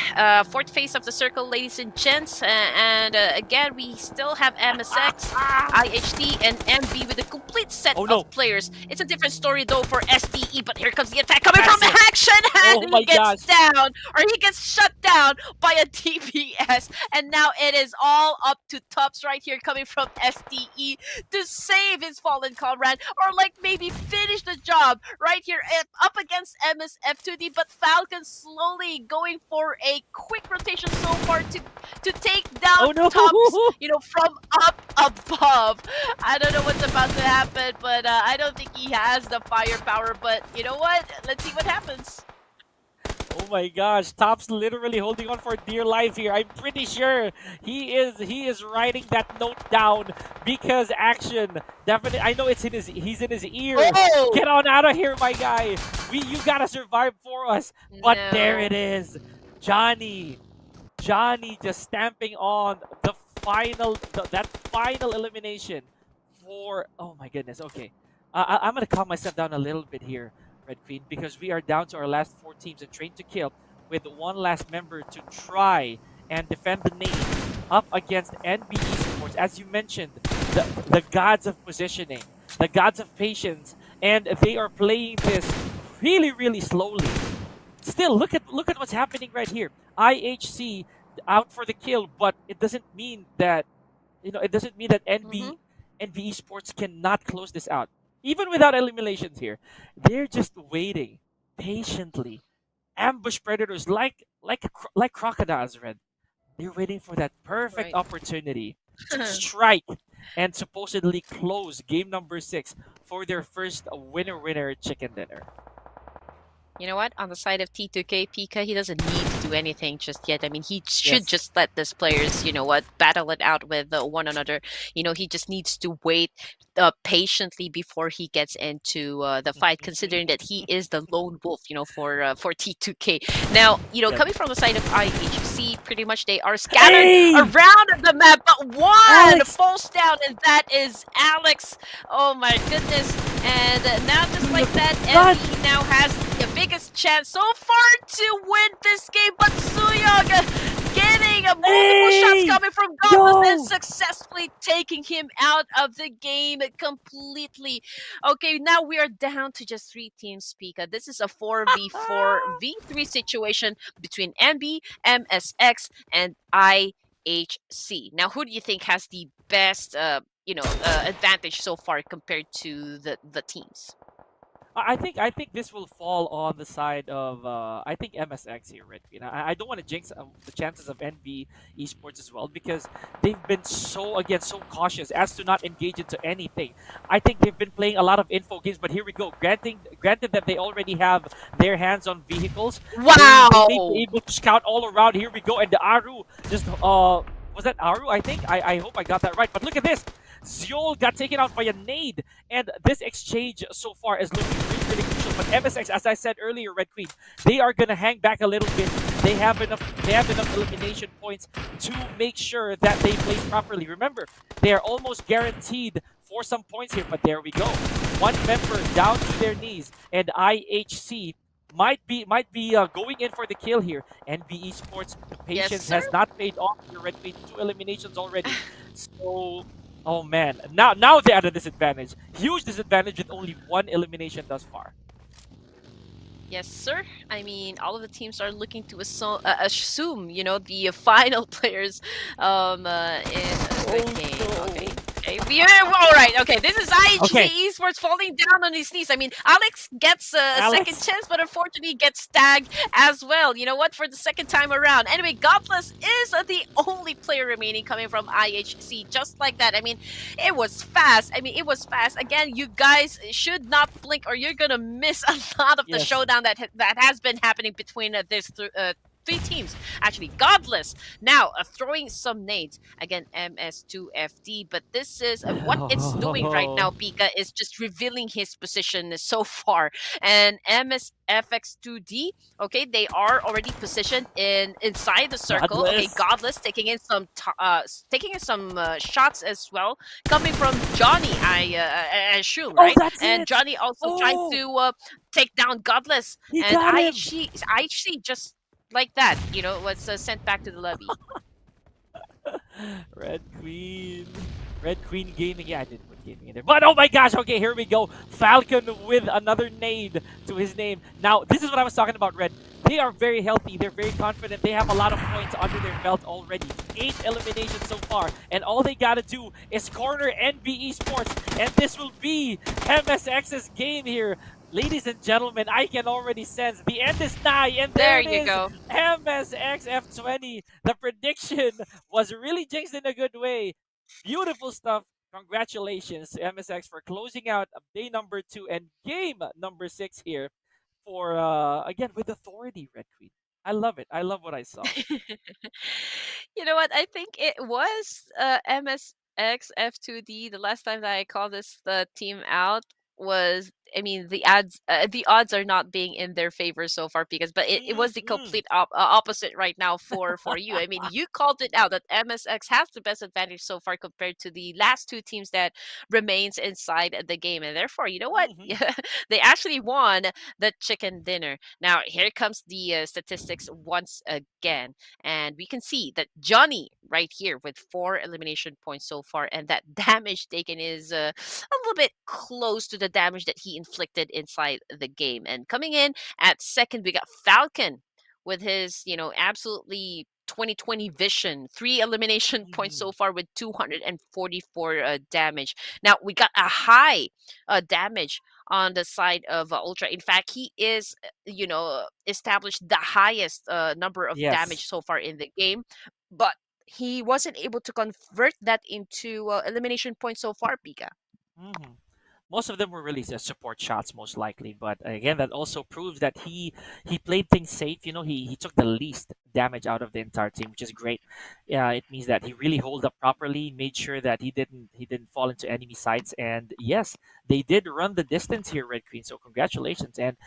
B: Fourth phase of the circle, ladies and gents. And again, we still have MSX, IHD, and NB with a complete set
A: Oh, no.
B: of players. It's a different story though for SDE, but here comes the attack coming
A: That's
B: from
A: it.
B: Action, and
A: Oh my
B: he gets
A: gosh.
B: down, or he gets shut down by a DPS, and now it is all up to Tubbs right here coming from SDE to save his fallen comrade, or like maybe finish the job right here up against MSF2D, but Falcon slowly going for a quick rotation so far to take down
A: Oh no.
B: Tubbs, you know, from up above. I don't know what's about to happen, but I don't think he has the firepower. But you know what? Let's see what happens.
A: Oh my gosh, Top's literally holding on for dear life here. I'm pretty sure he is writing that note down because Action definitely, I know he's in his ear.
B: Oh!
A: Get on out of here, my guy. You gotta survive for us. But there it is. Johnny just stamping on the that final elimination for, oh my goodness. Okay. I'm gonna calm myself down a little bit here, Red Queen, because we are down to our last 4 teams and Train to Kill with one last member to try and defend the name up against NB Esports. As you mentioned, the gods of positioning, the gods of patience, and they are playing this really, really slowly. Still, look at what's happening right here. IHC out for the kill, but it doesn't mean that NB Esports cannot close this out. Even without eliminations here, they're just waiting patiently. Ambush predators like crocodiles, Red. They're waiting for that perfect
B: Right.
A: opportunity to strike and supposedly close game number 6 for their first winner chicken dinner.
B: You know what? On the side of T2K, Pika, he doesn't need to do anything just yet. I mean, he should
A: Yes.
B: just let these players, you know what, battle it out with one another. You know, he just needs to wait patiently before he gets into the fight, considering that he is the lone wolf, you know, for T2K. Now, you know,
A: Yeah.
B: coming from the side of IHC, pretty much they are scattered
A: Hey!
B: around the map, but one
A: Alex!
B: falls down, and that is Alex. Oh my goodness. And now, just like that,
A: God.
B: Envy now has the biggest chance so far to win this game, but Suyog getting a multiple shots coming from Goblins and
A: Yo!
B: successfully taking him out of the game completely. Okay, now we are down to just 3 teams, Pika. This is a 4v4 v3 situation between NB, MSX, and IHC. Now, who do you think has the best advantage so far compared to the teams?
A: I think this will fall on the side of I think MSX here, Red Queen. I don't want to jinx the chances of NB Esports as well because they've been so cautious as to not engage into anything. I think they've been playing a lot of info games, but here we go. Granted that they already have their hands on vehicles,
B: Wow!
A: they may be able to scout all around. Here we go, and the Aru just was that Aru? I think I hope I got that right. But look at this. Ziol got taken out by a nade, and this exchange so far is looking really crucial. But MSX, as I said earlier, Red Queen, they are gonna hang back a little bit. They have enough elimination points to make sure that they place properly. Remember, they are almost guaranteed for some points here, but there we go. One member down to their knees, and IHC might be going in for the kill here. NB Esports, the
B: Yes,
A: patience
B: sir.
A: has not paid off here. Red Queen, two eliminations already. So, oh man, now they're at a disadvantage. Huge disadvantage with only one elimination thus far.
B: Yes, sir. I mean, all of the teams are looking to assume, the final players in the
A: Oh
B: game. Okay.
A: no.
B: Okay, we are all right. Okay, this is
A: Okay,
B: IHC Esports falling down on his knees. I mean, Alex gets a second
A: Alex.
B: chance, but unfortunately gets tagged as well. You know what? For the second time around. Anyway, Godless is the only player remaining coming from IHC. Just like that. I mean, it was fast. I mean, it was fast. Again, you guys should not blink, or you're gonna miss a lot of the
A: Yes.
B: showdown that has been happening between three teams. Actually, Godless now throwing some nades again. MS2FD, but this is what it's doing right now.
A: Oh,
B: Pika is just revealing his position so far, and MSFX2D. Okay, they are already positioned inside the circle. Okay,
A: godless.
B: Godless taking in some shots as well, coming from Johnny. I assume,
A: Oh,
B: right?
A: that's
B: And
A: it.
B: Johnny also trying
A: Oh,
B: to take down Godless,
A: he
B: and
A: got him.
B: IHC just like that, was sent back to the lobby.
A: Red Queen. Red Queen Gaming. Yeah, I did put gaming in there. But oh my gosh, okay, here we go. Falcon with another nade to his name. Now, this is what I was talking about, Red. They are very healthy. They're very confident. They have a lot of points under their belt already. 8 eliminations so far. And all they gotta do is corner NB Esports. And this will be MSX's game here. Ladies and gentlemen, I can already sense the end is nigh, and there
B: There
A: it
B: you
A: is,
B: go.
A: MSXF20. The prediction was really jinxed in a good way. Beautiful stuff. Congratulations to MSX for closing out day number 2 and game number 6 here for, again, with authority, Red Queen. I love it. I love what I saw.
B: You know what? I think it was MSX F2D. The last time that I called this team out was, I mean, the odds are not being in their favor so far, because but it was the
A: Hmm.
B: complete opposite right now for you. I mean, you called it out that MSX has the best advantage so far compared to the last two teams that remains inside the game, and therefore, you know what?
A: Hmm.
B: They actually won the chicken dinner. Now here comes the statistics once again. And we can see that Johnny right here with 4 elimination points so far, and that damage taken is a little bit close to the damage that he inflicted inside the game. And coming in at second, we got Falcon with his, absolutely 2020 vision, 3 elimination points
A: Hmm.
B: so far with 244 damage. Now we got a high damage on the side of Ultra. In fact, he is, established the highest number of
A: Yes.
B: damage so far in the game, but he wasn't able to convert that into elimination points so far, Pika.
A: Hmm. Most of them were really support shots, most likely. But again, that also proves that he played things safe. He took the least damage out of the entire team, which is great. Yeah, it means that he really held up properly, made sure that he didn't fall into enemy sights. And yes, they did run the distance here, Red Queen. So congratulations. And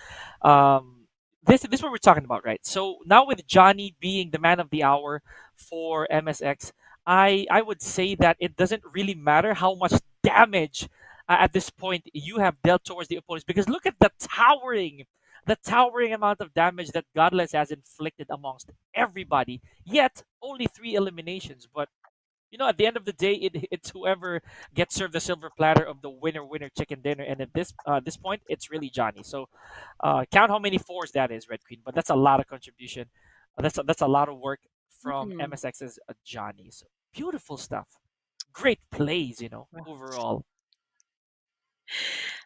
A: this is what we're talking about, right? So now with Johnny being the man of the hour for MSX, I would say that it doesn't really matter how much damage at this point you have dealt towards the opponents, because look at the towering amount of damage that Godless has inflicted amongst everybody, yet only 3 eliminations. But at the end of the day, it's whoever gets served the silver platter of the winner chicken dinner, and at this point it's really Johnny. So count how many fours that is, Red Queen, but that's a lot of contribution. That's a lot of work from
B: Mhm.
A: MSX's Johnny. So beautiful stuff, great plays, overall.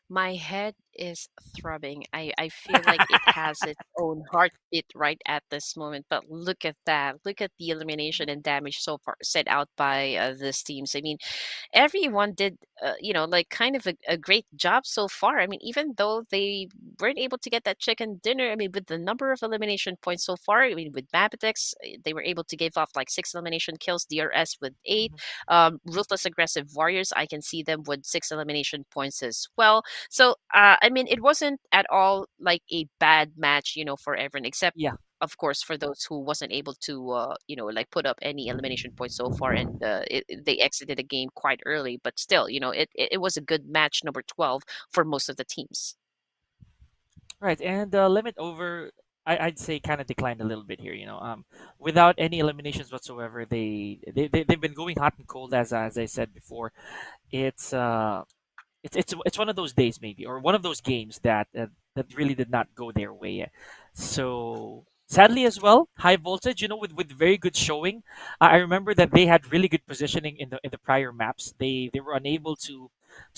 B: My head is throbbing. I feel like it has its own heartbeat right at this moment. But look at that. Look at the elimination and damage so far set out by these teams. I mean, everyone did, like kind of a great job so far. I mean, even though they weren't able to get that chicken dinner, I mean, with the number of elimination points so far, I mean, with MABATEX, they were able to give off like 6 elimination kills, DRS with 8.
A: Mhm.
B: Ruthless Aggressive Warriors, I can see them with 6 elimination points as well. So, I mean, it wasn't at all like a bad match, for everyone, except
A: Yeah.
B: of course for those who wasn't able to, like put up any elimination points so far, and they exited the game quite early. But still, it was a good match number 12 for most of the teams.
A: Right, and the limit over, I'd say, kind of declined a little bit here. Without any eliminations whatsoever, they've been going hot and cold, as I said before. It's it's one of those days, maybe, or one of those games that really did not go their way. So sadly as well, high voltage, with very good showing. I remember that they had really good positioning in the prior maps. They were unable to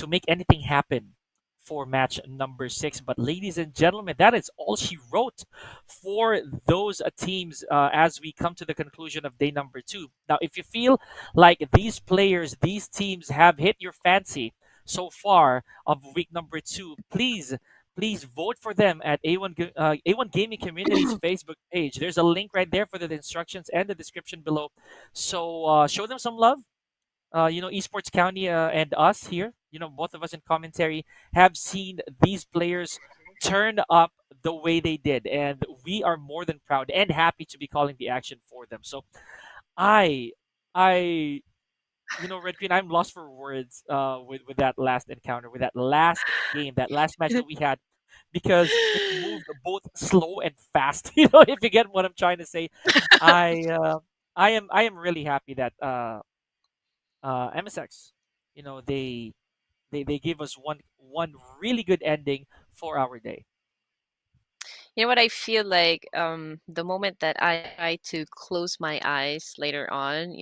A: make anything happen for match number 6. But ladies and gentlemen, that is all she wrote for those teams as we come to the conclusion of day number 2. Now, if you feel like these players, these teams have hit your fancy so far of week number 2, please vote for them at A1 Gaming Community's Facebook page. There's a link right there for the instructions and the description below. So show them some love. Esports County and us here, both of us in commentary have seen these players turn up the way they did, and we are more than proud and happy to be calling the action for them. So I I Red Queen, I'm lost for words with that last encounter, with that last game, that last match that we had, because it moved both slow and fast. If you get what I'm trying to say. I am really happy that MSX, they gave us one really good ending for our day.
B: You know what I feel like, the moment that I try to close my eyes later on,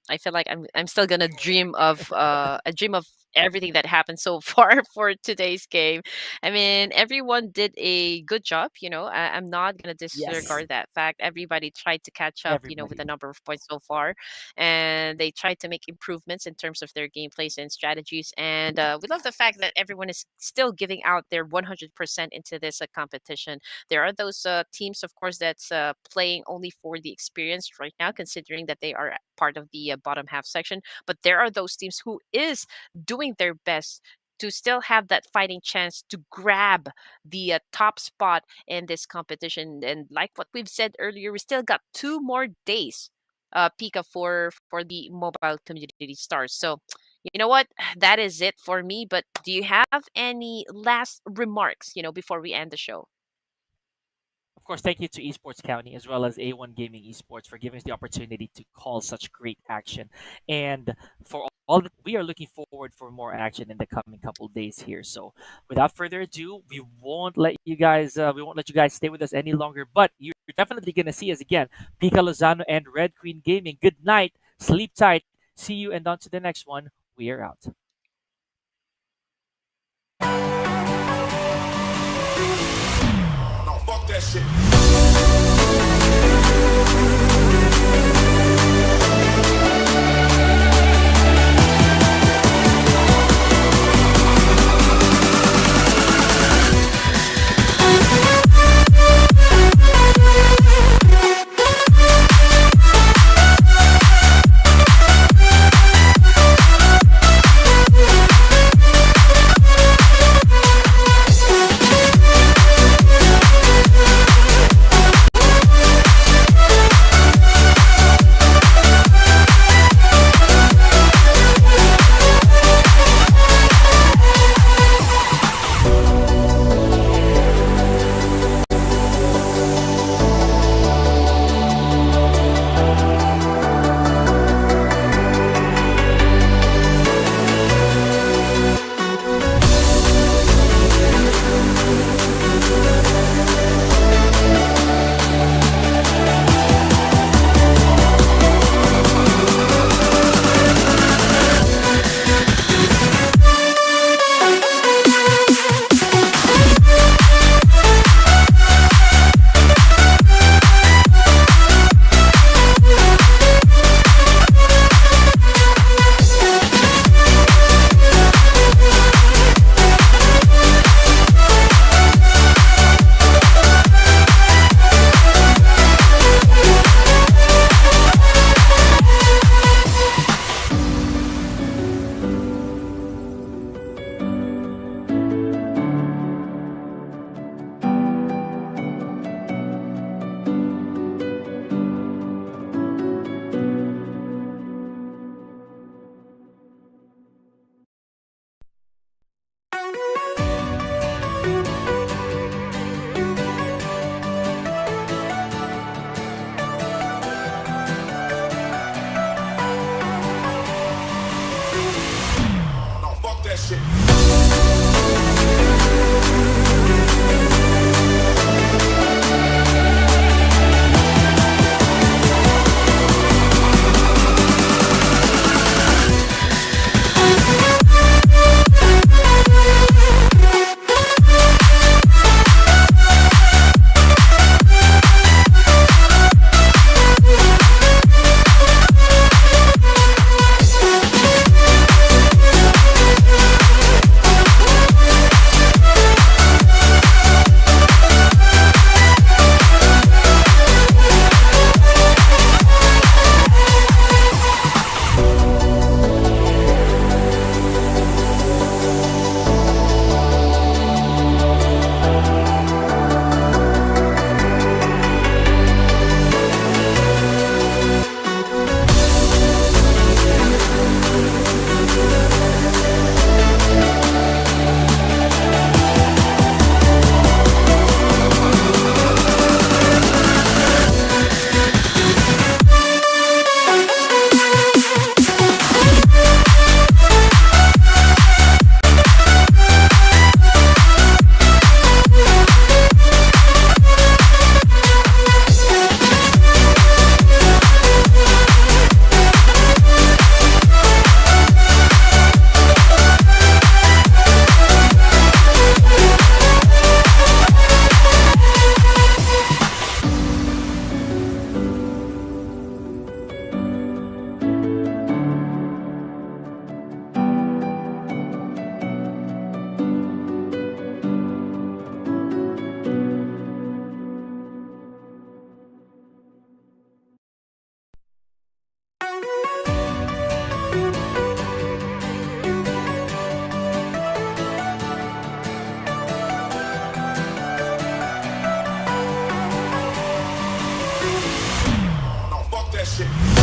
B: I feel like I'm still gonna dream of a dream of everything that happened so far for today's game. I mean, everyone did a good job. I'm not gonna
A: Yes,
B: disregard that fact. Everybody tried to catch up, with the
A: everybody.
B: number of points so far, and they tried to make improvements in terms of their gameplays and strategies. And we love the fact that everyone is still giving out their 100% into this competition. There are those teams, of course, that's playing only for the experience right now, considering that they are part of the bottom half section. But there are those teams who is doing their best to still have that fighting chance to grab the top spot in this competition. And like what we've said earlier, we still got 2 more days, Pika, for the mobile community stars. So you know what? That is it for me. But do you have any last remarks, before we end the show?
A: Of course, thank you to Esports County as well as A1 Gaming Esports for giving us the opportunity to call such great action. And for all that, we are looking forward for more action in the coming couple days here. So without further ado, we won't let you guys stay with us any longer, but you're definitely gonna see us again. Pika Lozano and Red Queen Gaming. Good night, sleep tight, see you, and on to the next one. We are out.
C: No, fuck that shit. shit.